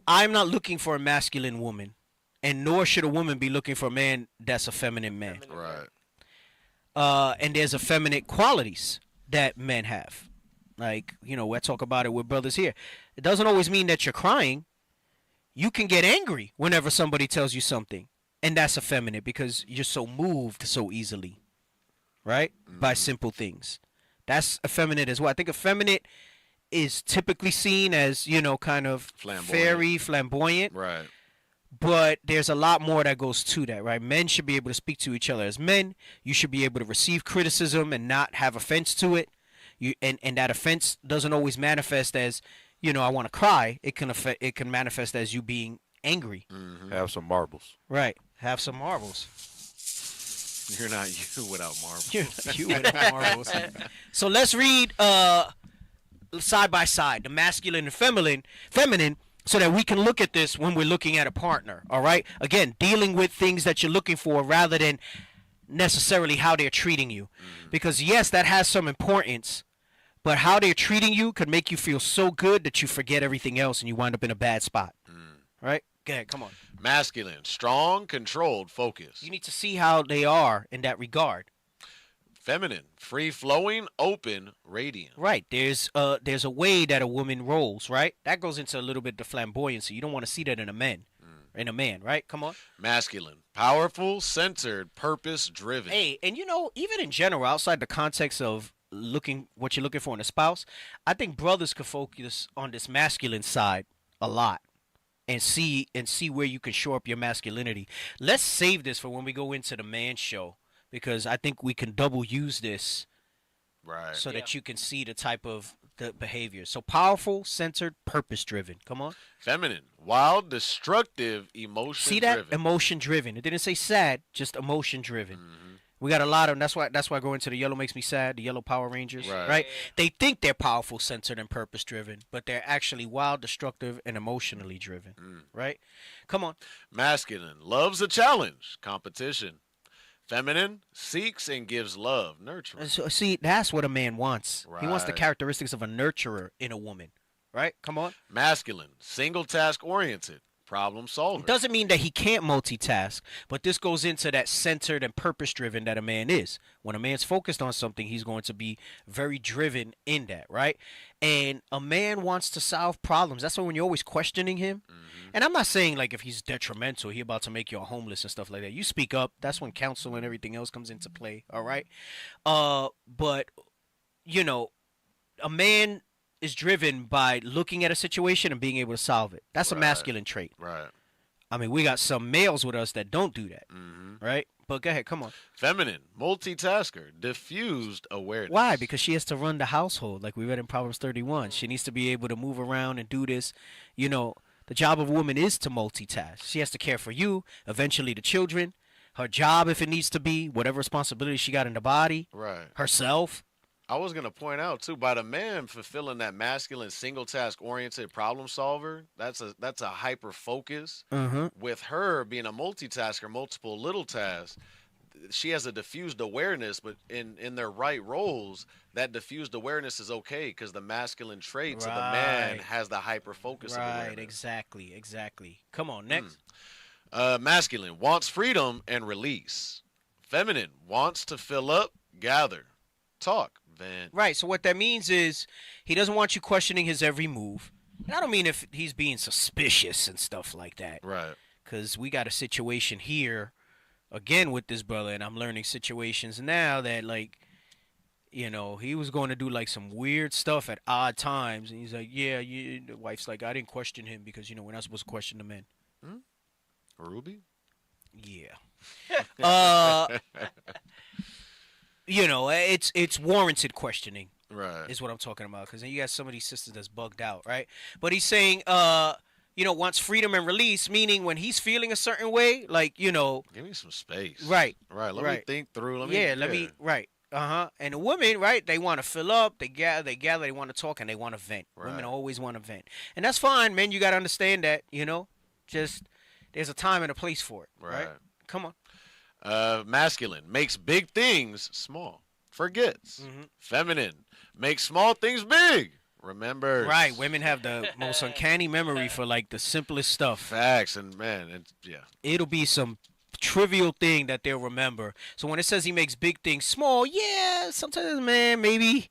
I'm not looking for a masculine woman, and nor should a woman be looking for a man that's a feminine man. Right. And there's effeminate qualities that men have. Like, I talk about it with brothers here. It doesn't always mean that you're crying. You can get angry whenever somebody tells you something. And that's effeminate because you're so moved so easily, right? By simple things. That's effeminate as well. I think effeminate is typically seen as, kind of fairy, flamboyant. Right. But there's a lot more that goes to that, right? Men should be able to speak to each other as men. You should be able to receive criticism and not have offense to it. And that offense doesn't always manifest as, I want to cry. It can manifest as you being angry. Have some marbles. Right. Have some marbles. You're not you without marbles. You without marbles. So let's read side by side, the masculine and feminine, so that we can look at this when we're looking at a partner. All right. Again, dealing with things that you're looking for rather than necessarily how they're treating you, because yes, that has some importance. But how they're treating you could make you feel so good that you forget everything else and you wind up in a bad spot. Right? Go ahead, come on. Masculine, strong, controlled, focused. You need to see how they are in that regard. Feminine, free-flowing, open, radiant. Right. There's a way that a woman rolls, right? That goes into a little bit the flamboyancy. You don't want to see that in a man. In a man, right? Come on. Masculine, powerful, centered, purpose-driven. Hey, and even in general, outside the context of what you're looking for in a spouse, I think brothers could focus on this masculine side a lot and see where you can shore up your masculinity. Let's save this for when we go into the man show, because I think we can double use this, right? So that you can see the type of the behavior. So powerful, centered, purpose driven. Come on. Feminine, wild, destructive, emotion. See that? Emotion driven. It didn't say sad, just emotion driven. We got a lot of them. That's why I go into the yellow makes me sad, the yellow Power Rangers, right? They think they're powerful, centered, and purpose driven, but they're actually wild, destructive, and emotionally driven, right? Come on. Masculine, loves a challenge, competition. Feminine, seeks and gives love, nurturing. So, see, that's what a man wants. Right. He wants the characteristics of a nurturer in a woman, right? Come on. Masculine, single task oriented, problem solver. Doesn't mean that he can't multitask, but this goes into that centered and purpose driven that a man is. When a man's focused on something, he's going to be very driven in that, right? And a man wants to solve problems. That's why when you're always questioning him, and I'm not saying like if he's detrimental, he about to make you homeless and stuff like that. You speak up. That's when counsel and everything else comes into play, all right? But, a man is driven by looking at a situation and being able to solve it. That's a masculine trait. Right. I mean, we got some males with us that don't do that, right? But go ahead, come on. Feminine, multitasker, diffused awareness. Why? Because she has to run the household, like we read in Proverbs 31. She needs to be able to move around and do this. The job of a woman is to multitask. She has to care for you, eventually the children, her job if it needs to be, whatever responsibility she got in the body, right? Herself. I was going to point out, too, by the man fulfilling that masculine, single-task-oriented problem solver, that's a hyper-focus. With her being a multitasker, multiple little tasks, she has a diffused awareness, but in their right roles, that diffused awareness is okay because the masculine traits of the man has the hyper-focus of awareness. Right, exactly. Come on, next. Masculine, wants freedom and release. Feminine, wants to fill up, gather, talk. Right, so what that means is he doesn't want you questioning his every move. And I don't mean if he's being suspicious and stuff like that. Right. Because we got a situation here, again, with this brother, and I'm learning situations now that, like, he was going to do, like, some weird stuff at odd times. And he's like, the wife's like, I didn't question him because, we're not supposed to question the men. Ruby? Yeah. It's warranted questioning, right? Is what I'm talking about, because then you got some of these sisters that's bugged out, right? But he's saying, wants freedom and release, meaning when he's feeling a certain way, like, give me some space, right? Let me think through. Right. And the women, right? They want to fill up, they gather, they want to talk, and they want to vent. Right. Women always want to vent, and that's fine, man. You got to understand that, just there's a time and a place for it, right? Come on. Masculine, makes big things small, forgets. Feminine, makes small things big, remembers. Right, women have the most uncanny memory for, like, the simplest stuff. Facts, and man, it'll be some trivial thing that they'll remember. So when it says he makes big things small, sometimes, man, maybe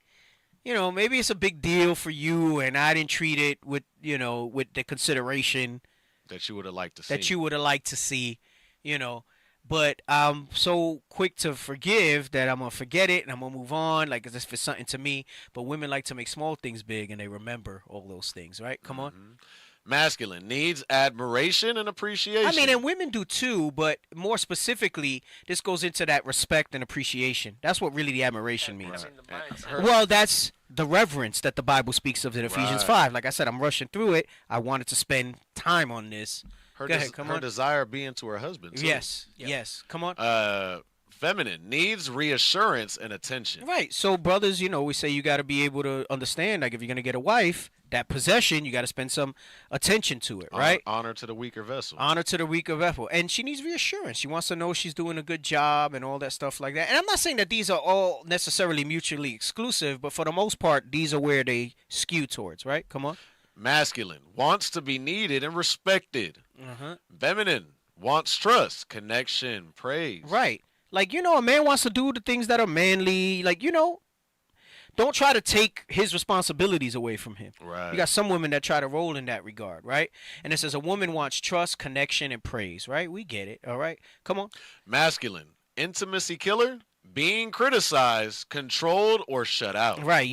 you know, maybe it's a big deal for you, and I didn't treat it with, you know, with the consideration that you would have liked to see. That you would have liked to see, you know. But I'm so quick to forgive that I'm gonna forget it and I'm gonna move on, like as if it's something to me. But women like to make small things big, and they remember all those things, right? Come on. Masculine needs admiration and appreciation. I mean, and women do too, but more specifically, this goes into that respect and appreciation. That's what really the admiration means. Well, that's the reverence that the Bible speaks of in Ephesians 5. Like I said, I'm rushing through it. I wanted to spend time on this. Go ahead, come her on. desire being to her husband, too. Yes, yes. Come on. Feminine needs reassurance and attention. Right. So, brothers, you know, we say you got to be able to understand, like, if you're going to get a wife, that possession, you got to spend some attention to it, right? Honor to the weaker vessel. Honor to the weaker vessel. And she needs reassurance. She wants to know she's doing a good job and all that stuff like that. And I'm not saying that these are all necessarily mutually exclusive, but for the most part, these are where they skew towards, right? Come on. Masculine wants to be needed and respected. Feminine wants trust, connection, praise. Right. Like, you know, a man wants to do the things that are manly. Like, you know, don't try to take his responsibilities away from him. Right. You got some women that try to roll in that regard, right? And it says a woman wants trust, connection, and praise, right? We get it, all right? Come on. Masculine, intimacy killer, being criticized, controlled, or shut out. Right.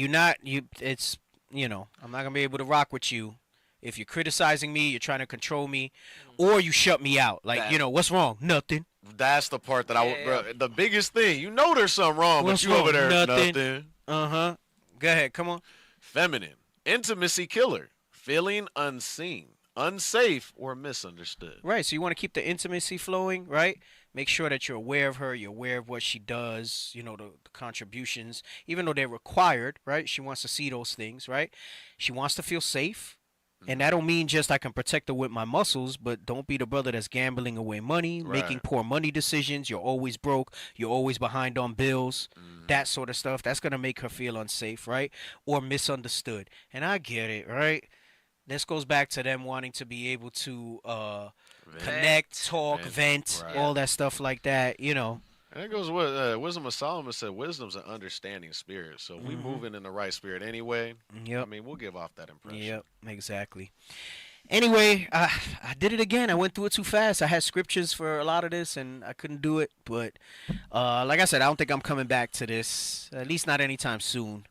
It's, you know, I'm not going to be able to rock with you if you're criticizing me, you're trying to control me, or you shut me out. Like, you know, what's wrong? Nothing. That's the part that bro, the biggest thing. You know there's something wrong, What's but you wrong? over there, Nothing. nothing. Go ahead, come on. Feminine, intimacy killer, feeling unseen, unsafe, or misunderstood. Right, so you want to keep the intimacy flowing, right? Make sure that you're aware of her, you're aware of what she does, you know, the contributions, even though they're required, right? She wants to see those things, right? She wants to feel safe. And that don't mean just I can protect her with my muscles, but don't be the brother that's gambling away money, making poor money decisions. You're always broke. You're always behind on bills. That sort of stuff. That's going to make her feel unsafe, right? Or misunderstood. And I get it, right? This goes back to them wanting to be able to connect, talk, vent, all that stuff like that, you know. And it goes with Wisdom of Solomon said, wisdom's an understanding spirit. So we moving in the right spirit anyway. Yep. I mean, we'll give off that impression. Yep, exactly. Anyway, I did it again. I went through it too fast. I had scriptures for a lot of this, and I couldn't do it. But like I said, I don't think I'm coming back to this, at least not anytime soon.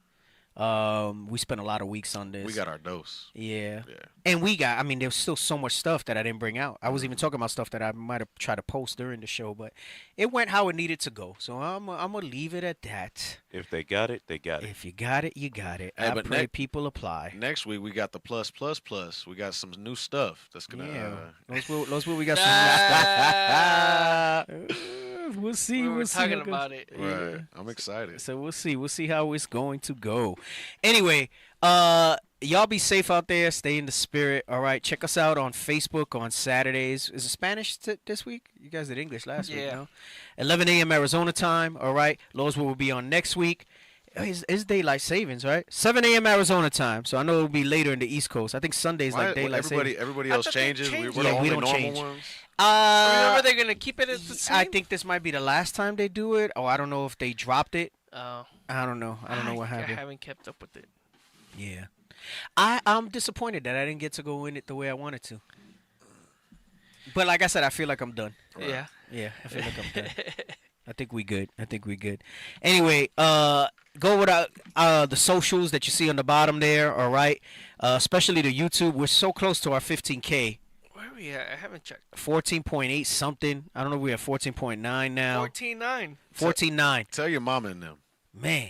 We spent a lot of weeks on this. We got our dose. Yeah. And I mean, there's still so much stuff that I didn't bring out. I was even talking about stuff that I might have tried to post during the show, but it went how it needed to go. So I'm going to leave it at that. If they got it, they got it. If you got it, you got it. Hey, I pray people apply. Next week, we got the plus. We got some new stuff that's going to... Those we got some... We'll see. We were talking about it. Right. I'm excited. So we'll see. We'll see how it's going to go. Anyway, y'all be safe out there. Stay in the spirit. All right. Check us out on Facebook on Saturdays. Is it Spanish this week? You guys did English last week, no? 11 a.m. Arizona time. All right. Lord's will be on next week. It's daylight savings, right? 7 a.m. Arizona time. So I know it'll be later in the East Coast. I think Sunday's like daylight savings. Everybody else changes. We're the only normal ones. Remember, they're gonna keep it as the same. I think this might be the last time they do it. I don't know if they dropped it. Oh, I don't know. I don't know what happened. I haven't kept up with it. Yeah, I'm disappointed that I didn't get to go in it the way I wanted to. But like I said, I feel like I'm done. Right. Yeah, I feel like I'm done. I think we good. Anyway, go with the socials that you see on the bottom there. All right, especially the YouTube. We're so close to our 15K. Where are we at? I haven't checked. 14.8 something. I don't know. We're at 14.9 now. 14.9. 14.9. Tell your mama and them. Man.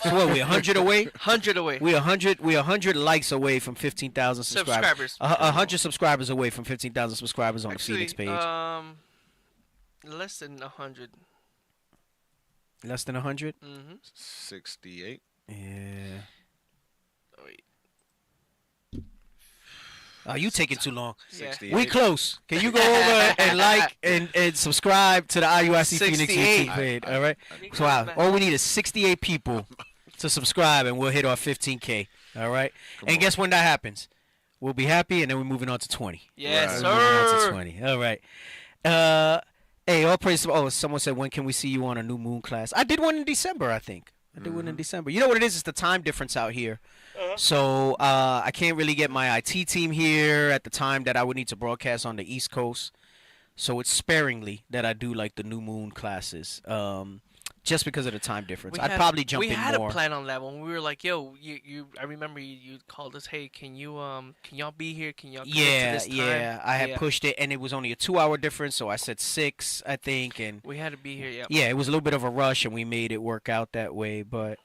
So what? We're 100 away. 100 away. We're 100 likes away from 15,000 subscribers. 100 subscribers away from 15,000 subscribers on the Phoenix page. Less than 100. Less than 100. 68. Yeah. Oh, wait. Oh, you taking too long. 68. We close. Can you go over and like and subscribe to the IUIC Phoenix YouTube page? All right. So all we need is 68 people to subscribe, and we'll hit our 15K. All right. And guess when that happens? We'll be happy, and then we're moving on to 20. Yes, We're moving on to sir. 20. All right. Hey, all praise. Oh, someone said, when can we see you on a new moon class? I did one in December, I think. I did one in December. You know what it is? It's the time difference out here. So I can't really get my IT team here at the time that I would need to broadcast on the East Coast. So it's sparingly that I do like the new moon classes, just because of the time difference. I'd probably jump in more. We had a plan on that when we were like, "Yo, I remember you called us. Hey, can y'all be here? Can y'all come to this time?" Yeah. I had pushed it, and it was only a 2-hour difference, so I said 6, I think, and we had to be here. Yeah. Yeah, it was a little bit of a rush, and we made it work out that way. But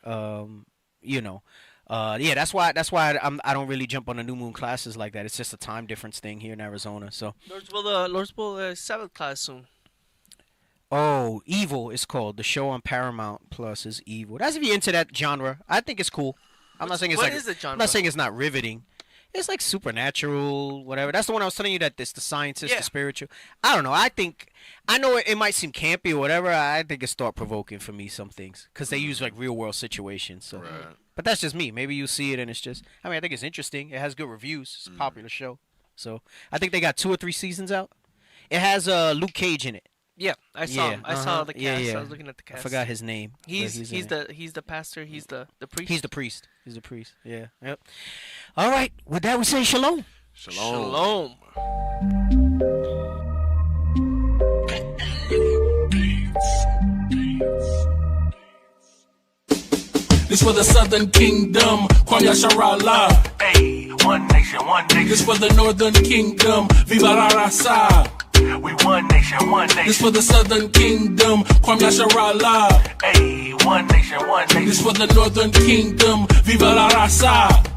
you know. Yeah, that's why I don't really jump on the new moon classes like that. It's just a time difference thing here in Arizona. So Lords will 7th class soon. Oh, Evil is called. The show on Paramount Plus is Evil. That's if you're into that genre. I think it's cool. I'm not saying it's what is the genre? I'm not saying it's not riveting. It's like supernatural, whatever. That's the one I was telling you that this the scientist, the spiritual. I don't know. I know it might seem campy or whatever. I think it's thought provoking for me some things because they use like real world situations. So, but that's just me. Maybe you see it and it's just. I mean, I think it's interesting. It has good reviews. It's a popular show. So I think they got 2 or 3 seasons out. It has Luke Cage in it. Yeah, I saw him. I saw the cast. Yeah. I was looking at the cast. I forgot his name. He's the pastor. He's the priest. He's the priest. He's the priest. Yeah. Yep. All right. With that, we say shalom. Shalom. This for the Southern Kingdom, Kwam Yasharallah. Hey, one nation, one nation. This for the Northern Kingdom, Viva la Raza. We one nation, one nation. This for the Southern Kingdom, Kwam Yasharallah. Hey, one nation, one nation. This for the Northern Kingdom, Viva la Raza.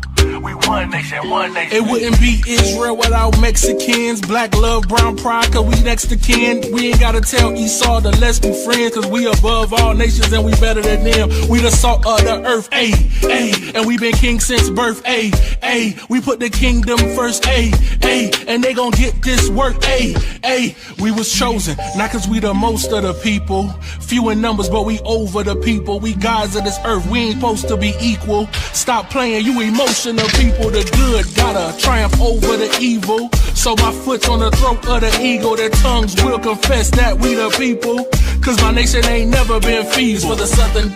We one nation, one nation. It wouldn't be Israel without Mexicans. Black love, brown pride, cause we next to kin. We ain't gotta tell Esau to let's be friends, cause we above all nations and we better than them. We the salt of the earth, ayy, ayy. And we been king since birth, ayy, ayy. We put the kingdom first, ayy, ayy. And they gon' get this work, ayy, ayy. We was chosen, not cause we the most of the people. Few in numbers, but we over the people. We gods of this earth, we ain't supposed to be equal. Stop playing, you emotional people. The good gotta triumph over the evil. So my foot's on the throat of the eagle. Their tongues will confess that we the people. Cause my nation ain't never been feast for the Southern